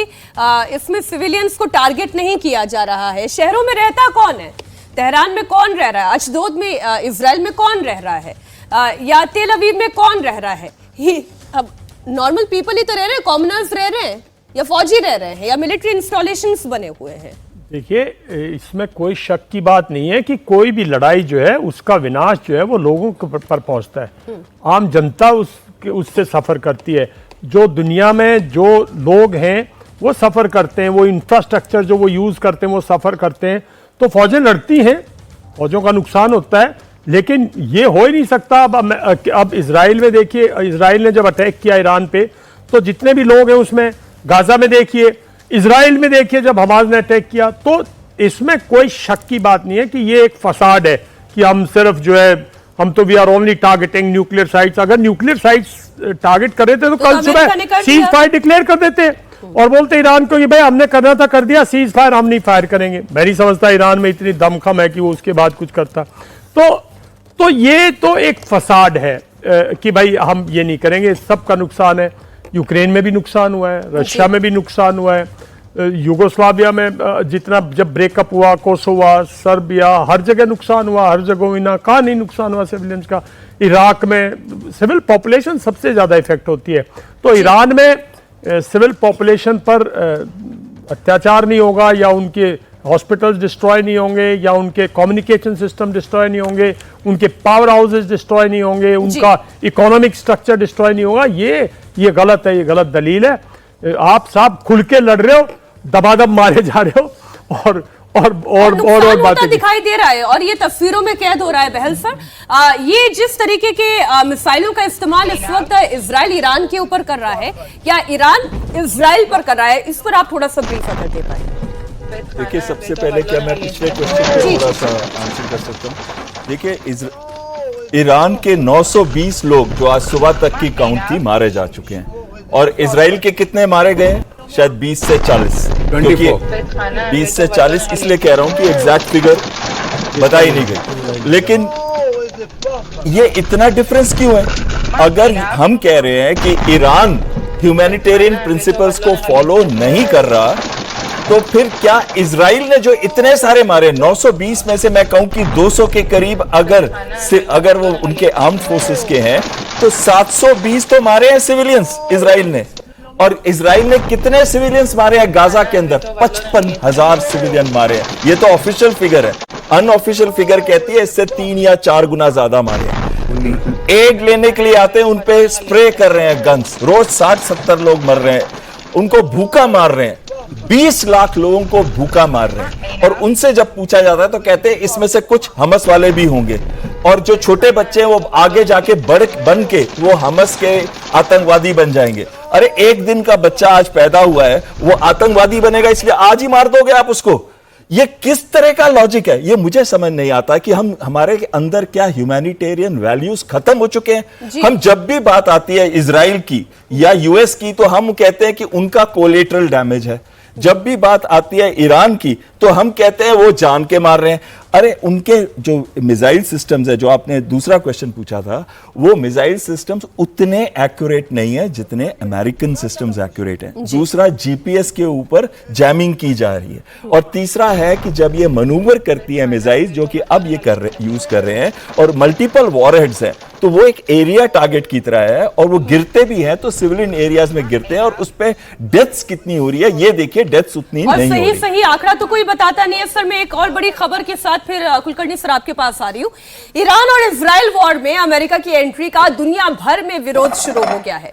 इसमें सिविलियंस को टारगेट नहीं किया जा रहा है। शहरों में रहता कौन है? तेहरान में कौन रह रहा है? अशदोद में इजराइल में कौन रह रहा है? या तेल अवीव में कौन रह रहा है? अब नॉर्मल पीपल ही तो रह रहे हैं, कॉमनर्स रह रहे हैं, या फौजी रह रहे हैं, या मिलिट्री इंस्टॉलेशंस बने हुए हैं। देखिए, इसमें कोई शक की बात नहीं है कि कोई भी लड़ाई जो है उसका विनाश जो है वो लोगों पर पहुंचता है, आम जनता उससे सफ़र करती है। जो दुनिया में जो लोग हैं वो सफ़र करते हैं, वो इंफ्रास्ट्रक्चर जो वो यूज़ करते हैं वो सफ़र करते हैं। तो फौजें लड़ती हैं, फौजों का नुकसान होता है, लेकिन ये हो ही नहीं सकता। अब इजराइल में देखिए, इजराइल ने जब अटैक किया ईरान पे, तो जितने भी लोग हैं उसमें, गाजा में देखिए, इजराइल में देखिए जब हमास ने अटैक किया, तो इसमें कोई शक की बात नहीं है कि ये एक फसाड है कि हम सिर्फ जो है, हम तो we are only targeting nuclear sites. अगर न्यूक्लियर साइट्स टारगेट कर रहे थे तो कल सुबह सीज फायर डिक्लेयर कर देते और बोलते ईरान को कि भाई हमने करना था कर दिया, सीज फायर हम नहीं फायर करेंगे। मैं नहीं समझता ईरान में इतनी दमखम है कि वो उसके बाद कुछ करता। तो ये तो एक फसाड है कि भाई हम ये नहीं करेंगे, सबका नुकसान है। यूक्रेन में भी नुकसान हुआ है, रशिया में भी नुकसान हुआ है, यूगोस्लाविया में जितना जब ब्रेकअप हुआ, कोसोवा, सर्बिया, हर जगह नुकसान हुआ, हर जगह कहाँ नहीं नुकसान हुआ सिविलियंस का। इराक में सिविल पॉपुलेशन सबसे ज़्यादा इफेक्ट होती है। तो ईरान में सिविल पॉपुलेशन पर अत्याचार नहीं होगा, या उनके हॉस्पिटल्स डिस्ट्रॉय नहीं होंगे, या उनके कम्युनिकेशन सिस्टम डिस्ट्रॉय नहीं होंगे, उनके पावर हाउसेज डिस्ट्रॉय नहीं होंगे, उनका इकोनॉमिक स्ट्रक्चर डिस्ट्रॉय नहीं होगा। ये गलत है, ये गलत दलील है। आप साहब खुल के लड़ रहे हो, दबादब मारे जा रहे हो और बातें दिखाई दे रहा है, और ये तस्वीरों में कैद हो रहा है। बहल सर, ये जिस तरीके के मिसाइलों का इस्तेमाल इस वक्त इजराइल ईरान के ऊपर कर रहा है, या ईरान इजराइल पर कर रहा है, इस पर आप थोड़ा सा ब्रीफ अगर दे पाए। देखिए, सबसे पहले क्या मैं पिछले क्वेश्चन को थोड़ा सा आंसर कर सकता हूँ? देखिए, ईरान के 920 लोग जो आज सुबह तक की काउंट थी मारे जा चुके हैं, और इजराइल के कितने मारे गए? शायद 20 से 40। 20 से 40 इसलिए कह रहा हूं कि एग्जैक्ट फिगर बताई नहीं गई। लेकिन ये इतना डिफरेंस क्यों है? अगर हम कह रहे हैं कि ईरान ह्यूमैनिटेरियन प्रिंसिपल्स को फॉलो नहीं कर रहा, तो फिर क्या इजराइल ने जो इतने सारे मारे, 920 में से मैं कहूं कि 200 के करीब अगर वो उनके आर्म्ड फोर्सेस के हैं, तो 720 तो मारे हैं सिविलियंस इजराइल ने। और इजराइल ने कितने सिविलियंस मारे हैं गाजा के अंदर? 55,000 सिविलियन मारे हैं। ये तो ऑफिशियल फिगर है, अनऑफिशियल फिगर कहती है इससे 3 या 4 गुना ज्यादा मारे हैं। एड लेने के लिए आते हैं, उन पे स्प्रे कर रहे हैं गन्स, रोज 60-70 लोग मर रहे हैं, उनको भूखा मार रहे हैं, 20 लाख लोगों को भूखा मार रहे हैं। और उनसे जब पूछा जाता है तो कहते हैं इसमें से कुछ हमस वाले भी होंगे, और जो छोटे बच्चे हैं वो आगे जाके बन के वो हमस के आतंकवादी बन जाएंगे। अरे एक दिन का बच्चा आज पैदा हुआ है, वो आतंकवादी बनेगा इसलिए आज ही मार दोगे आप उसको? ये किस तरह का लॉजिक है? ये मुझे समझ नहीं आता कि हमारे अंदर क्या ह्यूमैनिटेरियन वैल्यूज खत्म हो चुके हैं। हम जब भी बात आती है इजराइल की या यूएस की तो हम कहते हैं कि उनका कोलेटरल डैमेज है। जब भी बात आती है ईरान की तो हम कहते हैं वो जान के मार रहे हैं। अरे उनके जो मिसाइल सिस्टम्स है, जो आपने दूसरा क्वेश्चन पूछा था, वो मिसाइल सिस्टम्स उतने एक्यूरेट नहीं है जितने अमेरिकन सिस्टम्स एक्यूरेट हैं। दूसरा, जीपीएस के ऊपर जैमिंग की जा रही है। और तीसरा है कि जब ये मनूवर करती है मिसाइल, जो कि अब ये यूज कर रहे हैं, और मल्टीपल वॉरहेड्स हैं, तो वो एक एरिया टारगेट की तरह है, और वो गिरते भी हैं तो सिविलियन एरियाज में गिरते हैं, और उस पे डेथ्स कितनी हो रही है ये देखिए, डेथ्स उतनी नहीं हो रही। सही आंकड़ा तो कोई बताता नहीं है सर। मैं एक और बड़ी खबर के साथ फिर कुलकर्णी सर आपके पास आ रही हूं। ईरान और इजराइल वॉर में अमेरिका की एंट्री का दुनिया भर में विरोध शुरू हो गया है।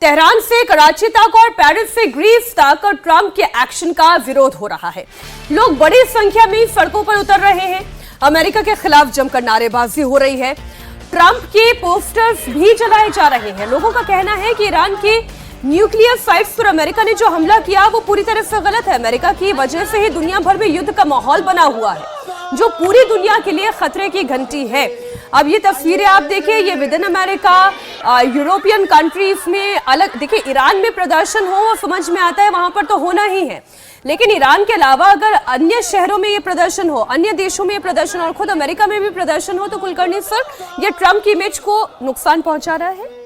तेहरान से कराची तक और पेरिस से ग्रीस तक और ट्रंप के एक्शन का विरोध हो रहा है। लोग बड़ी संख्या में सड़कों पर उतर रहे हैं। अमेरिका के खिलाफ जमकर नारेबाजी हो रही है। ट्रंप के पोस्टर्स भी जलाए जा रहे हैं। लोगों का कहना है कि ईरान के न्यूक्लियर साइट्स पर अमेरिका ने जो हमला किया वो पूरी तरह से गलत है। अमेरिका की वजह से ही दुनिया भर में युद्ध का माहौल बना हुआ है, जो पूरी दुनिया के लिए खतरे की घंटी है। अब ये तस्वीरें आप देखिए, ये with in America, European countries में अलग। देखिए, ईरान में प्रदर्शन हो समझ में आता है, वहां पर तो होना ही है, लेकिन ईरान के अलावा अगर अन्य शहरों में ये प्रदर्शन हो, अन्य देशों में ये प्रदर्शन और खुद अमेरिका में भी प्रदर्शन हो, तो कुलकर्णी सर, ये ट्रंप की इमेज को नुकसान पहुंचा रहा है।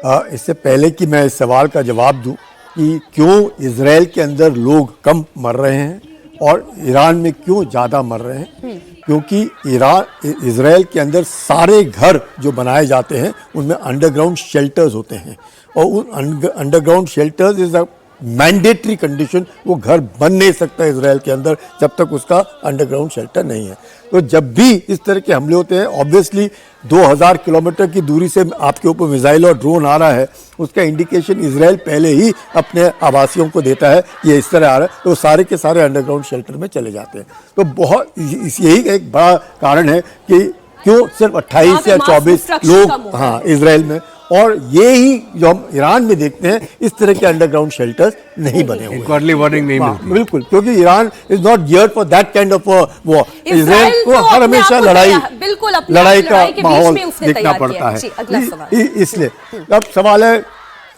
इससे पहले कि मैं इस सवाल का जवाब दूं कि क्यों इजराइल के अंदर लोग कम मर रहे हैं और ईरान में क्यों ज़्यादा मर रहे हैं, क्योंकि इजराइल के अंदर सारे घर जो बनाए जाते हैं उनमें अंडरग्राउंड शेल्टर्स होते हैं, और उन underground shelters is a mandatory condition. वो घर बन नहीं सकता इजराइल के अंदर जब तक उसका अंडरग्राउंड शेल्टर नहीं है। तो जब भी इस तरह के हमले होते हैं, ऑब्वियसली 2000 किलोमीटर की दूरी से आपके ऊपर मिसाइल और ड्रोन आ रहा है, उसका इंडिकेशन इजराइल पहले ही अपने आवासियों को देता है ये इस तरह आ रहा है, तो सारे के सारे अंडरग्राउंड शेल्टर में चले जाते हैं। तो बहुत यही एक बड़ा कारण है कि क्यों सिर्फ 28 या 24 लोग इजराइल में, और ये ही जो हम ईरान में देखते हैं इस तरह के अंडरग्राउंड शेल्टर्स नहीं बने हुए। अर्ली वार्निंग नहीं मिलती। बिल्कुल, क्योंकि Iran is not geared for that kind of war. Israel को हर हमेशा लड़ाई का माहौल देखना पड़ता है। इसलिए अब सवाल है,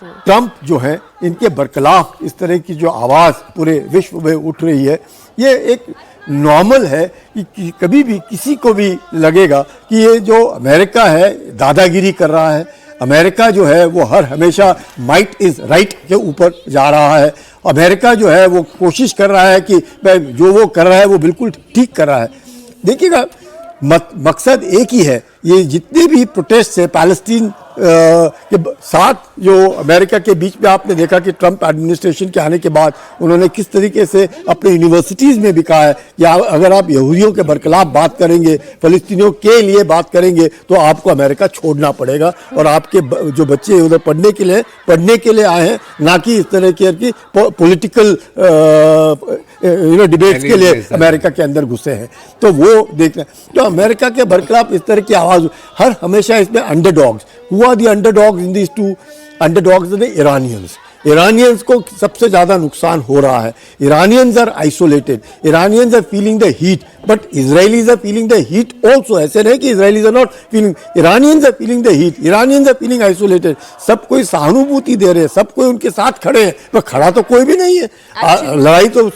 ट्रंप जो है, इनके बरखिलाफ इस तरह की जो आवाज पूरे विश्व में उठ रही है, ये एक नॉर्मल है कि कभी भी किसी को भी लगेगा कि ये जो अमेरिका है दादागिरी कर रहा है, अमेरिका जो है वो हर हमेशा माइट इज राइट के ऊपर जा रहा है, अमेरिका जो है वो कोशिश कर रहा है कि जो वो कर रहा है वो बिल्कुल ठीक कर रहा है। देखिएगा, मकसद एक ही है। ये जितने भी प्रोटेस्ट है पैलेस्टीन के साथ जो अमेरिका के बीच में, आपने देखा कि ट्रंप एडमिनिस्ट्रेशन के आने के बाद उन्होंने किस तरीके से अपने यूनिवर्सिटीज़ में भी कहा है कि अगर आप यहूदियों के बरखिलाफ बात करेंगे, फ़लस्तीनियों के लिए बात करेंगे, तो आपको अमेरिका छोड़ना पड़ेगा, और आपके जो बच्चे उधर पढ़ने के लिए आए हैं, ना कि इस तरह की पॉलिटिकल डिबेट्स के लिए अमेरिका के अंदर घुसे हैं। तो वो देखना, तो अमेरिका के बरखिलाफ इस तरह की आवाज़ हर हमेशा इसमें underdogs, who are the underdogs in these two underdogs are the Iranians. Iranians को सबसे ज़्यादा नुकसान हो रहा है। Iranians are isolated, Iranians are feeling the heat, but Israelis are feeling the heat also. ऐसे नहीं कि Israelis are not feeling, Iranians are feeling the heat, Iranians are feeling isolated. सब कोई सहानुभूति दे रहे हैं, सब कोई उनके साथ खड़े हैं, पर खड़ा तो कोई भी नहीं है। लड़ाई तो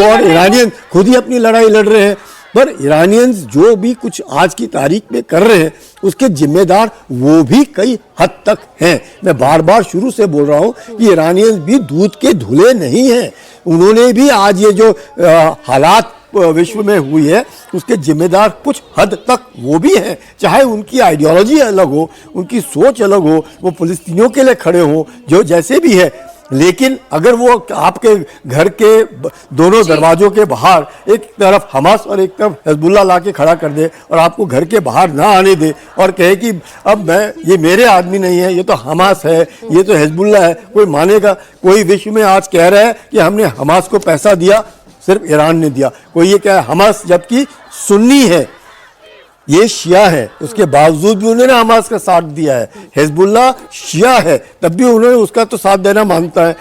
और इरानियन खुद ही अपनी लड़ाई लड़ रहे हैं। पर ईरानियंस जो भी कुछ आज की तारीख में कर रहे हैं उसके जिम्मेदार वो भी कई हद तक हैं। मैं बार बार शुरू से बोल रहा हूं कि ईरानियंस भी दूध के धुले नहीं हैं। उन्होंने भी आज ये जो हालात विश्व में हुई है उसके जिम्मेदार कुछ हद तक वो भी हैं, चाहे उनकी आइडियोलॉजी अलग हो, उनकी सोच अलग हो, वो फिलिस्तीनियों के लिए खड़े हो जो जैसे भी है। लेकिन अगर वो आपके घर के दोनों दरवाजों के बाहर एक तरफ हमास और एक तरफ हिजबुल्लाह ला के खड़ा कर दे और आपको घर के बाहर ना आने दे और कहे कि अब मैं ये मेरे आदमी नहीं है, ये तो हमास है, ये तो हिजबुल्लाह है, कोई मानेगा? कोई विश्व में आज कह रहा है कि हमने हमास को पैसा दिया, सिर्फ ईरान ने दिया। कोई ये क्या है, हमास जबकि सुन्नी है, ये शिया है, उसके बावजूद भी उन्होंने हमास का साथ दिया है। हिजबुल्लाह शिया है, तब भी उन्होंने उसका तो साथ देना मानता है।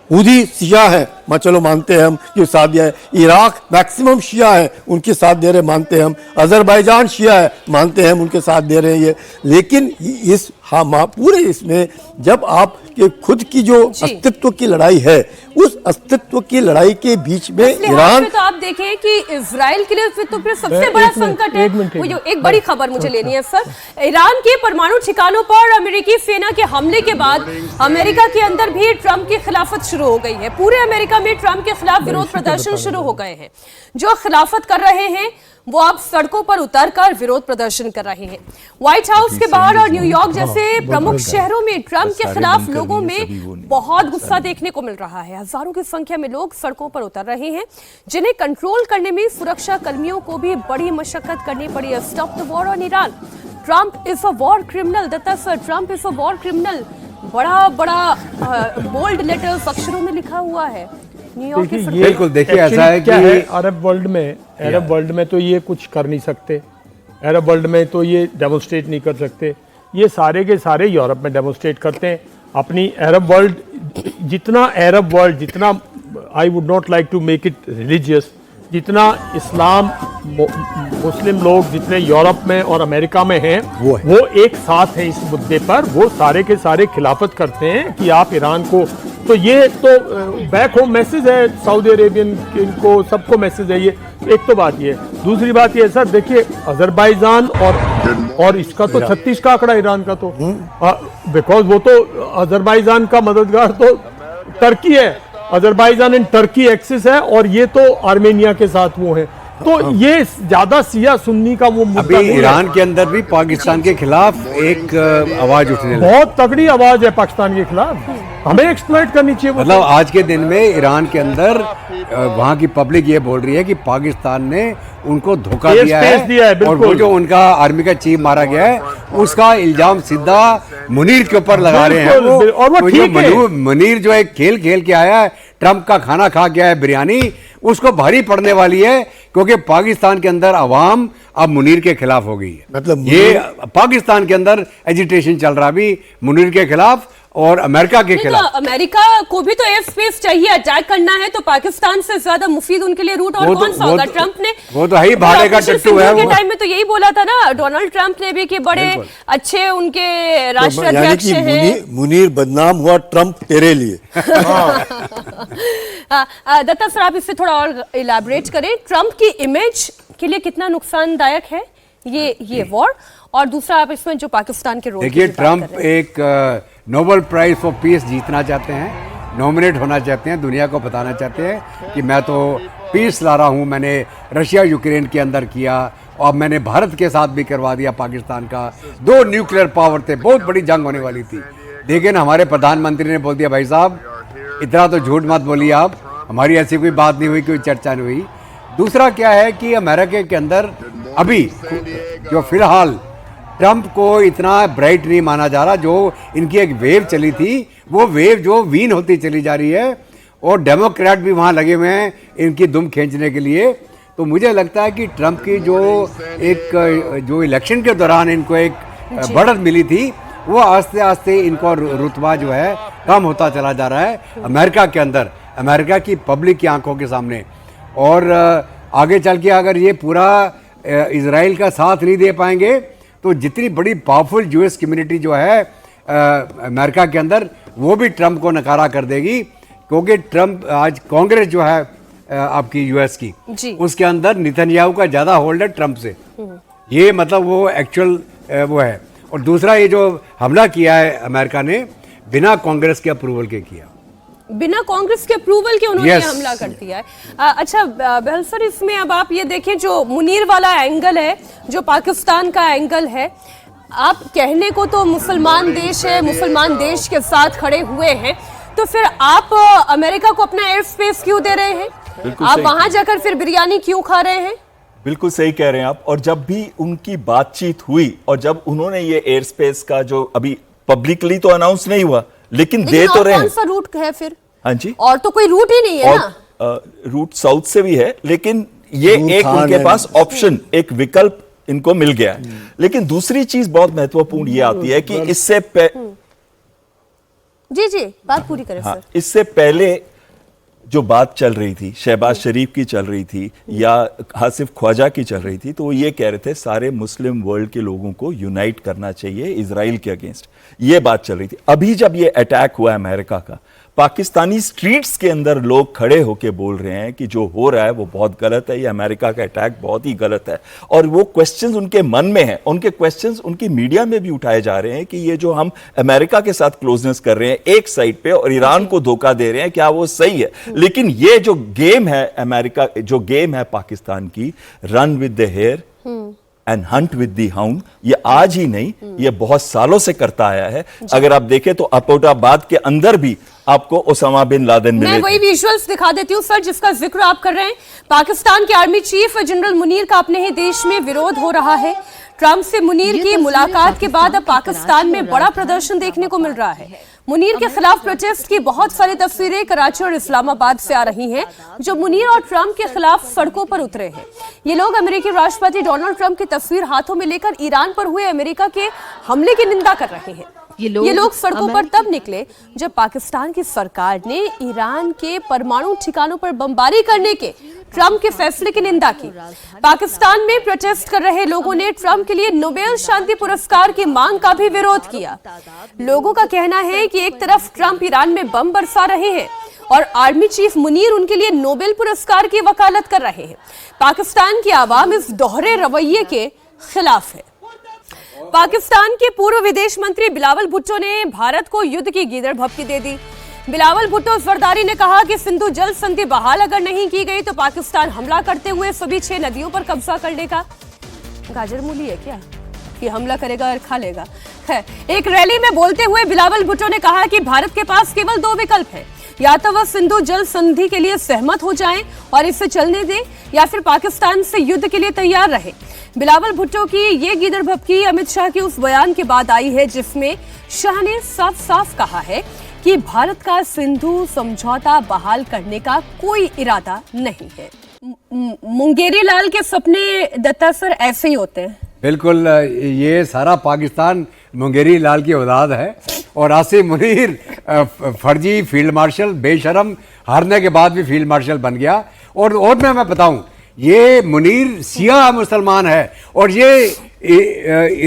हुदी शिया है, चलो मानते हैं हम कि साथ दिया है। इराक मैक्सिमम शिया है, उनके साथ दे रहे मानते हैं हम। अजरबैजान शिया है, मानते हैं हम, उनके साथ दे रहे हैं ये। लेकिन इस पूरे इसमें जब आप के खुद की जो अस्तित्व की लड़ाई है, उस अस्तित्व की लड़ाई के बीच में ईरान, तो आप देखें कि इजराइल के लिए तो फिर सबसे बड़ा संकट है। वो जो एक बड़ी खबर मुझे लेनी है सर, ईरान के परमाणु ठिकानों पर अमेरिकी सेना के हमले के बाद अमेरिका के अंदर भी ट्रंप की खिलाफत शुरू हो गई है। पूरे अमेरिका में ट्रंप के खिलाफ विरोध प्रदर्शन शुरू हो गए हैं। जो खिलाफत कर रहे हैं वो अब सड़कों पर उतरकर विरोध प्रदर्शन कर रहे हैं। व्हाइट हाउस के बाहर और न्यूयॉर्क जैसे प्रमुख शहरों में ट्रंप के खिलाफ लोगों में बहुत गुस्सा देखने को मिल रहा है। हजारों की संख्या में लोग सड़कों पर उतर रहे हैं, जिन्हें कंट्रोल करने में सुरक्षा कर्मियों को भी बड़ी मशक्कत करनी पड़ी है। Stop the war on Iran, Trump is a war criminal. Datta sir, Trump is a war criminal, बड़ा बड़ा बोल्ड लेटर्स अक्षरों में लिखा हुआ है। बिल्कुल, देखिए ऐसा है क्या है, अरब वर्ल्ड में तो ये कुछ कर नहीं सकते, अरब वर्ल्ड में तो ये डेमोन्स्ट्रेट नहीं कर सकते। ये सारे के सारे यूरोप में डेमोन्स्ट्रेट करते हैं अपनी अरब वर्ल्ड। जितना I would not like to make it religious, जितना इस्लाम मुस्लिम लोग जितने यूरोप में और अमेरिका में हैं वो एक साथ हैं इस मुद्दे पर। वो सारे के सारे खिलाफत करते हैं कि आप ईरान को, तो ये तो बैक होम मैसेज है सऊदी अरेबियन को, सबको मैसेज है ये। एक तो बात ये, दूसरी बात ये सर देखिए, अजरबैजान और इसका तो 36 का आंकड़ा ईरान का तो, बिकॉज वो तो अजरबैजान का मददगार तो टर्की है, अजरबैजान एंड टर्की एक्सिस है, और ये तो आर्मेनिया के साथ वो है। तो ये ज्यादा सिया सुन्नी का वो मुद्दा अभी ईरान के अंदर भी पाकिस्तान के खिलाफ एक आवाज उठने लगी, बहुत तगड़ी आवाज है पाकिस्तान के खिलाफ। हमें एक्सप्लॉइट करनी चाहिए। मतलब आज के दिन में ईरान के अंदर वहाँ की पब्लिक ये बोल रही है कि पाकिस्तान ने उनको धोखा दिया है, और वो जो उनका आर्मी का चीफ मारा गया है उसका इल्जाम सीधा मुनीर के ऊपर लगा रहे हैं। और वो ठीक है, मुनीर जो एक खेल खेल के आया है, ट्रंप का खाना खा के आया बिरयानी, उसको भारी पड़ने वाली है, क्योंकि पाकिस्तान के अंदर अवाम अब मुनीर के खिलाफ हो गई है। मतलब ये पाकिस्तान के अंदर एजिटेशन चल रहा भी मुनीर के खिलाफ और अमेरिका के खिलाफ। तो अमेरिका को भी तो एयर स्पेस चाहिए, अटैक करना है तो पाकिस्तान से ज्यादा मुफीद उनके लिए रूट और कौन सा होगा? ट्रंप ने वो तो ही भाड़े का टट्टू है। के टाइम में तो यही बोला था ना डोनाल्ड ट्रंप ने भी कि बड़े अच्छे उनके राष्ट्राध्यक्ष हैं। मुनीर बदनाम हुआ ट्रंप तेरे लिए। दत्ता सर, आप इससे थोड़ा और इलैबोरेट करें, ट्रंप की इमेज के लिए कितना नुकसानदायक है ये वॉर, और दूसरा आप इसमें जो पाकिस्तान के रोल। देखिए, ट्रंप एक नोबेल प्राइज फॉर पीस जीतना चाहते हैं, नॉमिनेट होना चाहते हैं, दुनिया को बताना चाहते हैं कि मैं तो पीस ला रहा हूं, मैंने रशिया यूक्रेन के अंदर किया और मैंने भारत के साथ भी करवा दिया पाकिस्तान का। 2 न्यूक्लियर पावर थे, बहुत बड़ी जंग होने वाली थी, लेकिन हमारे प्रधानमंत्री ने बोल दिया भाई साहब इतना तो झूठ मत बोलिए आप, हमारी ऐसी कोई बात नहीं हुई, कोई चर्चा नहीं हुई। दूसरा क्या है कि अमेरिका के अंदर अभी जो फिलहाल ट्रंप को इतना ब्राइट नहीं माना जा रहा, जो इनकी एक वेव चली थी वो वेव जो वीन होती चली जा रही है, और डेमोक्रेट भी वहाँ लगे हुए हैं इनकी दुम खींचने के लिए। तो मुझे लगता है कि ट्रंप की जो इलेक्शन के दौरान इनको एक बढ़त मिली थी, वो आस्ते आस्ते इनको रुतबा जो है कम होता चला जा रहा है अमेरिका के अंदर, अमेरिका की पब्लिक की आंखों के सामने। और आगे चल के अगर ये पूरा इजराइल का साथ नहीं दे पाएंगे तो जितनी बड़ी पावरफुल यूएस कम्युनिटी जो है अमेरिका के अंदर, वो भी ट्रंप को नकारा कर देगी, क्योंकि ट्रंप आज कांग्रेस जो है आपकी यूएस की, जी। उसके अंदर नेतन्याहू का ज़्यादा होल्ड है ट्रंप से। ये मतलब वो एक्चुअल वो है। और दूसरा, ये जो हमला किया है अमेरिका ने, बिना कांग्रेस के अप्रूवल के किया, बिना कांग्रेस के अप्रूवल के उन्होंने Yes. हमला कर दिया है। अच्छा बहल सर, इसमें अब आप ये देखें, जो मुनीर वाला एंगल है, जो पाकिस्तान का एंगल है, आप कहने को तो मुसलमान देश है, मुसलमान देश के साथ खड़े हुए हैं, तो फिर आप अमेरिका को अपना एयर स्पेस क्यों दे रहे हैं? आप वहां जाकर फिर बिरयानी क्यों खा रहे हैं? बिल्कुल सही कह रहे हैं आप। और जब भी उनकी बातचीत हुई और जब उन्होंने ये एयर स्पेस का जो अभी पब्लिकली तो अनाउंस नहीं हुआ, लेकिन दे तो रहे कौन सा रूट है फिर? हाँ जी, और तो कोई रूट ही नहीं है ना। और रूट साउथ से भी है, लेकिन ये एक उनके पास ऑप्शन, एक विकल्प इनको मिल गया है। लेकिन दूसरी चीज बहुत महत्वपूर्ण ये आती है कि इससे जी बात पूरी करें सर। इससे पहले जो बात चल रही थी, शहबाज शरीफ की चल रही थी या हासिफ ख्वाजा की चल रही थी, तो वो ये कह रहे थे सारे मुस्लिम वर्ल्ड के लोगों को यूनाइट करना चाहिए इजराइल के अगेंस्ट, ये बात चल रही थी। अभी जब ये अटैक हुआ अमेरिका का, पाकिस्तानी स्ट्रीट्स के अंदर लोग खड़े होकर बोल रहे हैं कि जो हो रहा है वो बहुत गलत है, ये अमेरिका का अटैक बहुत ही गलत है। और वो क्वेश्चंस उनके मन में हैं, उनके क्वेश्चंस उनकी मीडिया में भी उठाए जा रहे हैं कि ये जो हम अमेरिका के साथ क्लोजनेस कर रहे हैं एक साइड पे और ईरान को धोखा दे रहे हैं, क्या वो सही है? लेकिन ये जो गेम है अमेरिका, जो गेम है पाकिस्तान की, run with the hare and hunt with the hound, ये आज ही नहीं, ये बहुत सालों से करता आया है। अगर आप देखें तो अपोटाबाद के अंदर भी आपको ओसामा बिन लादेन मिले। मैं वही विजुअल्स दिखा देती हूँ सर जिसका जिक्र आप कर रहे हैं। पाकिस्तान के आर्मी चीफ जनरल मुनीर का अपने ही देश में विरोध हो रहा है। ट्रंप से मुनीर की मुलाकात के बाद अब पाकिस्तान में बड़ा प्रदर्शन देखने को मिल रहा है। मुनीर के खिलाफ प्रोटेस्ट की बहुत सारी तस्वीरें कराची और इस्लामाबाद से आ रही हैं, जो मुनीर और ट्रंप के खिलाफ सड़कों पर उतरे हैं। ये लोग अमेरिकी राष्ट्रपति डोनाल्ड ट्रंप की तस्वीर हाथों में लेकर ईरान पर हुए अमेरिका के हमले की निंदा कर रहे हैं। ये लोग सड़कों पर तब निकले जब पाकिस्तान की सरकार ने ईरान के परमाणु ठिकानों पर बमबारी करने के ट्रंप के फैसले की निंदा की। पाकिस्तान में प्रोटेस्ट कर रहे लोगों ने ट्रंप के लिए नोबेल शांति पुरस्कार की मांग का भी विरोध किया। लोगों का कहना है कि एक तरफ ट्रंप ईरान में बम बरसा रहे हैं और आर्मी चीफ मुनीर उनके लिए नोबेल पुरस्कार की वकालत कर रहे हैं। पाकिस्तान की आवाम इस दोहरे रवैये के खिलाफ है। पाकिस्तान के पूर्व विदेश मंत्री बिलावल भुट्टो ने भारत को युद्ध की गीदड़ भभकी दे दी। बिलावल भुट्टो जरदारी ने कहा कि सिंधु जल संधि बहाल अगर नहीं की गई तो पाकिस्तान हमला करते हुए सभी 6 नदियों पर कब्जा कर लेगा। गाजर मूली है क्या कि हमला करेगा और खा लेगा? एक रैली में बोलते हुए बिलावल भुट्टो ने कहा कि भारत के पास केवल 2 विकल्प हैं, या तो वह सिंधु जल संधि के लिए सहमत हो जाएं और इसे चलने दें, या फिर पाकिस्तान से युद्ध के लिए तैयार रहे। बिलावल भुट्टो की ये गीदड़ भभकी अमित शाह के उस बयान के बाद आई है जिसमें शाह ने साफ साफ कहा है कि भारत का सिंधु समझौता बहाल करने का कोई इरादा नहीं है। मुंगेरी लाल के सपने दत्ता सर ऐसे ही होते हैं। बिल्कुल, ये सारा पाकिस्तान मुंगेरी लाल की औलाद है। और आसिफ मुनीर फर्जी फील्ड मार्शल, बेशरम, हारने के बाद भी फील्ड मार्शल बन गया। और मैं बताऊं, ये मुनीर शिया मुसलमान है और ये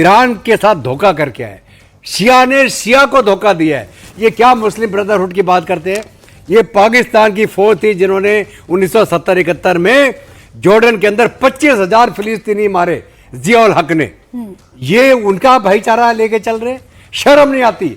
ईरान के साथ धोखा करके है। शिया ने शिया को धोखा दिया है। ये क्या मुस्लिम ब्रदरहुड की बात करते हैं? ये पाकिस्तान की फौज थी जिन्होंने 1970-71 में जॉर्डन के अंदर 25,000 फिलिस्तीनी मारे जियाउल हक ने। ये उनका भाईचारा लेके चल रहे, शर्म नहीं आती।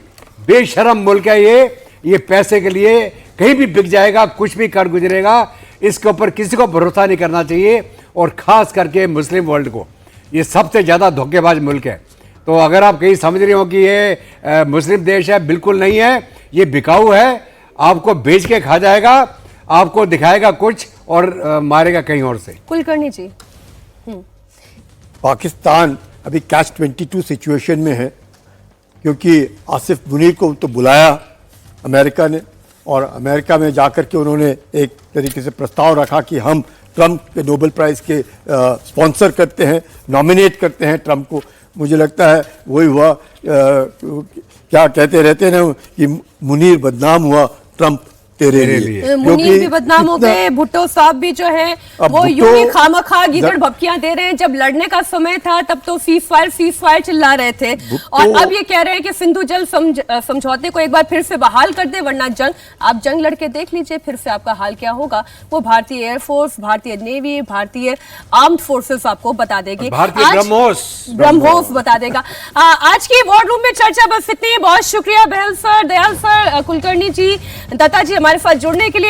बेशरम मुल्क है ये पैसे के लिए कहीं भी बिक जाएगा, कुछ भी कर गुजरेगा। इसके ऊपर किसी को भरोसा नहीं करना चाहिए, और खास करके मुस्लिम वर्ल्ड को। ये सबसे ज़्यादा धोखेबाज मुल्क है। तो अगर आप कहीं समझ रहे हो कि ये मुस्लिम देश है, बिल्कुल नहीं है। ये बिकाऊ है, आपको बेच के खा जाएगा, आपको दिखाएगा कुछ और मारेगा कहीं और से। कुलकर्णी जी, पाकिस्तान अभी कैच 22 सिचुएशन में है, क्योंकि आसिफ मुनीर को तो बुलाया अमेरिका ने, और अमेरिका में जाकर के उन्होंने एक तरीके से प्रस्ताव रखा कि हम ट्रंप के नोबेल प्राइज़ के स्पॉन्सर करते हैं, नॉमिनेट करते हैं ट्रंप को। मुझे लगता है वही हुआ, क्या कहते रहते हैं ना कि मुनीर बदनाम हुआ, ट्रंप तेरे लिए। मुनीर भी बदनाम हो गए, भुट्टो साहब भी जो है अब वो यूं ही भुट्टो- खामखा गीदड़ भपकियां दे रहे हैं। जब लड़ने का समय था तब तो सीज फायर चिल्ला रहे थे, और अब ये कह रहे हैं कि सिंधु जल समझौते को एक बार फिर से बहाल कर दे, वरना आप जंग लड़के देख लीजिए फिर से आपका हाल क्या होगा। वो भारतीय एयरफोर्स, भारतीय नेवी, भारतीय आर्म्ड फोर्सेस आपको बता देगी, भारतीय ब्रह्मोस बता देगा। आज की वॉर रूम में चर्चा बस इतनी। बहुत शुक्रिया बहल सर, दयाल सर, कुलकर्णी जी, दत्ता जी हमारे साथ जुड़ने के लिए।